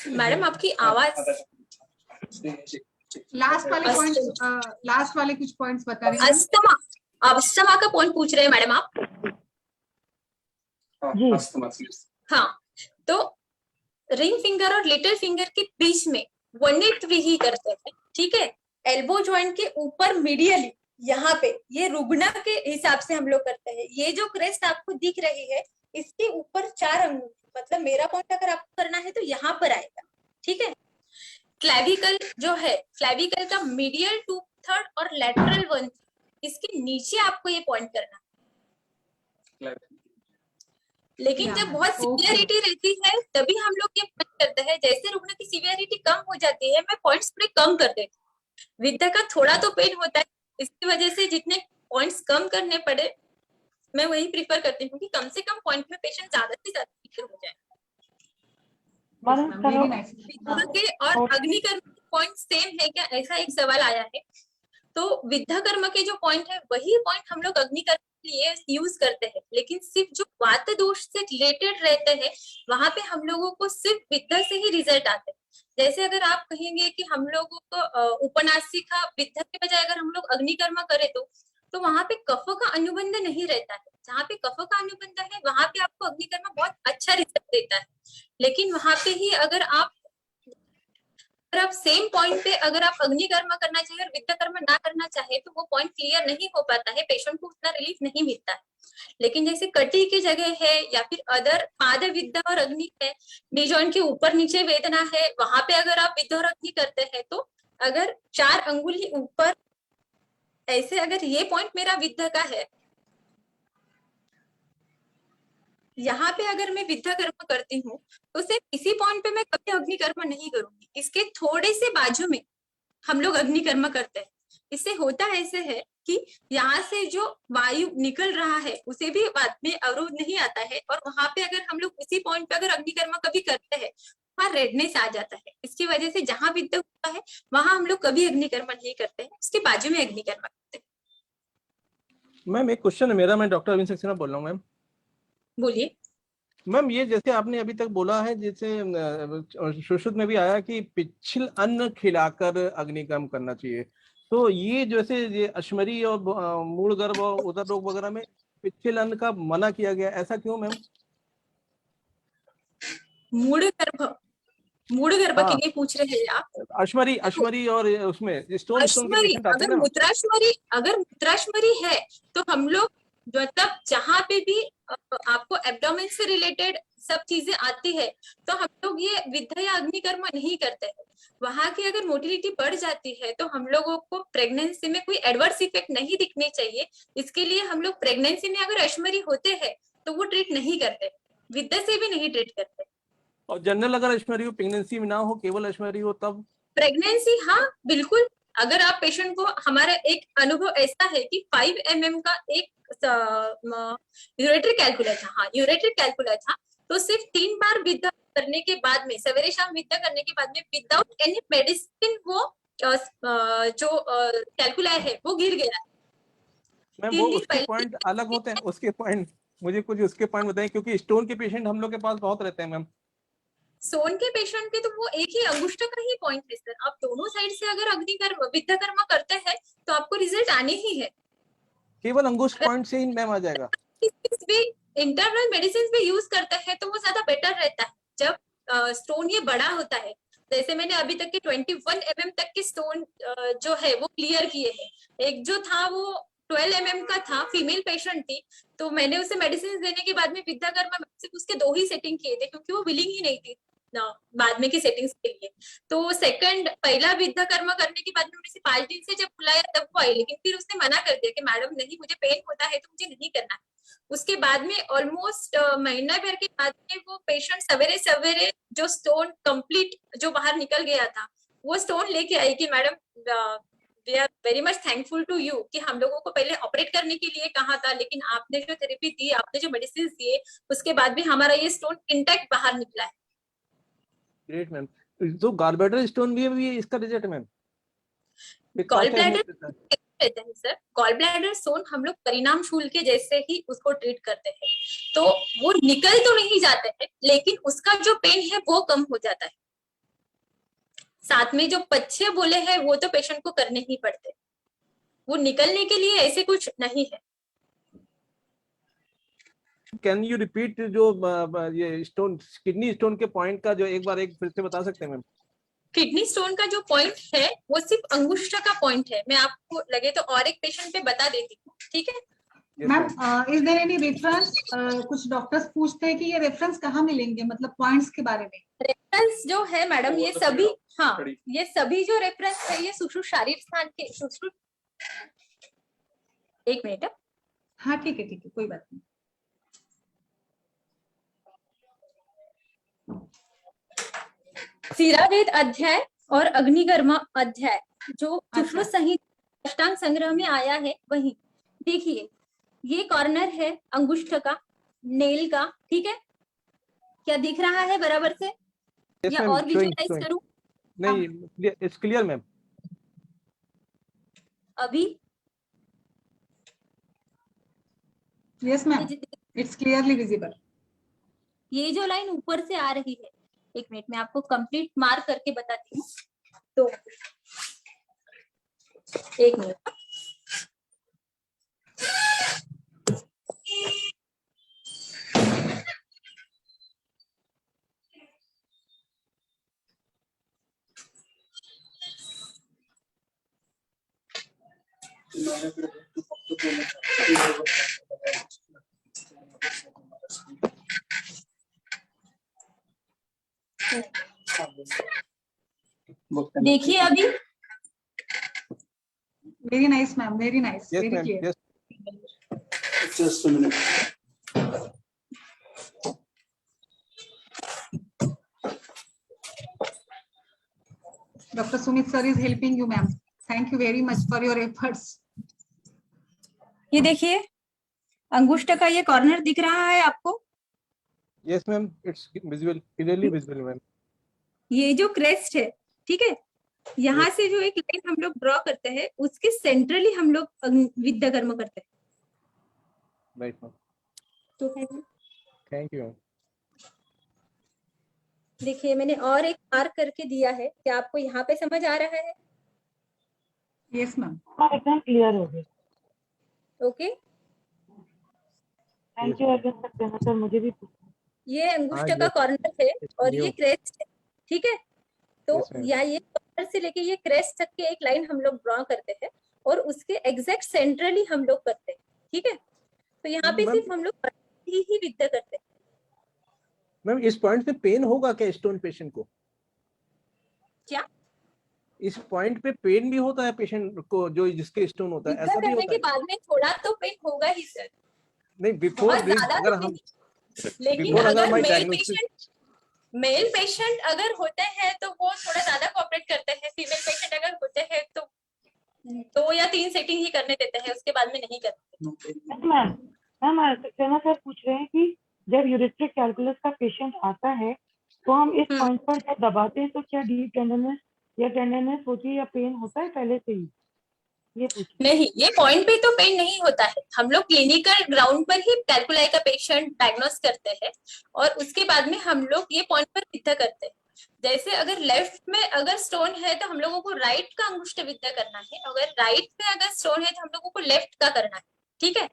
मैडम आपकी आवाज लास्ट वाले कुछ पॉइंट्स बता रही हैं। अस्थमा का पॉइंट पूछ रहे हैं मैडम आप? हाँ, तो रिंग फिंगर और लिटिल फिंगर के बीच में 180 ही करते हैं, ठीक है। एल्बो जॉइंट के ऊपर मीडियली यहाँ पे ये रुग्ण के हिसाब से हम लोग करते हैं। ये जो क्रेस्ट आपको दिख रही है इसके ऊपर 4 अंगुली, मतलब मेरा पॉइंट अगर आपको करना है तो यहाँ पर आएगा, ठीक है। क्लेविकल जो है, क्लेविकल का मीडियल 2/3 और लेटरल 1, इसके नीचे आपको ये पॉइंट करना है। लेकिन जब बहुत सीवियरिटी रहती है तभी हम लोग ये पॉइंट करते हैं। जैसे रुग्ण की सीवियरिटी कम हो जाती है, मैं पॉइंट्स पूरे कम कर देती हूँ। विद्या का थोड़ा तो पेन होता है, इसकी वजह से जितने पॉइंट्स कम करने पड़े मैं वही प्रीफर करती हूँ कि कम से कम पॉइंट में पेशेंट ज्यादा से ज्यादा क्लियर हो जाए। विद्या के और अग्निकर्म पॉइंट सेम है क्या, ऐसा एक सवाल आया है। तो विद्या कर्म के जो पॉइंट है वही पॉइंट हम लोग अग्निकर्म के लिए यूज करते हैं, लेकिन सिर्फ जो वात दोष से रिलेटेड रहते हैं वहां पे हम लोगों को सिर्फ विद्या से ही रिजल्ट आते हैं। जैसे अगर आप कहेंगे कि हम लोगों को उपनासिका विद्या के बजाय अगर हम लोग अग्निकर्म करें तो वहां पे कफ का अनुबंध नहीं रहता है। जहाँ पे कफ का अनुबंध है वहां पे आपको अग्निकर्म बहुत अच्छा रिजल्ट देता है। लेकिन वहां पे ही अगर आप सेम पॉइंट पे अगर आप अग्निकर्म करना चाहिए और विद्या कर्म ना करना चाहे तो वो पॉइंट क्लियर नहीं हो पाता है, पेशेंट को उतना रिलीफ नहीं मिलता है। लेकिन जैसे कटी की जगह है या फिर अदर पाद विद्या और अग्नि है, नी जॉइंट के ऊपर नीचे वेदना है, वहां पे अगर आप विद्या और अग्नि करते हैं तो अगर 4 अंगुली ऊपर ऐसे अगर ये पॉइंट मेरा विद्या का है, यहाँ पे अगर मैं विद्या कर्म करती हूँ तो सिर्फ इसी पॉइंट पे मैं कभी अग्निकर्म नहीं करूंगी, इसके थोड़े से बाजू में हम लोग अग्निकर्म करते हैं। इससे होता ऐसे है कि यहाँ से जो वायु निकल रहा है उसे भी बाद में अवरोध नहीं आता है, और वहां पे अगर हम लोग इसी पॉइंट पे अगर अग्निकर्म कभी करते हैं वहां रेडनेस आ जाता है। इसकी वजह से जहां विद्या होता है वहां हम लोग कभी अग्निकर्म नहीं करते हैं, उसके बाजू में अग्निकर्म करते हैं। मैम एक क्वेश्चन है मेरा, मैं डॉक्टर अरविंद सक्सेना बोल रहा हूँ। मैम बोलिए। मैम ये जैसे आपने अभी तक बोला है, जैसे सुश्रुत में भी आया कि पिछल अन्न खिलाकर अग्निकर्म करना चाहिए, तो ये जैसे ये अश्मरी और मूल गर्भ और उदर रोग वगैरह में पिछल अन्न का मना किया गया, ऐसा क्यों मैम? मूल गर्भ के लिए पूछ रहे हैं आप? अश्मरी और उसमें स्टोन के पेशेंट आते हैं ना। अगर मूत्राश्मरी है तो हम लोग मतलब जहाँ पे भी आपको एब्डोमेन से रिलेटेड सब चीजें आती है तो हम लोग ये विद्या या अग्निकर्म नहीं करते हैं। वहां की अगर मोटिलिटी बढ़ जाती है तो हम लोगों को प्रेगनेंसी में कोई एडवर्स इफेक्ट नहीं दिखने चाहिए, इसके लिए हम लोग प्रेगनेंसी में अगर अश्मरी होते हैं तो वो ट्रीट नहीं करते, विद्या से भी नहीं ट्रीट करते। और जनरल अगर अश्मरी हो, प्रेगनेंसी में ना हो, केवल अश्मरी हो तब? प्रेगनेंसी हाँ बिल्कुल। अगर आप पेशेंट को, हमारा एक अनुभव ऐसा है कि 5 mm का एक यूरेट्रिक कैलकुला था, हाँ यूरेट्रिक कैलकुला था, तो सिर्फ 3 बार विद्या करने के बाद में, सवेरे शाम विद्या करने के बाद में विदाउट एनी मेडिसिन वो जो कैलकुला है वो गिर गया। मैम वो उसके पॉइंट अलग होते हैं, उसके पॉइंट मुझे कुछ उसके पॉइंट बताएं, क्योंकि स्टोन के पेशेंट हम लोग के पास बहुत रहते हैं मैम। सोन के पेशेंट के तो वो एक ही अंगुष्ठ का ही पॉइंट है सर। आप दोनों साइड से अगर अग्निकर्म विद्या कर्म करते हैं तो आपको रिजल्ट आने ही है। केवल अंगुष्ठ पॉइंट से ही मैम आ जाएगा? इंटरनल मेडिसिन भी यूज करते हैं तो वो ज्यादा बेटर रहता है। जब स्टोन ये बड़ा होता है, जैसे मैंने अभी तक के 21 mm तक के स्टोन जो है वो क्लियर किए हैं। एक जो था वो 12 mm का था, फीमेल पेशेंट थी, तो मैंने उसे मेडिसिन देने के बाद में विद्या कर्म सिर्फ उसके 2 ही सेटिंग किए थे क्योंकि वो विलिंग ही नहीं थी बाद में की सेटिंग्स के लिए। तो पहला विद्या कर्म करने के बाद में उसे 5 दिन से जब बुलाया तब वो आई, लेकिन फिर उसने मना कर दिया कि मैडम नहीं, मुझे पेन होता है तो मुझे नहीं करना है। उसके बाद में ऑलमोस्ट महीना भर के बाद में वो पेशेंट सवेरे सवेरे जो स्टोन कंप्लीट जो बाहर निकल गया था वो स्टोन लेके आई कि madam we are very much thankful to you कि हम लोगों को पहले ऑपरेट करने के लिए कहा था, लेकिन आपने जो थेरेपी दी, आपने जो मेडिसिन दिए, उसके बाद भी हमारा ये स्टोन इंटैक्ट बाहर निकला है। Great ma'am. तो गॉलब्लैडर स्टोन भी इसका रिजल्ट मैम? गॉलब्लैडर रहते हैं सर, गॉलब्लैडर स्टोन हम लोग परिणाम शूल के जैसे ही उसको ट्रीट करते हैं, तो वो निकल तो नहीं जाते हैं लेकिन उसका जो पेन है वो कम हो जाता है। साथ में जो पच्छे बोले हैं वो तो पेशेंट को करने ही पड़ते, वो निकलने के लिए ऐसे कुछ नहीं है। कैन यू रिपीट जो ये स्टोन, किडनी स्टोन के पॉइंट का जो एक फिर से बता सकते हैं मैम? किडनी स्टोन का जो पॉइंट है वो सिर्फ अंगुष्ठ का पॉइंट है। मैं आपको लगे तो और एक पेशेंट पे बता देती हूँ, ठीक है? Ma'am is there any reference? कुछ डॉक्टर्स पूछते हैं कि ये रेफरेंस कहाँ मिलेंगे, मतलब पॉइंट्स के बारे में। रेफरेंस जो है मैडम ये सभी, हाँ ये सभी जो रेफरेंस है ये सुश्रुत शारीर स्थान के सुश्रुत, एक मिनट, हाँ ठीक है कोई बात नहीं। सीरावेद अध्याय और अग्निकर्म अध्याय जो सुश्रुत संहिता अष्टांग संग्रह में आया है वही। देखिए ये कॉर्नर है अंगुष्ठ का, नेल का, ठीक है, क्या दिख रहा है बराबर से? Yes, या ma'am, और विजुअलाइज showing. करूं? नहीं, इट्स क्लियर मैम। अभी yes ma'am, it's clearly visible. ये जो लाइन ऊपर से आ रही है, एक मिनट में आपको कंप्लीट मार्क करके बताती हूँ, तो एक मिनट, देखिए अभी। Very nice ma'am, very nice, yes very ma'am, clear. Yes. Just a minute. Dr. Sumit sir is helping you, ma'am. Thank you very much for your efforts. ये देखिए अंगुष्ठ का ये कॉर्नर दिख रहा है आपको? Yes ma'am, it's visible, clearly visible ma'am. ये जो क्रेस्ट है, ठीक है, यहाँ से जो एक लाइन हम लोग ड्रॉ करते हैं उसके सेंट्रली हम लोग विद्या कर्म करते हैं। राइट मैम, तो थैंक यू मैम। देखिए मैंने और एक मार्क करके दिया है, क्या आपको यहाँ पे समझ आ रहा है? Yes ma'am. हाँ एकदम क्लियर हो गया। Okay, thank you. अगर सकते हैं सर, मुझे भी ये अंगुष्ठ हाँ, का yes. कॉर्नर है और ये Yes, क्रेस्ट है, ठीक है, तो Yes, ma'am. या ये कॉर्नर से लेके ये क्रेस्ट तक के एक लाइन हम लोग ड्रॉ करते हैं और उसके एग्जैक्ट सेंट्रली हम लोग करते हैं, ठीक है, तो यहाँ पे मैम, सिर्फ हम लोग ही विद्या करते हैं। मैम इस पॉइंट पे पेन होगा क्या स्टोन पेशेंट को? क्या इस पॉइंट पे पेन भी होता है पेशेंट को, जो जिसके स्टोन होता है, विद्या ऐसा भी करने होता के है? बाद में थोड़ा तो पेन होगा ही सर, नहीं, बिफोर बहुत दिस ज्यादा अगर तो हम नहीं। लेकिन बिफोर अगर अगर माय मेल पेशेंट अगर होते हैं तो वो थोड़ा ज्यादा कोऑपरेट करते हैं, फीमेल पेशेंट अगर होते हैं तो 2 या 3 सेटिंग ही करने देते हैं, उसके बाद में नहीं करते। मैम सक्सेना सर पूछ रहे हैं कि जब यूरेट्रिक कैलकुलस का पेशेंट आता है तो हम इस पॉइंट पर जब दबाते हैं तो क्या डीप टेंडरनेस या टेंडरनेस होती है या पेन होता है पहले से ही? ये पूछ नहीं, ये पॉइंट पे तो पेन नहीं होता है, हम लोग क्लिनिकल ग्राउंड पर ही कैलकुलाई का पेशेंट डायग्नोस करते हैं और उसके बाद में हम लोग ये पॉइंट पर विद्या करते हैं। जैसे अगर लेफ्ट में अगर स्टोन है तो हम लोगों को राइट का अंगुष्ठ विद्या करना है, अगर राइट में अगर स्टोन है तो हम लोगों को लेफ्ट का करना है, ठीक है।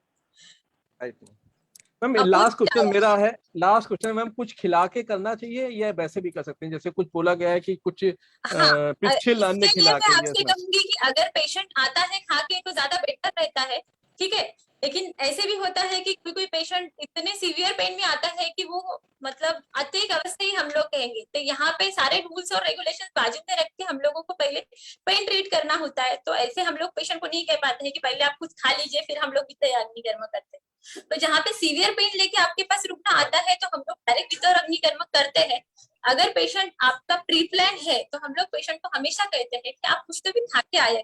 मैम अब लास्ट वो क्वेश्चन मेरा है, लास्ट क्वेश्चन मैम, कुछ खिला के करना चाहिए या वैसे भी कर सकते हैं? जैसे कुछ बोला गया है कि कुछ हाँ, पिछल अन्य इसके लिए खिला मैं के। आपसे कहूंगी कि अगर पेशेंट आता है खा के तो ज्यादा बेटर रहता है, ठीक है, लेकिन ऐसे भी होता है कि कोई पेशेंट इतने सीवियर पेन में आता है कि वो मतलब अत्यधिक अवस्था ही हम लोग कहेंगे, तो यहाँ पे सारे रूल्स और रेगुलेशन बाजू में रख के हम लोगों को पहले पेन ट्रीट करना होता है, तो ऐसे हम लोग पेशेंट को नहीं कह पाते हैं कि पहले आप कुछ खा लीजिए फिर हम लोग भी तैयारी कर्म करते हैं। तो जहाँ पे सीवियर पेन लेके आपके पास रुकना आता है तो हम लोग डायरेक्ट विद्या और अग्निकर्म करते हैं। अगर पेशेंट आपका प्री प्लान है तो हम लोग पेशेंट को हमेशा कहते हैं कि आप कुछ तो भी खा के आया।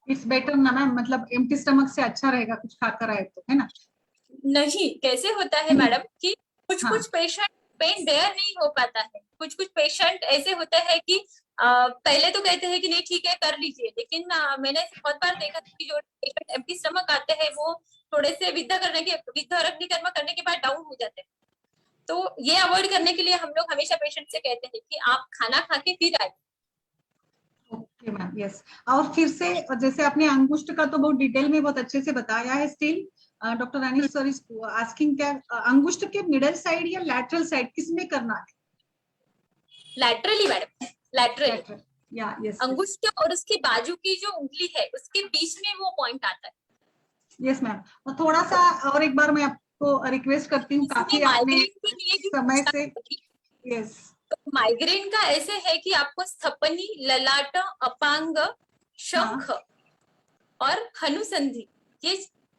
इट्स बेटर ना मैम, मतलब एम्प्टी स्टमक से अच्छा रहेगा कुछ खाकर आए तो, है ना? नहीं, कैसे होता है मैडम कि कुछ हाँ। कुछ पेशेंट पेन बेयर नहीं हो पाता है, कुछ कुछ पेशेंट ऐसे होते हैं कि पहले तो कहते हैं कि नहीं ठीक है कर लीजिए, लेकिन मैंने बहुत बार देखा कि जो पेशेंट एम्प्टी स्टमक आते हैं वो थोड़े से विद्या और अग्निकर्म करने के बाद डाउन हो जाते हैं। तो ये अवॉइड करने के लिए हम लोग हमेशा पेशेंट से कहते हैं कि आप खाना खा के फिर आए। Okay ma'am, yes. और फिर से जैसे आपने अंगुष्ठ का तो बहुत डिटेल में बहुत अच्छे से बताया है, still doctor Anish sir is asking क्या अंगुष्ठ के मिडल साइड या लैटरल साइड किसमें करना है? Laterally madam, laterally. या यस, अंगुष्ठ और उसके बाजू की जो उंगली है उसके बीच में वो पॉइंट आता है। यस मैम, और थोड़ा सा और एक बार मैं आपको रिक्वेस्ट करती हूँ, काफी आपने माइग्रेन के लिए भी समय से, यस, माइग्रेन का ऐसे है कि आपको स्थपनी, ललाट, अपांग, शंख और हनुसंधि, ये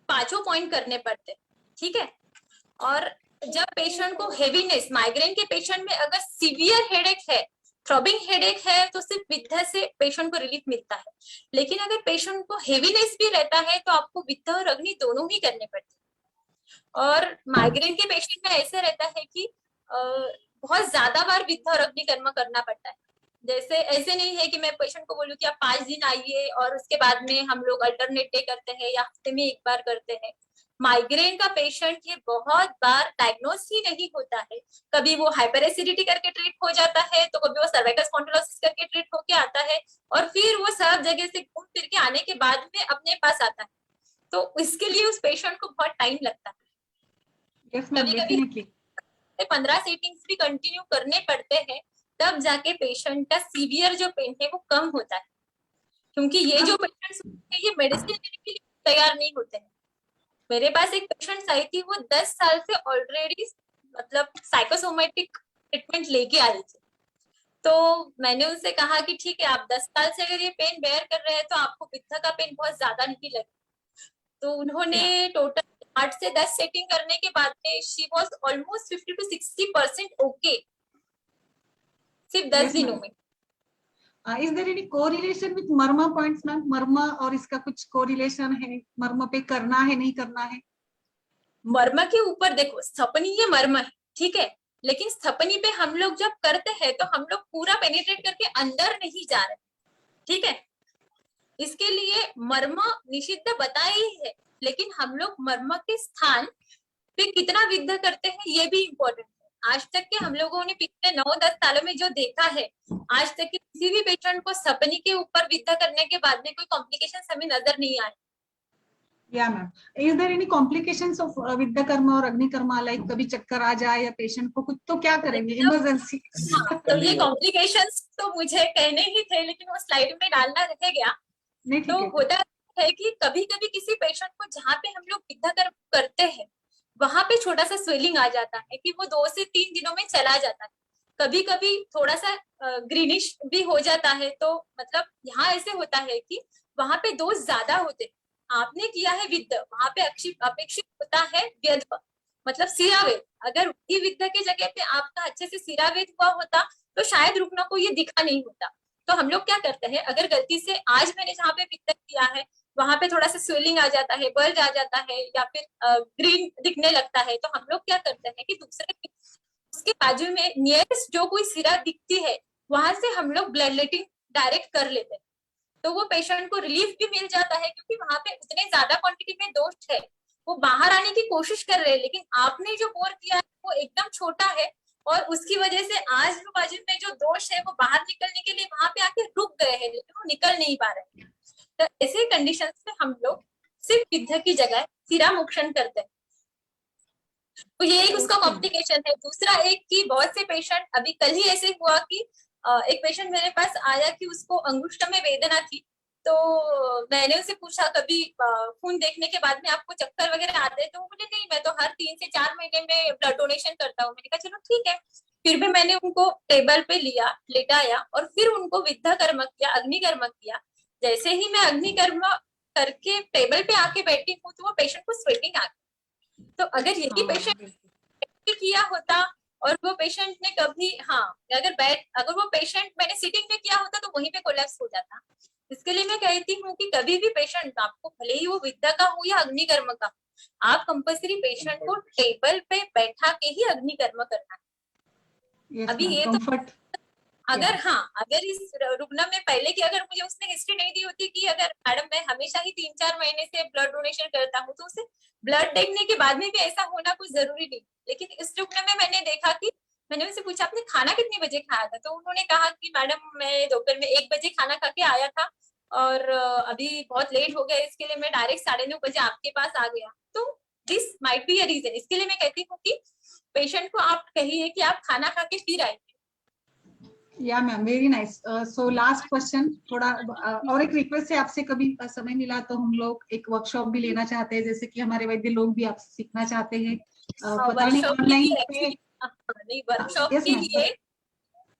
5 पॉइंट करने पड़ते, ठीक है। और जब पेशेंट को हेवीनेस, माइग्रेन के पेशेंट में अगर सीवियर हेडेक है, थ्रॉबिंग हेडेक है, तो सिर्फ विद्या से पेशेंट को रिलीफ मिलता है। लेकिन अगर पेशेंट को हेवीनेस भी रहता है तो आपको विद्या और अग्नि दोनों ही करने पड़ते हैं। और माइग्रेन के पेशेंट में ऐसे रहता है कि बहुत ज्यादा बार विद्या और अग्नि कर्म करना पड़ता है। जैसे ऐसे नहीं है कि मैं पेशेंट को बोलूं कि आप 5 दिन आइए और उसके बाद में हम लोग अल्टरनेट डे करते हैं या हफ्ते में एक बार करते हैं। माइग्रेन का पेशेंट ये बहुत बार डायग्नोस ही नहीं होता है। कभी वो हाइपर एसिडिटी करके ट्रीट हो जाता है, तो कभी वो सर्वाइकल स्पॉन्डिलोसिस करके ट्रीट होके आता है, और फिर वो सब जगह से घूम फिर के आने के बाद में अपने पास आता है। तो इसके लिए उस पेशेंट को बहुत टाइम लगता है। यस मैम, कभी डेफिनेटली 15 सेटिंग्स भी कंटिन्यू करने पड़ते हैं, तब जाके पेशेंट का सीवियर जो पेन है वो कम होता है। क्योंकि ये जो पेशेंट्स हैं ये मेडिसिन लेने के लिए तैयार नहीं होते हैं। मेरे पास एक पेशेंट आई थी, वो 10 साल से ऑलरेडी मतलब साइकोसोमेटिक ट्रीटमेंट लेके आई थी। तो मैंने उनसे कहा कि ठीक है, आप 10 साल से अगर ये पेन बेयर कर रहे हैं तो आपको पित्त का पेन बहुत ज्यादा नहीं लगे। तो उन्होंने टोटल 8 से 10 सेटिंग करने के बाद में she was almost 50 to 60% okay, सिर्फ 10 दिनों में। Is there any correlation with marma points ma'am? मर्मा और इसका कुछ कोरिलेशन है? मर्मा पे करना है, नहीं करना है? मर्म के ऊपर देखो, स्थपनी ये मर्म है, ठीक है, लेकिन स्थपनी पे हम लोग जब करते हैं तो हम लोग पूरा पेनिट्रेट करके अंदर नहीं जा रहे, ठीक है। इसके लिए मर्म निषिद्ध बताया ही है, लेकिन हम लोग मर्म के स्थान पे कितना विद्ध करते हैं ये भी इम्पोर्टेंट है। आज तक के हम लोगों ने पिछले 9-10 सालों में जो देखा है, आज तक के किसी भी पेशेंट को सपनी के ऊपर विद्या करने के बाद में कोई कॉम्प्लिकेशन हमें नजर नहीं आए। या ma'am, is there any complications of विद्या कर्म और अग्नि कर्म, लाइक कभी चक्कर आ जाए या पेशेंट को कुछ, तो क्या करेंगे इमरजेंसी? तो ये कॉम्प्लिकेशंस तो मुझे कहने ही थे, लेकिन वो स्लाइड में डालना रह गया। नहीं, तो होता है कि कभी कभी किसी पेशेंट को जहाँ पे हम लोग विद्या कर्म करते हैं वहां पे छोटा सा स्वेलिंग आ जाता है कि वो 2 से 3 दिनों में चला जाता है। कभी कभी थोड़ा सा ग्रीनिश भी हो जाता है। तो मतलब यहाँ ऐसे होता है कि वहां पे दोष ज्यादा होते, आपने किया है विद्या, वहां पे अपेक्षित होता है व्यध, मतलब सिरावेद। अगर उसी विद्या की जगह पे आपका अच्छे से सिरावेद हुआ होता तो शायद रुग्ण को ये दिखा नहीं होता। तो हम लोग क्या करते हैं, अगर गलती से आज मैंने जहाँ पे विद्या किया है वहां पे थोड़ा सा स्वेलिंग आ जाता है, बल्ज आ जाता है, या फिर ग्रीन दिखने लगता है, तो हम लोग क्या करते हैं कि दूसरे उसके बाजू में नियरेस्ट जो कोई सिरा दिखती है वहां से हम लोग ब्लड लेटिंग डायरेक्ट कर लेते हैं। तो वो पेशेंट को रिलीफ भी मिल जाता है, क्योंकि वहां पे उतने ज्यादा क्वांटिटी में दोष है, वो बाहर आने की कोशिश कर रहे हैं, लेकिन आपने जो बोर किया है वो एकदम छोटा है, और उसकी वजह से आजू बाजू में जो दोष है वो बाहर निकलने के लिए वहां पे आके रुक गए हैं, लेकिन वो निकल नहीं पा रहे हैं। तो ऐसे कंडीशंस में हम लोग सिर्फ विद्या की जगह सिरा मोक्षण करते हैं। तो ये एक उसका कॉम्प्लिकेशन है। दूसरा एक कि बहुत से पेशेंट, अभी कल ही ऐसे हुआ कि एक पेशेंट मेरे पास आया कि उसको अंगुष्ठ में वेदना थी। तो मैंने उसे पूछा कभी खून देखने के बाद में आपको चक्कर वगैरह आते हैं? तो वो बोले नहीं, मैं तो हर 3 से 4 महीने में ब्लड डोनेशन करता हूँ। मैंने कहा चलो ठीक है। फिर भी मैंने उनको टेबल पे लिया, लेटाया, और फिर उनको विद्या कर्म किया, अग्नि कर्म किया। जैसे ही मैं अग्नि कर्म करके टेबल पे आके बैठी हूँ तो वो पेशेंट को स्वेटिंग आ गई। तो अगर यही पेशेंट किया होता और वो पेशेंट ने कभी अगर वो पेशेंट मैंने सिटिंग में किया होता तो वहीं पे कोलैप्स हो जाता। इसके लिए मैं कहती हूँ कि कभी भी पेशेंट, आपको भले ही वो विद्या का हो या अग्नि कर्म का, आप कंपल्सरी पेशेंट को टेबल पे बैठा के ही अग्नि कर्म करना है। अभी ये तो अगर इस रुग्ण में पहले की अगर मुझे उसने हिस्ट्री नहीं दी होती कि अगर मैडम मैं हमेशा ही 3-4 महीने से ब्लड डोनेशन करता हूँ, तो उसे ब्लड देखने के बाद में भी ऐसा होना कुछ जरूरी नहीं। लेकिन इस रुग्ण में मैंने देखा कि मैंने उनसे पूछा आपने खाना कितने बजे खाया था? तो उन्होंने कहा कि मैडम मैं दोपहर में 1 बजे खाना खा के आया था, और अभी बहुत लेट हो गया, इसके लिए मैं डायरेक्ट 9:30 बजे आपके पास आ गया। तो this might be a reason. इसके लिए मैं कहती हूँ कि पेशेंट को आप कहिए कि आप खाना खा के फिर आइए। या ma'am, very nice. So last question, थोड़ा और एक रिक्वेस्ट है आपसे, कभी समय मिला तो हम लोग एक वर्कशॉप भी लेना चाहते हैं, जैसे कि हमारे वैद्य लोग भी आपसे सीखना चाहते हैं। पता नहीं वर्कशॉप के ऑनलाइन लिए पे। नहीं, वर्कशॉप यस के मैम। लिए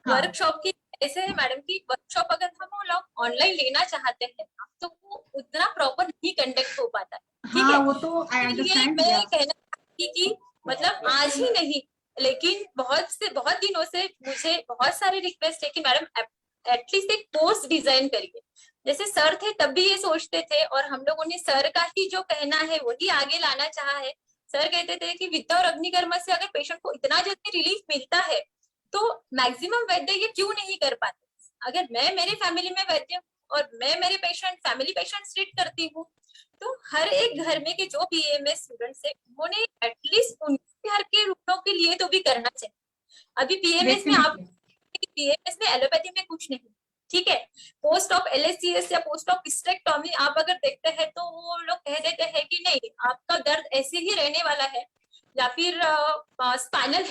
हाँ वर्कशॉप की ऐसे है मैडम की वर्कशॉप अगर हम लोग ऑनलाइन लेना चाहते हैं तो वो उतना प्रॉपर नहीं कंडक्ट हो पाता है, ठीक हाँ, है। वो तो आई इसलिए अंडरस्टैंड। मैं कहना चाहती कि मतलब आज ही नहीं, लेकिन बहुत दिनों से मुझे बहुत सारे रिक्वेस्ट है कि मैडम एटलीस्ट एक कोर्स डिजाइन करिए। जैसे सर थे तब भी ये सोचते थे और हम लोगों ने सर का ही जो कहना है वही आगे लाना चाहा है। सर कहते थे कि विद्या और अग्निकर्म से अगर पेशेंट को इतना जल्दी रिलीफ मिलता है तो मैक्सिमम वैद्य ये क्यों नहीं कर पाते। अगर मैं मेरे फैमिली में वैद्य हूँ और मैं मेरे फैमिली पेशेंट ट्रीट करती हूँ तो हर एक घर में के जो बीएमएस स्टूडेंट्स है उन्होंने एटलीस्ट उनके घर के रुग्णों के लिए तो भी करना चाहिए। अभी बीएमएस में आप बीएमएस में एलोपैथी में कुछ नहीं, ठीक है। पोस्ट ऑफ एलएससीएस या पोस्ट ऑफ हिस्टेक्टोमी आप अगर देखते हैं तो वो लोग कह देते हैं कि नहीं आपका दर्द ऐसे ही रहने वाला है, या फिर स्पाइनल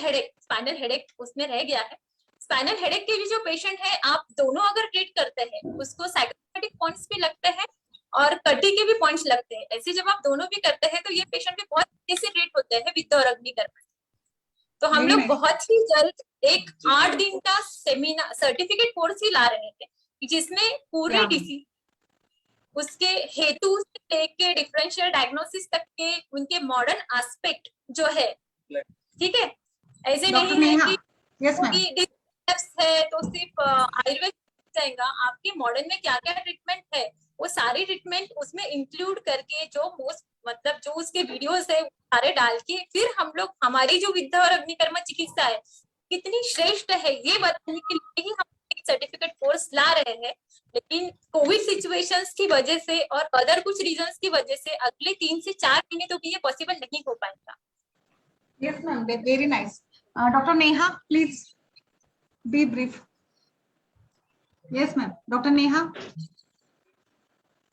हेडेक उसमें रह गया है। स्पाइनल हेडेक के भी जो पेशेंट है आप दोनों अगर ट्रीट करते हैं उसको साइकोसोमेटिक पॉइंट्स भी लगते हैं और कटी के भी पॉइंट्स लगते हैं। ऐसे जब आप दोनों भी करते हैं तो ये पेशेंट भी बहुत अच्छे से ट्रीट होते हैं विद्या और अग्निकर्म। तो हम लोग बहुत ही जल्द एक 8 दिन का सेमिनार सर्टिफिकेट कोर्स ही ला रहे थे जिसमें पूरे डिसीज उसके हेतु से लेके डिफरेंशियल डायग्नोसिस तक के उनके मॉडर्न एस्पेक्ट जो है, ठीक है। ऐसे नहीं है कि है तो सिर्फ आयुर्वेद जाएगा, आपके मॉडर्न में क्या क्या ट्रीटमेंट है वो सारी ट्रीटमेंट उसमें इंक्लूड करके जो मोस्ट मतलब जो उसके वीडियोस है सारे डाल के फिर हम लोग हमारी जो विद्या और अग्निकर्म चिकित्सा है कितनी श्रेष्ठ है ये बताने के लिए ही हम एक सर्टिफिकेट कोर्स ला रहे हैं। लेकिन कोविड सिचुएशंस की वजह से और अदर कुछ रीजंस की वजह से अगले 3 से 4 महीने तो भी ये पॉसिबल नहीं हो पाएगा। Yes ma'am, very nice. Doctor Neha please be brief. Yes ma'am, doctor Neha.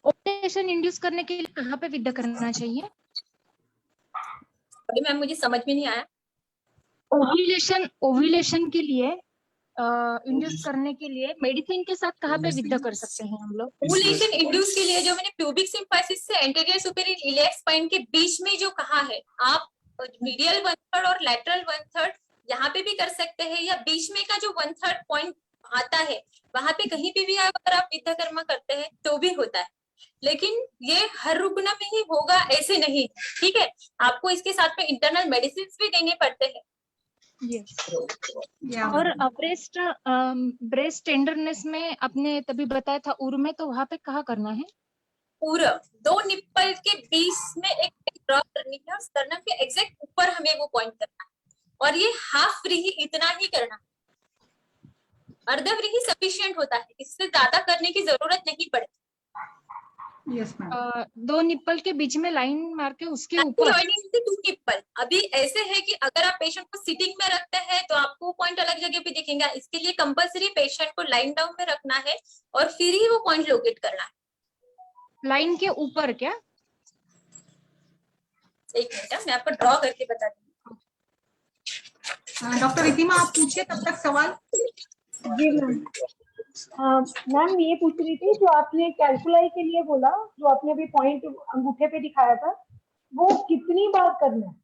Ovulation induce करने के लिए कहाँ पे विद्या करना चाहिए? अभी मैम मुझे समझ में नहीं आया। ओव्यूलेशन के लिए इंड्यूस करने के लिए मेडिसिन के साथ कहाँ पे विद्या कर सकते हैं हम लोग? ओव्यूलेशन इंड्यूस के लिए जो मैंने प्यूबिक सिम्फाइसिस से एंटीरियर सुपीरियर इलियक स्पाइन के बीच में जो कहा है आप मीडियल 1/3 और लैटरल 1/3 यहाँ पे भी कर सकते हैं या बीच में का जो 1/3 पॉइंट आता है वहां पे कहीं पे भी अगर आप विद्या कर्म करते हैं तो भी होता है। लेकिन ये हर रुग्ण में ही होगा ऐसे नहीं, ठीक है। आपको इसके साथ में इंटरनल मेडिसिन भी देने पड़ते हैं। और ब्रेस्ट टेंडरनेस में आपने तभी बताया था उर में, तो वहां पे कहाँ करना है? उर 2 निप्पल के बीच में एक ड्रॉ करनी है और स्टर्नम के एग्जैक्ट ऊपर हमें वो पॉइंट करना है और ये हाफ फ्री ही इतना ही करना है। अर्ध फ्री ही सफिशिएंट होता है, इससे ज्यादा करने की जरूरत नहीं पड़ती। Yes ma'am. 2 निप्पल के बीच में लाइन मार के उसके ऊपर 2 निप्पल। अभी ऐसे है कि अगर आप पेशेंट को सिटिंग में रखते हैं तो आपको पॉइंट अलग जगह पे दिखेगा। इसके लिए कंपलसरी पेशेंट को लाइन डाउन में रखना है और फिर ही वो पॉइंट लोकेट करना है। लाइन के ऊपर क्या? एक मिनट मैं आपको ड्रॉ करके बता दूंगी। डॉक्टर रितिमा आप पूछिए तब तक सवाल। जी मैम। मैम ये पूछ रही थी जो आपने कैलकुलाई के लिए बोला, जो आपने अभी पॉइंट अंगूठे पे दिखाया था, वो कितनी बार करना है?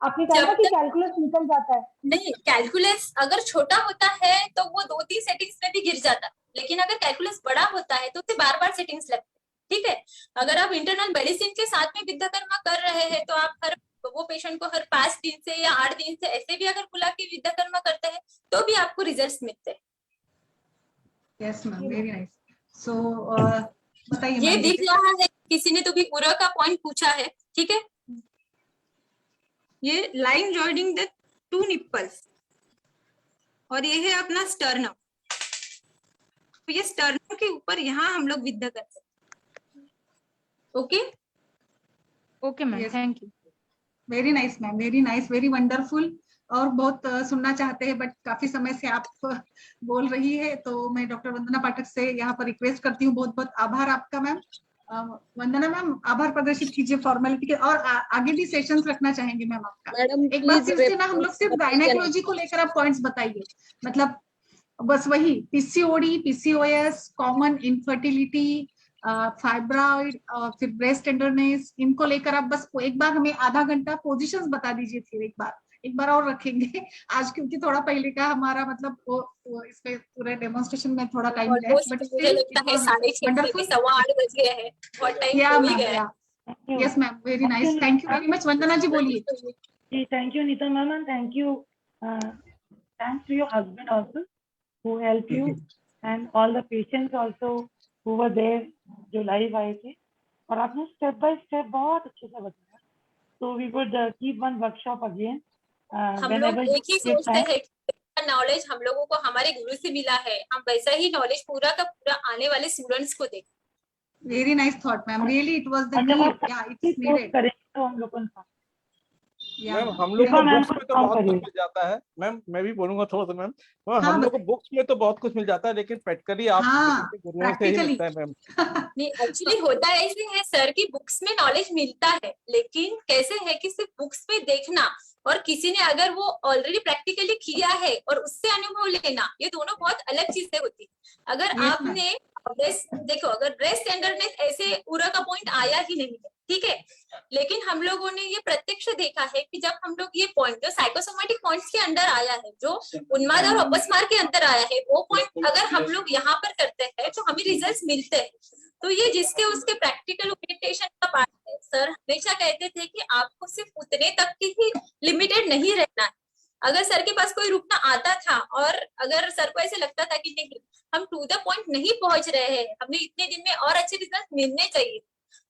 आपने कहा था कि कैलकुलस निकल जाता है। नहीं, कैलकुलस अगर छोटा होता है तो वो 2-3 सेटिंग्स में भी गिर जाता है, लेकिन अगर कैलकुलस बड़ा होता है तो उसे बार-बार सेटिंग्स लगते हैं, ठीक है। अगर आप इंटरनल मेडिसिन के साथ में विद्या कर्म कर रहे हैं तो आप वो पेशेंट को हर 5 दिन से या 8 दिन से ऐसे भी अगर बुला के विद्या कर्म करते हैं तो भी आपको रिजल्ट्स मिलते हैं। Yes ma'am, very nice. So बताइए। ये दिख रहा है, किसी ने तो भी पूरा का पॉइंट पूछा है, ठीक है। ये लाइन जॉइनिंग द 2 निप्पल्स और ये है अपना स्टर्नम। तो ये स्टर्नम के ऊपर यहाँ हम लोग विद्या करते हैं। Okay ma'am, thank you. Very nice ma'am, very nice, very wonderful. और बहुत सुनना चाहते हैं बट काफी समय से आप बोल रही है तो मैं डॉक्टर वंदना पाठक से यहाँ पर रिक्वेस्ट करती हूँ। बहुत बहुत आभार आपका मैम। वंदना मैम आभार प्रदर्शित कीजिए फॉर्मेलिटी के, और आगे भी सेशंस रखना चाहेंगे मैम आपका। एक बार फिर से ना हम लोग सिर्फ गायनेकोलॉजी को लेकर आप पॉइंट्स बताइए, मतलब बस वही PCOD, PCOS, common infertility, fibroid, फिर ब्रेस्ट टेंडरनेस, इनको लेकर आप बस एक बार हमें आधा घंटा पोजीशंस बता दीजिए। फिर एक बार और रखेंगे आज, क्योंकि थोड़ा पहले का हमारा मतलब वो इस पे पूरे डेमोन्स्ट्रेशन में थोड़ा टाइम है, बट मुझे लगता है 6:30 7:15 बज गए हैं और टाइम हो ही गया है। Yes ma'am, very nice, thank you very much. Vandana ji बोलिए। Thank you, Nita ma'am, and thank you. Thanks to your husband also, who helped you, and all the patients also who were there, जो live आए थे, और आपने step by step बहुत अच्छे से बताया. So we would keep one workshop again. हम लोग एक ही सोचते हैं कि नॉलेज हम लोगों को हमारे गुरु से मिला है, हम वैसा ही नॉलेज पूरा का पूरा आने वाले स्टूडेंट्स को दें। Very nice thought ma'am, really it was the need, या इट्स नीडेड। तो हम लोगों को मैम हम लोग को बुक्स में तो बहुत कुछ मिल जाता है। मैम मैं भी बोलूंगा थोड़ा सा मैम, हम लोग को बुक्स में तो बहुत कुछ मिल जाता है, लेकिन प्रैक्टिकली आप गुरुओं से ही मिलता है मैम। नहीं, एक्चुअली होता ऐसे है सर की बुक्स में नॉलेज मिलता है, लेकिन कैसे है कि सिर्फ बुक्स में देखना और किसी ने अगर वो ऑलरेडी प्रैक्टिकली किया है और उससे अनुभव लेना, ये दोनों बहुत अलग चीजें होती है। अगर आपने देखो, अगर ब्रेस्ट टेंडरनेस ऐसे पूरा का पॉइंट आया ही नहीं है, ठीक है, लेकिन हम लोगों ने ये प्रत्यक्ष देखा है कि जब हम लोग ये पॉइंट जो साइकोसोमेटिक पॉइंट्स के अंदर आया है, जो उन्माद और अपस्मार के अंदर आया है, वो पॉइंट अगर हम लोग यहाँ पर करते हैं तो हमें रिजल्ट्स मिलते हैं। तो ये जिसके उसके प्रैक्टिकल ओरिएंटेशन का पार्ट है। सर हमेशा कहते थे कि आपको सिर्फ उतने तक ही लिमिटेड नहीं रहना है। अगर सर के पास कोई रुकना आता था और अगर सर को ऐसे लगता था कि नहीं हम टू द पॉइंट नहीं पहुंच रहे हैं, हमें इतने दिन में और अच्छे रिजल्ट मिलने चाहिए,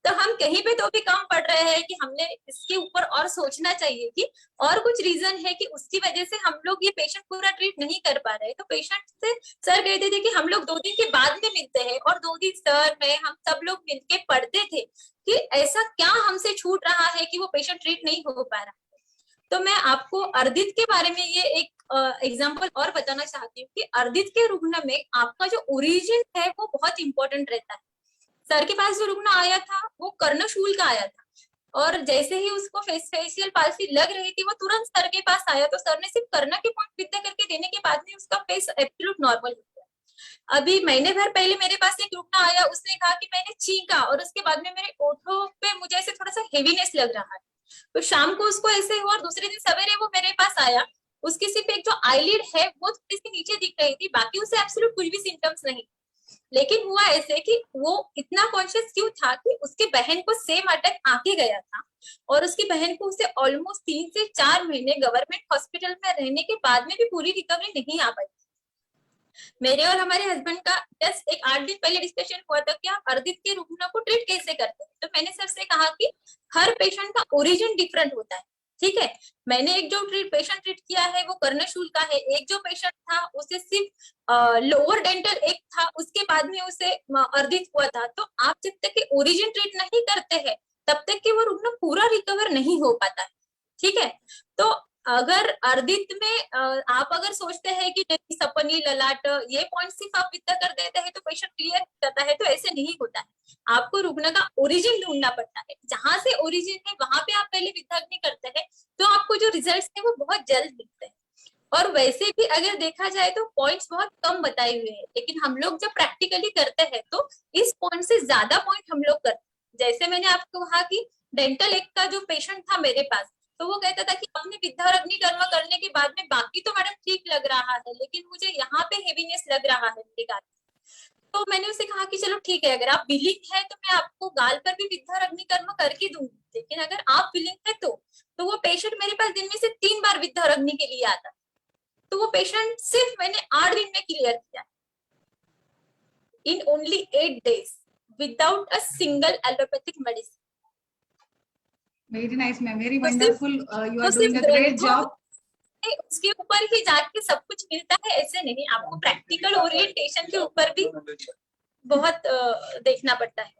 तो हम कहीं पे तो भी कम पड़ रहे हैं कि हमने इसके ऊपर और सोचना चाहिए कि और कुछ रीजन है कि उसकी वजह से हम लोग ये पेशेंट पूरा ट्रीट नहीं कर पा रहे। तो पेशेंट से सर कहते थे कि हम लोग 2 दिन के बाद में मिलते हैं, और 2 दिन सर मैं हम सब लोग मिलके पढ़ते थे कि ऐसा क्या हमसे छूट रहा है कि वो पेशेंट ट्रीट नहीं हो पा रहा। तो मैं आपको अर्दित के बारे में ये एक एग्जाम्पल और बताना चाहती हूँ कि अर्दित के रुग्ण में आपका जो ओरिजिन है वो बहुत इंपॉर्टेंट रहता है। सर के पास जो रुग्ण आया था वो कर्णशूल का आया था, और जैसे ही उसको फेशियल पाल्सी लग रही थी वो तुरंत सर के पास आया, तो सर ने सिर्फ कर्ण के पॉइंट विद्या करके देने के बाद में उसका फेस एब्सोल्यूट नॉर्मल हो गया। अभी महीने भर पहले मेरे पास एक रुग्ण आया, उसने कहा कि मैंने छींका और उसके बाद में मेरे ओठों पे मुझे ऐसे थोड़ा सा हेवीनेस लग रहा है। तो शाम को उसको ऐसे हुआ और दूसरे दिन सवेरे वो मेरे पास आया, उसकी सिर्फ एक जो आईलिड है वो थोड़ी सी नीचे दिख रही थी, बाकी उसे एब्सोल्यूट कुछ भी सिम्टम्स नहीं। लेकिन हुआ ऐसे कि वो इतना कॉन्शियस क्यों था कि उसकी बहन को सेम अटैक आके गया था, और उसकी बहन को उसे ऑलमोस्ट 3 से 4 महीने गवर्नमेंट हॉस्पिटल में रहने के बाद में भी पूरी रिकवरी नहीं आ पाई। मेरे और हमारे हस्बैंड का जस्ट एक 8 दिन पहले डिस्कशन हुआ था कि आप अर्दित के रुग्ण को ट्रीट कैसे करते हैं। तो मैंने सर से कहा कि हर पेशेंट का ओरिजिन डिफरेंट होता है, ठीक है। मैंने एक जो पेशेंट ट्रीट किया है वो कर्णशूल का है, एक जो पेशेंट था उसे सिर्फ लोअर डेंटल एक था, उसके बाद में उसे अर्दित हुआ था। तो आप जब तक के ओरिजिन ट्रीट नहीं करते हैं तब तक कि वो रुग्ण पूरा रिकवर नहीं हो पाता है, ठीक है। तो अगर अर्दित में आप अगर सोचते हैं कि नहीं सपनी ललाट ये पॉइंट सिर्फ आप विद्या कर देते हैं तो पेशेंट क्लियर करता है, तो ऐसे नहीं होता है। आपको रुग्ण का ओरिजिन ढूंढना पड़ता है, जहां से ओरिजिन है वहां पे आप पहले विद्याग्नि करते हैं तो आपको जो रिजल्ट्स है वो बहुत जल्द मिलते हैं। और वैसे भी अगर देखा जाए तो पॉइंट्स बहुत कम बताए हुए हैं, लेकिन हम लोग जब प्रैक्टिकली करते हैं तो इस पॉइंट से ज्यादा पॉइंट हम लोग करते हैं। जैसे मैंने आपको कहा कि डेंटल एक का जो पेशेंट था मेरे पास, तो वो कहता था कि अपने विद्या और अग्नि कर्म करने के बाद में बाकी तो मैडम ठीक लग रहा है, लेकिन मुझे यहाँ पे हेवीनेस लग रहा है मेरे गाल। तो मैंने उसे कहा कि चलो ठीक है, अगर आप विलिंग है तो मैं आपको गाल पर भी विद्या और अग्नि कर्म करके दूंगी, लेकिन अगर आप विलिंग है तो वो पेशेंट मेरे पास दिन में से 3 बार विद्या और अग्नि के लिए आता। तो वो पेशेंट सिर्फ मैंने 8 दिन में क्लियर किया, in only 8 days without a single allopathic medicine. Very nice ma'am, very wonderful. You are doing a great job. उसके ऊपर ही जाके सब कुछ मिलता है ऐसे नहीं, आपको प्रैक्टिकल ओरिएंटेशन के ऊपर भी बहुत देखना पड़ता है।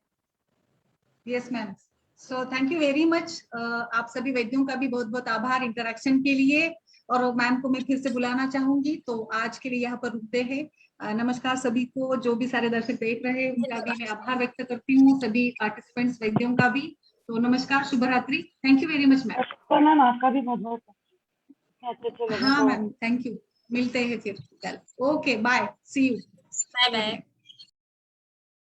Yes ma'am. So thank you very much. आप सभी वैद्यों का भी बहुत बहुत आभार इंटरेक्शन के लिए, और मैम को मैं फिर से बुलाना चाहूंगी। तो आज के लिए यहाँ पर रुकते हैं। नमस्कार सभी को, जो भी सारे दर्शक देख रहे हैं उनका भी मैं आभार व्यक्त करती हूँ, सभी पार्टिसिपेंट्स वैद्यों का भी। तो नमस्कार, शुभ रात्रि, thank you very much ma'am. Ma'am आपका भी बहुत बहुत हाँ मैम, थैंक यू। मिलते हैं फिर कल। Okay bye, see you. Bye bye.